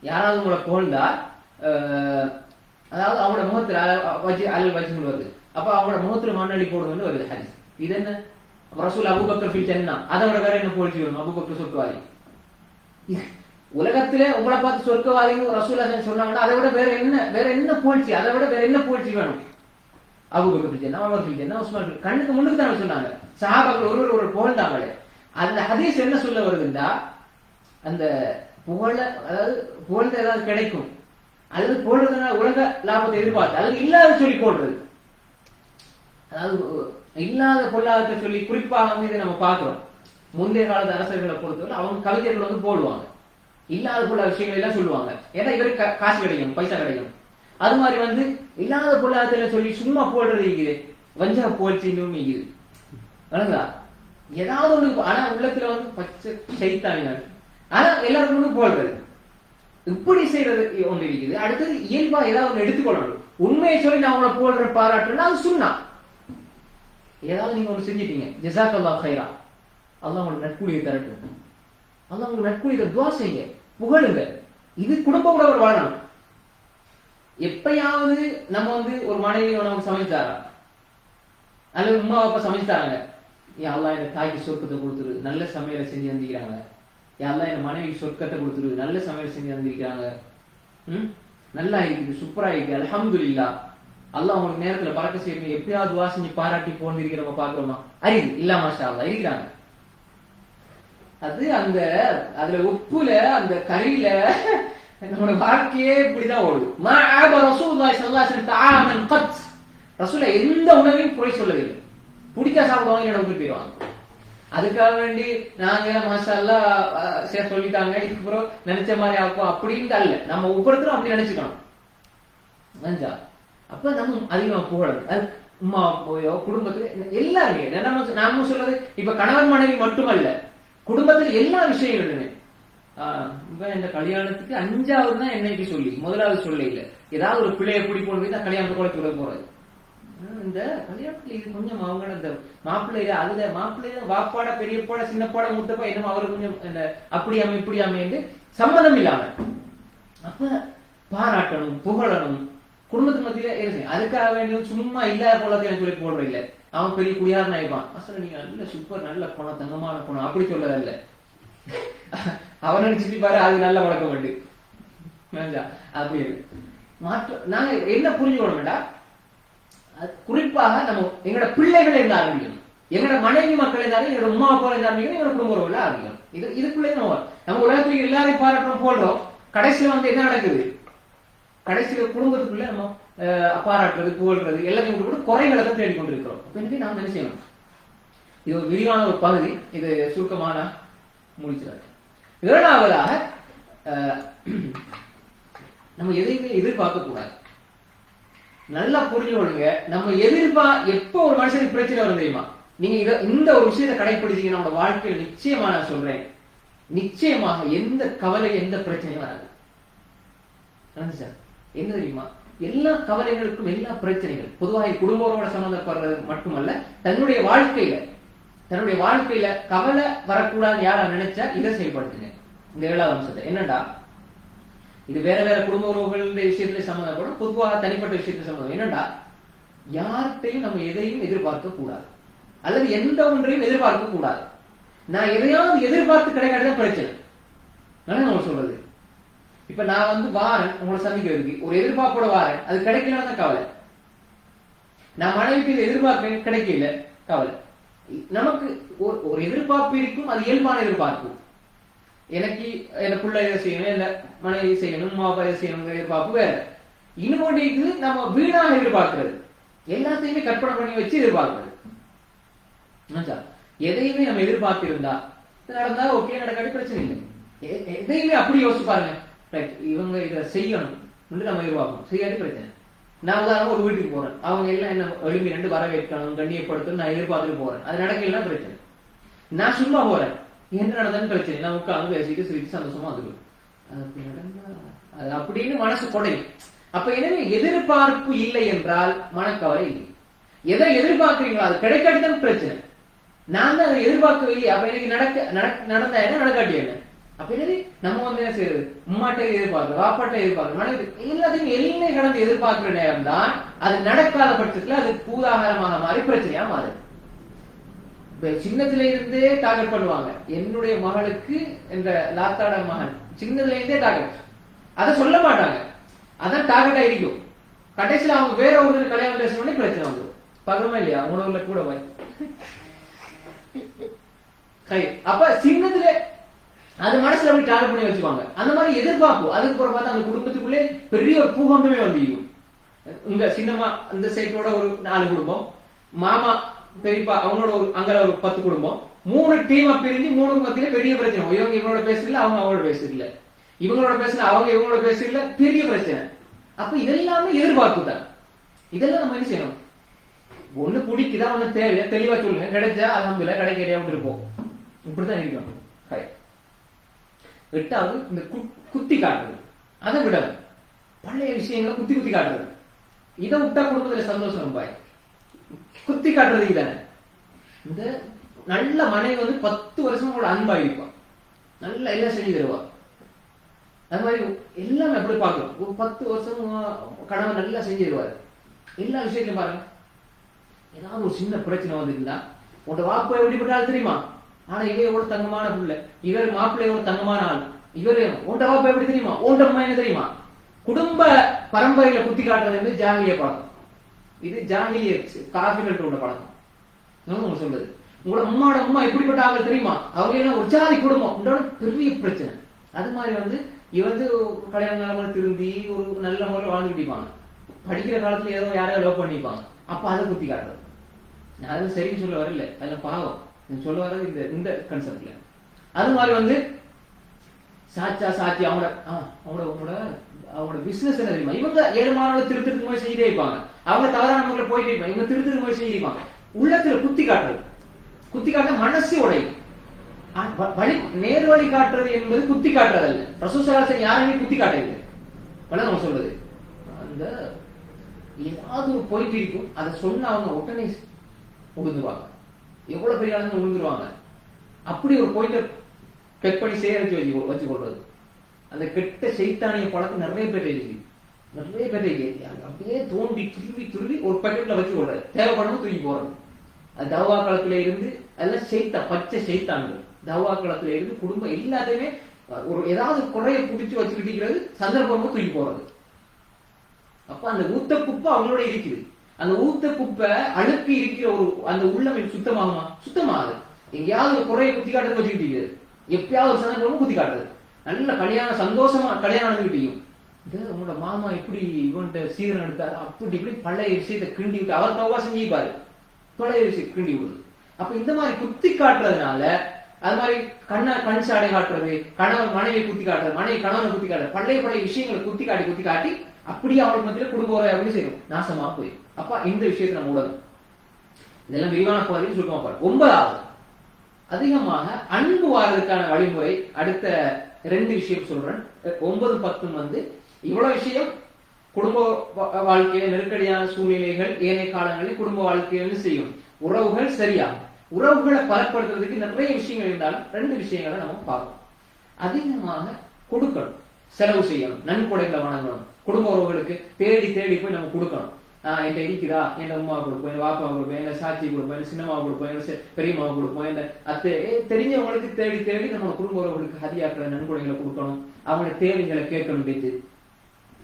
யாராவது உங்களை புகழ்ந்தா, அதாவது அவங்களோட முகத்துல அல் வச்சு வருது. அப்ப அவங்களோட முகத்துல மண்ணாளி போடுங்கன்னு வருது ஹரிஸ். இது என்ன? ரசூல் அபூபக்கர் ஃபில் ஜன்னா, அதோட வேற என்ன புகழ்ச்சி வரும்? அபூபக்கர் சொர்க்கவாதி. உலகத்துல உங்களை பார்த்து சொர்க்கவாதின்னு ரசூல் சொன்னாங்கன்னா அதை விட வேற என்ன புகழ்ச்சி, அதை விட வேற என்ன புகழ்ச்சி வேணும்? அபூபக்கர் ஃபில் ஜன்னா, உமர் ஃபில் ஜன்னா, உஸ்மான் ஃபில், கண்ணுக்கு முன்னுக்கு தான் சொன்னாங்க. சஹாபாக்கள் ஒரு புகழ்ந்தாங்களே. அந்த ஹதீஸ் என்ன சொல்ல வருதுன்னா, அந்த புகழ, அதாவது புகழ்ந்த ஏதாவது கிடைக்கும், அல்லது புகழ்றதுனால உலக லாபத்தை எதிர்பார்த்து, அல்லது இல்லாத சொல்லி போடுறது, அதாவது இல்லாத பொருளாதாரத்தை சொல்லி குறிப்பாக இதை நம்ம பார்க்கிறோம். முந்தைய காலத்து அரசர்களை பொறுத்தவரை அவங்க கவிதைகள் வந்து போடுவாங்க, இல்லாத பொருளாதார விஷயங்கள் எல்லாம் சொல்லுவாங்க. ஏன்னா இவருக்கு காசு கிடைக்கும், பைசா கிடைக்கும். அது மாதிரி வந்து இல்லாத பொருளாதாரத்தை சொல்லி சும்மா போடுறது இருக்குது, வஞ்சக புகழ்ச்சின்னு இருக்குது. வணங்கா ஏதாவது ஒண்ணு. ஆனா உள்ளத்துல வந்து பச்சை சைத்தாவினார், ஆனா எல்லாருக்கும் ஒண்ணு போடுறது, இப்படி செய்யறது ஒன்று இருக்குது. அடுத்தது இயல்பா ஏதாவது ஒண்ணு எடுத்துக்கொள்ளணும். உண்மையை சொல்லி நான் உங்களை போடுற பாராட்டுன்னா அது சுன்னா. ஏதாவது நீங்க ஒண்ணு செஞ்சிட்டீங்க, ஜஸாக்கல்லாஹ் கைரா, அல்லாஹ் உங்களுக்கு நட்கூலியை தரட்டும், அல்லாஹ் உங்களுக்கு நட்கூலியை துஆ செய்யுங்க, புகழுங்க. இது குடும்ப உறவு வாழணும். எப்பயாவது நம்ம வந்து ஒரு மனைவி நமக்கு சமைச்சாரா, அல்லது உமா அப்பா சமைச்சாங்க, யாரெல்லாம் என் தாய்க்கு சொர்க்கத்தை கொடுத்துரு, நல்ல சமையலை செஞ்சு வந்திருக்கிறாங்க, யாரெல்லாம் என் மனைவிக்கு சொர்க்கத்தை கொடுத்துரு, நல்ல சமையல் செஞ்சு வந்திருக்கிறாங்க, நல்லா இருக்குது, சூப்பரா இருக்கு, அல்ஹம்துலில்லாஹ், அல்லாஹ் உங்களுக்கு நேரத்துல பறக்க செய்யணும், எப்பயாவது துஆ செஞ்சு பாராட்டி போந்திருக்கிறவங்க பாக்குறோமா? அறிவு இல்ல, மாஷா அல்லாஹ் இருக்கிறாங்க. அது அந்த அதுல உப்புல அந்த கறியில நம்மளோட வாழ்க்கையே இப்படிதான் ஓடுது. ரசூல எந்த உணவையும் குறை சொல்லவில்லை. பிடிக்க சாப்பிடுவாங்க, இடம் போயிடுவாங்க. அதுக்காக வேண்டி நாங்க மாஷா அல்லாஹ் சொல்லிட்டாங்க, இதுக்கப்புறம் நினைச்ச மாதிரி ஆக்கும் அப்படின்ட்டு அல்ல. நம்ம ஒவ்வொருத்தரும் அப்படி நினைச்சுக்கணும். அப்ப நம்ம அதிகமா புகழது. அது உமா போயோ குடும்பத்துல எல்லாருமே நாம சொல்றது, இப்ப கணவன் மனைவி மட்டுமல்ல, குடும்பத்துல எல்லா விஷயங்களுமே. இந்த கல்யாணத்துக்கு 5வது தான் என்னைக்கு சொல்லி, முதலாவது சொல்ல இல்ல. ஏதாவது ஒரு பிள்ளைய பிடி போட்டு தான் கல்யாணத்தை குறைத்து விட போறது. இந்த கல்யாணத்துல இது கொஞ்சம் அவங்களோட இந்த மாப்பிள்ளைய, அதுல மாப்பிள்ளைய வாப்பாட பெரியப்பாட சின்னப்பாட மூத்தப்பா என்னமோ அவரு கொஞ்சம் இந்த அப்படி அமை இப்படி அமைந்து சம்மதம் இல்லாம அப்ப பாராட்டணும், புகழணும். குடும்பத்து மத்தியில அதுக்காக வேண்டிய சும்மா இல்லாத போலத்தை எனக்கு சொல்லி போடுற இல்ல. அவன் பெரிய குடியாரன் ஆயிப்பான், அசல நீங்க நல்ல சூப்பர் நல்ல பணம், தங்கமான பணம், அப்படி சொல்லதில்ல. அவன் நினைச்சிட்டு பாரு, அது நல்ல வழக்கம் உண்டு. அப்படி மாற்ற நாங்க என்ன புரிஞ்சுக்கணும்டா, குறிப்பாக நம்ம எங்களோட பிள்ளைகள் என்ன ஆரம்பிக்கணும், எங்களோட மனைவி மக்கள் இருந்தாலும், எங்களோட உமா அப்பா இருந்தா ஆரம்பிக்கணும், எங்களோட குடும்ப உறவுல ஆரம்பிக்கணும். இதுக்குள்ளே நம்ம உலகத்துல எல்லாரையும் பாராட்டணும் போடுறோம். கடைசியில வந்து என்ன நடக்குது, கடைசியில குடும்பத்துக்குள்ள நம்ம பாராட்டுறது புகழ்றது எல்லாத்தையும் கூட குறைகளை தான் தேடிக்கொண்டிருக்கிறோம். எனவே நாம் என்ன செய்யணும், இது ஒரு விரிவான ஒரு பகுதி, இது சுருக்கமான முடிச்சாரு. இரண்டாவதாக நம்ம எதையுமே எதிர்பார்க்க கூடாது. நல்லா புரிஞ்சுக்கொள்ளுங்க. நம்ம எப்ப ஒரு மனுஷனுக்கு பிரச்சனை வரும் தெரியுமா? நீங்க இந்த ஒரு விஷயத்தை கடைபிடிச்சீங்கன்னா நம்ம வாழ்க்கையில் நிச்சயமா நான் சொல்றேன், நிச்சயமாக எந்த கவலை எந்த பிரச்சனையும் வராது. என்ன தெரியுமா, எல்லா கவலைகளுக்கும் எல்லா பிரச்சனைகள் பொதுவாக குடும்பத்தோட சம்பந்தப்படுறது மட்டுமல்ல, தன்னுடைய வாழ்க்கையில கவலை வரக்கூடாது யாரா நினைச்சா இதை செயல்படுத்துங்க. இந்த 7வது அம்சத்தை என்னடா, இது வேற வேற குடும்ப உறவுகளுடைய விஷயத்துல சம்பந்தப்படும், பொதுவாக தனிப்பட்ட விஷயத்துல சம்பந்தம். என்னடா, யார்கிட்டையும் நம்ம எதையும் எதிர்பார்க்க கூடாது, அல்லது எந்த ஒன்றையும் எதிர்பார்க்க கூடாது. நான் எதையாவது எதிர்பார்த்து கிடைக்காத பிரச்சனை. நம்ம சொல்றது, இப்ப நான் வந்து வாரன் உங்களை சந்திக்கிறதுக்கு ஒரு எதிர்பார்ப்போட வாரன், அது கிடைக்கலன்னா கவலை. நான் மனைவிக்கு எதிர்பார்க்க கிடைக்கல கவலை. நமக்கு ஒரு எதிர்பார்ப்பு இருக்கும், அது இயல்பான எதிர்பார்ப்பு. எனக்கு எனக்குள்ள இதை செய்யணும், இல்ல மனைவி செய்யணும், மாப்பா இதை செய்யணும் எதிர்பார்ப்பு வேற. இன்னொன்று நம்ம வீணாக எதிர்பார்க்கிறது, எல்லாத்தையுமே கற்பனை பண்ணி வச்சு எதிர்பார்க்கிறது. எதையுமே நம்ம எதிர்பார்த்து இருந்தா நடந்தா ஓகே, நடக்காட்டி பிரச்சனை இல்லை. எதையுமே அப்படி யோசிச்சு பாருங்க, இவங்க இதை செய்யணும் நம்ம எதிர்பார்ப்போம், செய்யாட்டி பிரச்சனை. நான் உதாரணம் ஒரு வீட்டுக்கு போறேன், அவங்க எல்லாம் என்ன எழுப்பி 2 வரவேற்கணும், கண்ணியப்படுத்தணும், நான் எதிர்பார்த்துட்டு போறேன். அது நடக்கலாம் பிரச்சனை. நான் சும்மா போறேன், என்ன நடந்ததுன்னு பிரச்சனை, நான் உட்காந்து பேசிட்டு சிரிச்சு சந்தோஷமா வந்துடும். அது அப்படின்னு மனசு குறையும். அப்ப எனவே எதிர்பார்ப்பு இல்லை என்றால் மனக்கவலை இல்லை. எதை எதிர்பார்க்கிறீங்களோ அது கிடைக்காட்டிதான் பிரச்சனை. நான் தான் அதை எதிர்பார்க்கவில்லை. அப்ப எனக்கு நடந்தா என்ன, நடக்காட்டி என்ன? அப்ப என்னது நம்ம வந்து என்ன செய்யறது, உம்மாட்டை எதிர்பார்க்க, வாப்பாட்டை எதிர்பார்க்க, மனைவி எல்லாத்தையும் எல்லை கடந்து எதிர்பார்க்கிற நேரம் தான் அது நடக்காத பட்சத்துல அது பூதாகாரமாக மாறி பிரச்சனையா மாறுது. சின்னத்துல இருந்தே டார்கெட் பண்ணுவாங்க. என்னுடைய மகளுக்கு என்ற லாத்தாட மகன் சின்னதுல இருந்தே டார்கெட், அதை சொல்ல மாட்டாங்க, அதான் டார்கெட்டா இருக்கும். கடைசியில அவங்க வேற ஒரு கல்யாணம் பேசணும்னே பிரச்சனை வந்துடும். பகமா இல்லையா உணவுல கூட போய். அப்ப சின்னத்துல அது மனசுல அப்படி டார்கெட் பண்ணி வச்சுப்பாங்க. அந்த மாதிரி எதிர்பார்ப்பு அதுக்கு பிறகு பார்த்தா அந்த குடும்பத்துக்குள்ளே பெரிய ஒரு பூகம்பமே வந்துடும். இங்க சின்னம்மா அந்த சைட்டோட ஒரு 4 குடும்பம், மாமா பெரியப்பா அவங்களோட ஒரு அங்க ஒரு 10 குடும்பம், 3 டீமா பிரிஞ்சு 3 மத்தியில பெரிய பிரச்சனை. இவங்க இவங்களோட பேசல, அவங்க அவங்களோட பேசல, இவங்களோட பேசல, அவங்க இவங்களோட பேசல, பெரிய பிரச்சனை. அப்ப இதெல்லாமே எதிர்பார்ப்பு தான். இதெல்லாம் நம்ம என்ன செய்யணும், ஒண்ணு பிடிக்குதா, ஒண்ணு தேவையா தெளிவா சொல்லுங்க, கிடைச்சா அல்ஹம்துலில்லாஹ், கிடைக்கலையா விட்டுருப்போம். இப்படிதான் இருக்கணும். 8வது இந்த குத்தி காட்டுறது, அதை விட பழைய விஷயங்களை குத்தி குத்தி காட்டுறது. இதை விட்டா குடும்பத்துல சந்தோஷம் பாய். குத்தி காட்டுறது இதானே. இந்த நல்ல மனைவி வந்து 10 வருஷம் கூட அன்பா இருப்பான், நல்லா எல்லாம் செஞ்சு தருவா. அது மாதிரி எல்லாமே எப்படி பார்க்கணும், ஒரு 10 வருஷம் கணவன் நல்லா செஞ்சு தருவாரு. எல்லா விஷயத்தையும் பாருங்க. ஏதாவது ஒரு சின்ன பிரச்சனை வந்துருந்தா, உன்னோட வாப்பா எப்படிப்பட்டாலும் தெரியுமா, ஆனா இவையோட தங்கமான பிள்ளை, இவர் மாப்பிள்ளையோட தங்கமான ஆள், இவரு உண்ட வாப்பா எப்படி தெரியுமா, உண்ட அம்மா என்ன தெரியுமா. குடும்ப பரம்பரையில குத்தி காட்டுறது ஜாகிலிய பழக்கம். இது ஜாகிலிய காஃபிகளோட பழக்கம். உங்க சொல்றது, உங்களோட அம்மாவோட அம்மா எப்படிப்பட்ட ஆள் தெரியுமா, அவங்க எல்லாம் ஒரு ஜாதி குடும்பம், பெரிய பிரச்சனை. அது மாதிரி வந்து இவந்து கல்யாண காலமா திரும்பி ஒரு நல்ல முறையில் வாழ்ந்துட்டு இருப்பாங்க. படிக்கிற காலத்துல ஏதோ யாரையோ லவ் பண்ணிப்பாங்க. அப்ப அதை குத்தி காட்டுறது. நான் அது சரின்னு சொல்ல வரல, அதுல பாவம் சொல்ல வர்றது இந்த கன்செப்ட்ல. அது மாதிரி வந்து சாச்சா சாட்சி அவங்களோட பிசினஸ் என்ன தெரியுமா, இவங்க 7 மாணவர்கள் திருத்திற்கு முயற்சி செஞ்சுட்டே இருப்பாங்க, அவங்க தவறான முறையில் போயிட்டே இருப்பாங்க, இவங்க திருத்திற்கு முயற்சி செஞ்சிருப்பாங்க. உள்ளத்துல குத்தி காட்டுறது, குத்தி காட்ட மனசு உடையும். வழி நேர் வழி காட்டுறது என்பது குத்தி காட்டுறது அல்ல. ரசூலுல்லாஹி யாருமே குத்தி காட்டவில்லை. நம்ம சொல்றது அந்த ஏதாவது ஒரு போயிட்டு இருக்கும், அதை சொன்ன அவங்க உடனே உழுந்துருவாங்க. எவ்வளவு பெரிய ஆளுங்க உழுந்துருவாங்க. அப்படி ஒரு போயிட்ட பெக் பண்ணி சேகரிச்சு வச்சு கொள்றது. அந்த கெட்ட சைத்தானிய பழக்கம் நிறைய பேர் இருக்கு, நிறைய பேர் அப்படியே தோண்டி துருவி துருவி ஒரு பக்கெட்ல வச்சு கொள்றது, தேவைப்படணும் தூக்கி போறது. அது தவா காலத்துல இருந்து அதெல்லாம் சைத்தா, பச்சை சைத்தான்கள் தவா காலத்துல இருந்து குடும்பம் எல்லாத்தையுமே ஒரு ஏதாவது குறைய பிடிச்சு வச்சுக்கிட்டு சந்தர்ப்பமும் தூக்கி போறது. அப்ப அந்த ஊத்த குப்பை அவங்களோட இருக்குது. அந்த ஊத்த குப்பை அழுப்பி இருக்கிற ஒரு அந்த உள்ளமை சுத்தமாகுமா, சுத்தமாகுது. எங்கேயாவது ஒரு குறைய குத்தி காட்டுறது வச்சுக்கிட்டு எப்பயாவது ஒரு சந்தர்ப்பமும் குத்தி காட்டுறது. நல்ல கல்யாணம் சந்தோஷமா கல்யாணம் நடந்துகிட்டையும் உங்களோட மாமா இப்படி இவன்ட்ட சீரன் எடுத்தாரு, அப்படி இப்படி பழைய விஷயத்தை கிண்டி விட்டு அவர் தவா செஞ்சுப்பாரு, பழைய விஷயம் கிண்டி விடுது. அப்ப இந்த மாதிரி குத்தி காட்டுறதுனால அது மாதிரி கண் சாடை காட்டுறது, கணவன் மனைவி குத்தி காட்டுறது, மனைவி கணவனை குத்தி காட்டுறது, பழைய விஷயங்களை குத்தி காட்டி அப்படியே அவளுக்கு மத்தியில குடும்ப உறவை அப்படி செய்யும், நாசமா போய். அப்ப இந்த விஷயத்தை நம்ம உடனும் இதெல்லாம் விரிவான பகுதியில் சுருக்கமா பாரு. 9வது அதிகமாக அன்பு வாழ்வதற்கான வழிமுறை. அடுத்த 2 விஷயம் சொல்றேன். 9, 10 வந்து இவ்வளவு விஷயம் குடும்ப வாழ்க்கையில நெருக்கடியான சூழ்நிலைகள் ஏனைய காலங்களில் குடும்ப வாழ்க்கையில் செய்யும். உறவுகள் சரியா, உறவுகளை பலப்படுத்துறதுக்கு நிறைய விஷயங்கள் இருந்தாலும் 2 விஷயங்களை நம்ம பார்ப்போம். அதிகமாக கொடுக்கணும், செலவு செய்யணும், நன்கொடைகளை வழங்கணும். குடும்ப உறவுகளுக்கு தேடி தேடி போய் நம்ம கொடுக்கணும். என்கிட்ட இருக்குதா, என் அம்மா கொடுப்போம், என் வாப்பா கொடுப்போம், என்ன சாட்சி கொடுப்போம், என்ன சின்னம்மா கொடுப்போம், என்ன பெரியம்மா கொடுப்போம், என்ன அத்தை தெரிஞ்சவங்களுக்கு தேடி தேடி நம்ம குடும்ப உறவுகளுக்கு ஹதியாக்களை நன்கொடைகளை கொடுக்கணும். அவங்களோட தேவைகளை கேட்கணும். பேச்சு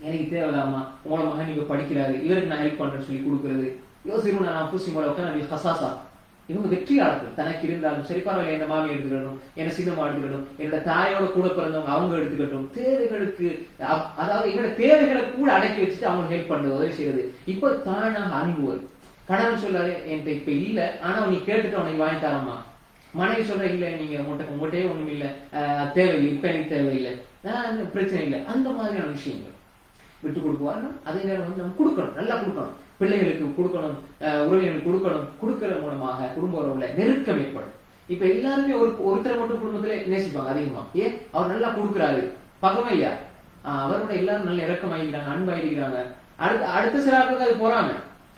எனக்கு தேவையில்லாமா, உங்களோட மகன் நீங்க படிக்கிறாரு, இவருக்கு நான் ஹெல்ப் பண்றேன்னு சொல்லி கொடுக்குறது. யோசிக்கணும், நான் பூசி மூலம் உட்காந்து ஹசாசா. இவங்க வெற்றியாளர்கள். தனக்கு இருந்தாலும் சரி பரவாயில்ல, என்ன மாமி எடுத்துக்கணும், என்ன சின்னமா எடுத்துக்கணும், என்னோட தாயோட கூட பிறந்தவங்க அவங்க எடுத்துக்கட்டும். தேவைகளுக்கு அதாவது எங்களோட தேவைகளை கூட அடக்கி வச்சுட்டு அவங்க ஹெல்ப் பண்றது, உதவி செய்யறது. இப்போ தானாக அனுபவம். கணவன் சொல்லாரு என்கிட்ட இப்ப இல்ல, ஆனா நீ கேட்டுட்டு உனக்கு வாங்கி தரமா. மனைவி சொல்ற இல்ல, நீங்க உங்கள்கிட்டயே ஒண்ணும் இல்ல, தேவையில்லை, இப்ப எனக்கு தேவையில்லை, பிரச்சனை இல்லை. அந்த மாதிரியான விஷயங்கள் விட்டு கொடுக்குவாங்க. அதே நேரம் வந்து நம்ம கொடுக்கணும், நல்லா கொடுக்கணும், பிள்ளைகளுக்கு கொடுக்கணும், உறவினர்களுக்கு கொடுக்கணும். கொடுக்கற மூலமாக குடும்ப உறவுல நெருக்கம் ஏற்படும். இப்ப எல்லாருமே ஒருத்தரை மட்டும் குடும்பத்துல நேசிப்பாங்க அதிகமா. ஏன்? அவர் நல்லா கொடுக்குறாரு, பகமே இல்லையா, அவரோட எல்லாரும் நல்ல இறக்கமாயிருக்கிறாங்க, அன்பாயிருக்கிறாங்க. அடுத்த சில ஆட்களுக்கு அது போறாங்க,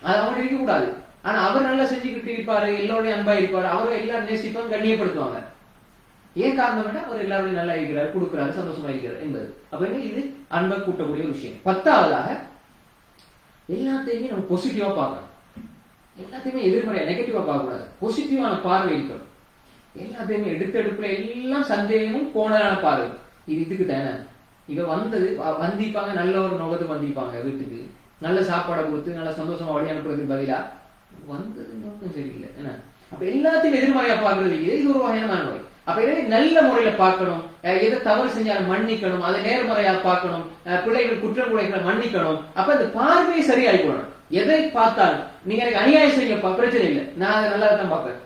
அது அவங்க இருக்க கூடாது. ஆனா அவர் நல்லா செஞ்சுக்கிட்டு இருப்பாரு, எல்லோருடைய அன்பா இருப்பாரு, அவரை எல்லாரும் நேசிப்பாங்க, கண்ணியப்படுத்துவாங்க. ஏன் காரணம்? அவர் எல்லாருடைய நல்லா இருக்கிறார், கொடுக்கிறாரு, சந்தோஷமா இருக்கிறார் என்பது. அப்ப இது அன்பை கூட்டக்கூடிய ஒரு விஷயம். 10ஆவதாக எல்லாத்தையுமே நம்ம பாசிட்டிவா பார்க்கணும். எல்லாத்தையுமே எதிர்மறையா நெகட்டிவா பார்க்க கூடாது. பாசிட்டிவான பார்வை இருக்கணும். எல்லாத்தையுமே எடுப்புல எல்லாம் சந்தேகமும் கோணலான பார்வை. இதுக்கு தானே இவ வந்தது, வந்திப்பாங்க, நல்ல ஒரு நோக்கத்துக்கு வந்திப்பாங்க, வீட்டுக்கு நல்ல சாப்பாடை கொடுத்து நல்ல சந்தோஷமா வழி அனுப்புறதுக்கு பதிலா வந்தது நோக்கம் சரியில்லை. என்ன? அப்ப எல்லாத்தையும் எதிர்மறையா பார்க்கறது இது ஒரு வகையான நோய். அப்ப நல்ல முறையில பார்க்கணும், எதை தவறு செஞ்சாலும் மன்னிக்கணும், அதை நேர்மறையா பார்க்கணும், பிள்ளைகள் குற்றம் குறைகளை மன்னிக்கணும். அப்ப அந்த பார்வையை சரியாயிக்கணும். எதை பார்த்தாலும் நீங்க எனக்கு அநியாயம் செய்யப்பா, பிரச்சனை இல்லை, நான் அதை நல்லா தான் பார்ப்பேன்.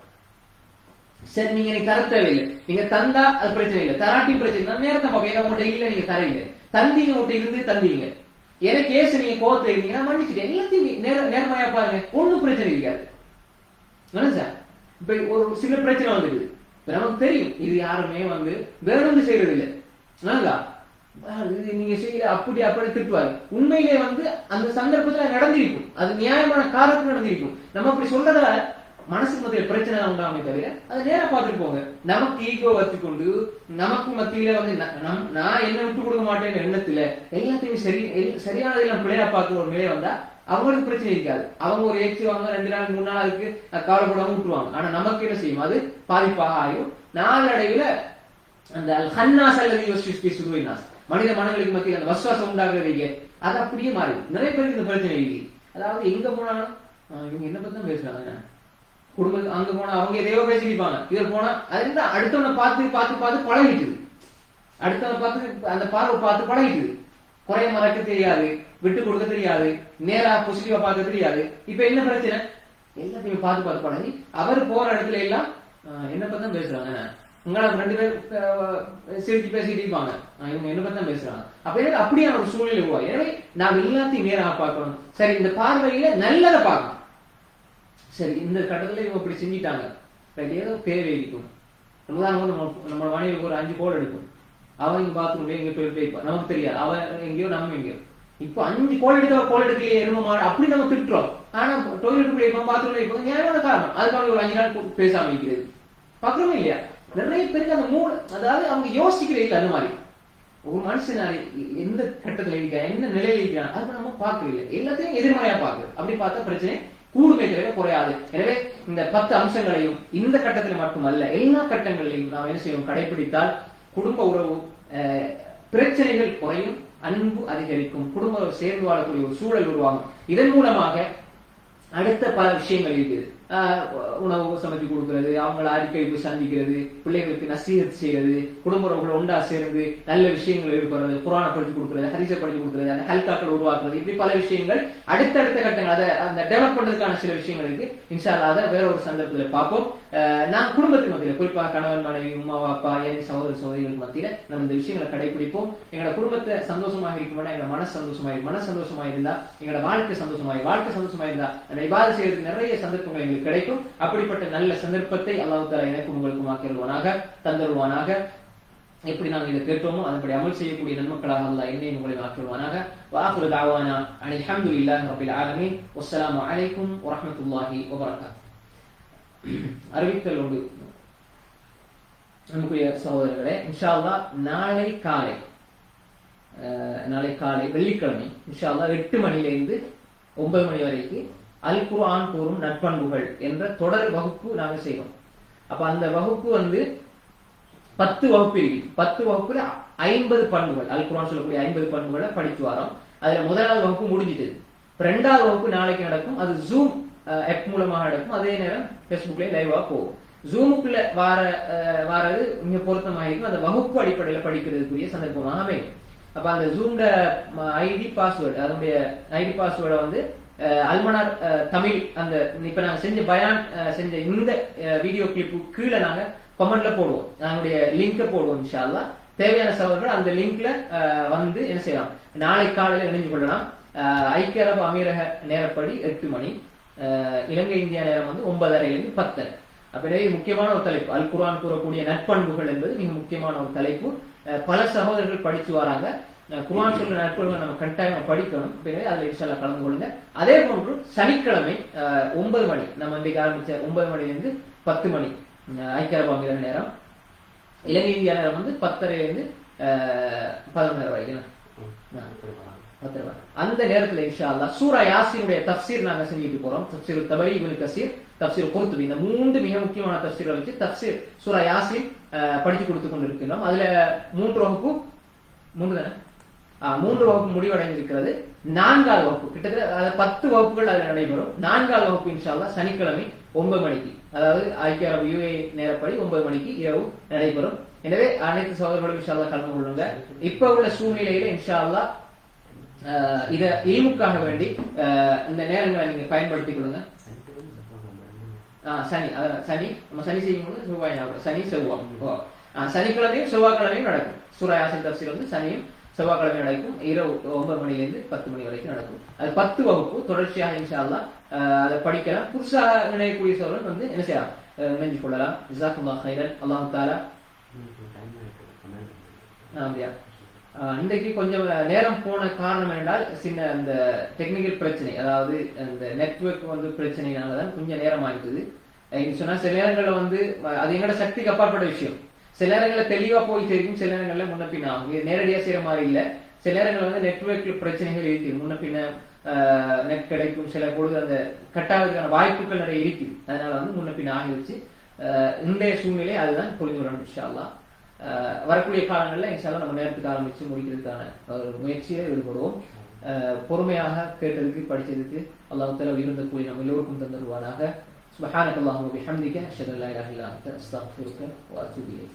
சரி, நீங்க எனக்கு தர தேவையில்லை, நீங்க தந்தா அது பிரச்சனை இல்லை, தராட்டி பிரச்சனை, நான் நேரத்தை பார்ப்பேன். ஏன்னா உங்கள்கிட்ட இல்ல, நீங்க தரையில தந்தீங்க, உங்கள்கிட்ட இருந்து தந்தீங்க, எனக்கு ஏசு நீங்க கோவத்துல இருந்தீங்கன்னா மன்னிச்சுட்டு எல்லாத்தையும் நேர்மையா பாருங்க, ஒண்ணும் பிரச்சனை இருக்காது. சார் இப்ப ஒரு சில பிரச்சனை வந்துடுது, நமக்கு தெரியும் இது யாருமே வந்து வேணும்னு செய்யறது இல்லை, நீங்க செய்யற அப்படி திட்டுவாரு. உண்மையிலே வந்து அந்த சந்தர்ப்பத்துல நடந்திருக்கும், அது நியாயமான காரணத்துக்கு நடந்திருக்கும். நம்ம அப்படி சொல்றதால மனசுக்கு மத்தியில பிரச்சனை உண்டாமே தவிர அதை நேரம் பார்த்துட்டு போங்க. நமக்கு ஈகோ வச்சுக்கொண்டு நமக்கு மத்தியில வந்து நான் என்ன விட்டு கொடுக்க மாட்டேன் எண்ணத்துல எல்லாத்தையும் சரியானதெல்லாம் பிள்ளையா பார்த்து ஒரு நிலையை வந்தா அவங்களுக்கு பிரச்சனை இருக்காது. அவங்க ஒரு ஏச்சுவாங்க, 2 நாள் 3 நாள் அதுக்கு கவலைப்படாம விட்டுருவாங்க. ஆனா நமக்கு என்ன செய்யும்? அது பாதிப்பாக ஆகும். நாளடைவுல அந்த ஹன்னாஸ் அல்லது யோசிச்சு மனித மனங்களுக்கு மத்தியில் அந்த வசுவாசம் உண்டாகிறது, அது அப்படியே மாறி நிறைய பேருக்கு இந்த பிரச்சனை இருக்கு. அதாவது எங்க போனாலும் இவங்க என்ன பத்தி தான் பேசுறாங்க, குடும்பம் அங்க போனா அவங்க எதையோ பேசிப்பாங்க, இவர் போனா அது அடுத்தவனை பார்த்து பார்த்து பார்த்து பழகிட்டுது, அடுத்தவனை பார்த்து அந்த பார்வை பார்த்து பழகிட்டுது. குறைய மறக்க தெரியாது, விட்டு கொடுக்க தெரியாது, நேரா பாசிட்டிவா பார்க்க தெரியாது. இப்ப என்ன பிரச்சனை? எல்லாத்தையும் பார்த்து பார்த்து பழகி அவர் போற இடத்துல எல்லாம் என்ன பத்தி தான் பேசுறாங்க, உங்களை 2 பேர் சிரிச்சு பேசிட்டு இருப்பாங்க, இவங்க என்ன பத்தி தான் பேசுறாங்க. அப்ப எனக்கு அப்படியான ஒரு சூழ்நிலை உருவாகும். எனவே நாம் எல்லாத்தையும் நேராக பார்க்கணும். சரி, இந்த பார்வையில நல்லதை பார்க்கணும். சரி, இந்த கட்டத்துல இவங்க இப்படி செஞ்சிட்டாங்க, ஏதோ தேவை இருக்கும். நம்ம மனைவிக்கு ஒரு 5 கோல் எடுக்கும், அவன் இங்க பாத்ரூம்ல எங்க போயிருப்பா, நமக்கு தெரியாது, அவன் எங்கேயோ நம்ம எங்கேயோ. இப்போ 5 கோல் எடுக்க கோல் எடுக்கலையே எரும மாடு அப்படி நம்ம திட்டுறோம். ஆனா டொய்லெட் போயிருப்போம், பாத்ரூம்ல இருப்போம், நியாயமான காரணம். அதுக்காக ஒரு 5 நாள் பேசாம இருக்கிறது பக்கமே இல்லையா? நிறைய பேருக்கு அந்த மூணு, அதாவது அவங்க யோசிக்கிறே இல்லை. அந்த மாதிரி ஒரு மனுஷனால எந்த கட்டத்துல இருக்கா, என்ன நிலையில இருக்கான், அது நம்ம பார்க்கல, எல்லாத்தையும் எதிர்மறையா பார்க்குது. அப்படி பார்த்தா பிரச்சனை கூடுமை தவிர குறையாது. எனவே இந்த 10 அம்சங்களையும் இந்த கட்டத்தில் மட்டுமல்ல எல்லா கட்டங்களிலையும் நாம் என்ன செய்வோம், கடைபிடித்தால் குடும்ப உறவு பிரச்சனைகள் குறையும், அன்பு அதிகரிக்கும், குடும்ப சேர்ந்து வாழக்கூடிய ஒரு சூழல் உருவாகும். இதன் மூலமாக அடுத்த பல விஷயங்கள் இருக்குது. உணவு சமைச்சு கொடுக்கிறது, அவங்களை அடிக்கடி போய் சந்திக்கிறது, பிள்ளைகளுக்கு நசீகத் செய்யறது, குடும்ப உறவுகள் ஒன்றா சேர்ந்து நல்ல விஷயங்கள் ஏற்படுறது, குரானை படிச்சு கொடுக்கிறது, ஹதீஸை படிச்சு கொடுக்கிறது, அந்த ஹல்காக்கள் உருவாக்குறது, இப்படி பல விஷயங்கள் அடுத்தடுத்த கட்டங்கள் அதை அந்த டெவலப் பண்றதுக்கான சில விஷயங்கள் இருக்கு. இன்ஷா அல்லாஹ் அதை வேற ஒரு சந்தர்ப்பத்தில் பார்ப்போம். நான் குடும்பத்துக்கு மத்தியில், குறிப்பாக கணவன் மனைவி, உமா அப்பா, என் சகோதர சகோதரிகளுக்கு மத்தியில நம்ம இந்த விஷயங்களை கடைபிடிப்போம். எங்களோட குடும்பத்தை சந்தோஷமாக இருக்கும்போது எங்களோட மன சந்தோஷமா இருந்தா எங்களோட வாழ்க்கை சந்தோஷமா இருந்தா அந்த இபாதத் செய்யறதுக்கு நிறைய சந்தர்ப்பங்கள் எங்களுக்கு கிடைக்கும். அப்படிப்பட்ட நல்ல சந்தர்ப்பத்தை அல்லாஹ் தஆலா எனக்கும் உங்களுக்கும் ஆக்கிடுவானாக, தந்தருவானாக. எப்படி நாங்கள் இதை கேட்டோமோ அதன்படி அமல் செய்யக்கூடிய நன்மக்களாக அல்லாஹ் என்னையும் உங்களையும் ஆக்கிடுவானாக. வஆகிரு தஅவானா அனில் ஹம்துலில்லாஹி ரப்பில் ஆலமீன். வஸ்ஸலாமு அலைக்கும் வரஹ்மத்துல்லாஹி வபரகாத்துஹு. அறிவித்தல் உண்டு நமக்குரிய சகோதரர்களே, இன்ஷா அல்லாஹ் நாளை காலை வெள்ளிக்கிழமை இன்ஷா அல்லாஹ் 8 மணியிலிருந்து 9 மணி வரைக்கும் அல் குர்ஆன் கூறும் நற்பண்புகள் என்ற தொடர் வகுப்பு நாங்கள் செய்வோம். அப்ப அந்த வகுப்பு வந்து 10 வகுப்பு இருக்கு. 10 வகுப்புல 50 பண்புகள், அல் குர்ஆன் சொல்லக்கூடிய 50 பண்புகளை படித்து வரோம். அதுல முதலாவது வகுப்பு முடிஞ்சிட்டது. 2வது வகுப்பு நாளைக்கு நடக்கும். அது ஜூம் ஆப் மூலமாக நடக்கும். அதே நேரம் ஃபேஸ்புக்ல லைவா போகும். ஜூமுக்குள்ள வாரது மிக பொருத்தமாக இருக்கும். அந்த வகுப்பு அடிப்படையில் படிக்கிறதுக்குரிய சந்தர்ப்பமாக அமையும். அப்ப அந்த ஜூம்ட ஐடி பாஸ்வேர்டு, அதனுடைய ஐடி பாஸ்வேர்டை வந்து அல்மனார் தமிழ், அந்த இப்ப நாங்க செஞ்ச பயான் செஞ்ச இந்த வீடியோ கிளிப்பு கீழே நாங்க கமெண்ட்ல போடுவோம், அதனுடைய லிங்க போடுவோம். இன்ஷா அல்லாஹ் தேவையான சகோதரர்கள் அந்த லிங்க்ல வந்து என்ன செய்யலாம், நாளை காலையில் இணைஞ்சு கொள்ளலாம். ஐக்கிய அரபு அமீரக நேரப்படி 8 மணி, இலங்கை இந்தியா நேரம் வந்து 9:30 10. அப்பவே முக்கியமான ஒரு தலைப்பு, அல் குர்ஆன் கூறக்கூடிய நற்பண்புகள் என்பது மிக முக்கியமான ஒரு தலைப்பு. பல சகோதரர்கள் படிச்சு வராங்க. குர்ஆன் சொல்ற நற்பண்புகள் நம்ம கட்டாயம் படிக்கணும். எனவே அதில் இன்ஷா அல்லாஹ் கலந்து கொள்ளுங்க. அதே போன்று சனிக்கிழமை 9 மணி, நம்ம இன்றைக்கு ஆரம்பிச்ச 9 மணிலிருந்து 10 மணி ஐக்கிய அரபு அமீரக நேரம், இலங்கை இந்தியா நேரம் வந்து 10:30 11:30 வரைக்கும். அந்த நேரத்துல இன்ஷா அல்லாஹ் சூரா யாசீனுடைய தஃப்சீர் நாங்க செஞ்சுட்டு போறோம். தஃப்சீர் தபரி, இப்னு கஸீர், தஃப்சீர் குர்துபி, இந்த 3 மிக முக்கியமான தஃப்சீரை வச்சு தஃப்சீர் சூரா யாசீன் படிச்சு கொடுத்து கொண்டு இருக்கிறோம். அதுல 3 வகுப்பு 3 வகுப்பு முடிவடைந்திருக்கிறது. 4வது வகுப்பு கிட்டத்தட்ட 10 வகுப்புகள் அதுல நடைபெறும். 4வது வகுப்பு இன்ஷா அல்லாஹ் சனிக்கிழமை 9 மணிக்கு, அதாவது ஐக்கிய அரபு UAE நேரப்படி 9 மணிக்கு இரவு நடைபெறும். எனவே அனைத்து சகோதரர்களும் இன்ஷா அல்லாஹ் கலந்து கொள்ளுங்க. இப்ப உள்ள சூழ்நிலையில இன்ஷா அல்லாஹ் இத இல்முக்காக வேண்டி இந்த நேரங்களை நீங்க பயன்படுத்திக் கொள்ளுங்க. சனி நம்ம சனி செய்யும்போது செவ்வாய், சனி செவ்வாய், சனிக்கிழமையும் செவ்வாய்க்கிழமையும் நடக்கும். சூரா யாசீன் தஃப்சீர் வந்து சனியும் செவ்வாய்க்கிழமை நடக்கும். இரவு 9 மணிலிருந்து 10 மணி வரைக்கும் நடக்கும். அது 10 வகுப்பு தொடர்ச்சியாக இன்ஷா அல்லாஹ் அதை படிக்கலாம். புதுசாக நினைக்கக்கூடிய சோழன் வந்து என்ன செய்யலாம், நினைஞ்சு கொள்ளலாம். ஜஸாக்குல்லாஹ் கைரன். அல்லாஹ் தஆலா அப்படியா இன்றைக்கு கொஞ்சம் நேரம் போன காரணம் என்றால் சின்ன அந்த டெக்னிக்கல் பிரச்சனை, அதாவது அந்த நெட்வொர்க் வந்து பிரச்சனைனாலதான் கொஞ்சம் நேரம் ஆகிடுது. சொன்னா சில நேரங்கள்ல வந்து அது எங்களோட சக்திக்கு அப்பாற்பட்ட விஷயம். சில நேரங்கள்ல தெளிவா போய் தெரியும், சில நேரங்கள்ல முன்ன பின்ன ஆகும். நேரடியா செய்யற மாதிரி இல்ல. சில நேரங்கள்ல வந்து நெட்வொர்க் பிரச்சனைகள் இருக்கு, முன்ன பின்ன நெட் கிடைக்கும், சில பொழுது அந்த கட்டாவதுக்கான வாய்ப்புகள் நிறைய இருக்கு. அதனால வந்து முன்ன பின்ன ஆகிடுச்சு. இன்றைய சூழ்நிலை அதுதான் புரிந்து வரணும். இன்ஷா அல்லாஹ் வரக்கூடிய காலங்களில் இன்ஷா அல்லாஹ் நம்ம நேரத்துக்கு ஆரம்பிச்சு முடிக்கிறதுக்கான ஒரு முயற்சியை ஈடுபடுவோம். பொறுமையாக கேட்டதுக்கு படிச்சதுக்கு அல்லாஹ் தஆலா உயர்ந்த கூலி நம்ம எல்லோருக்கும் தந்தருவானாக. சுப்ஹானக அல்லாஹும்ம வபிஹம்திக அஷ்ஹது அல்லா இலாஹா இல்லா அன்த அஸ்தக்ஃபிருக வ அத்தூபு இலைக்.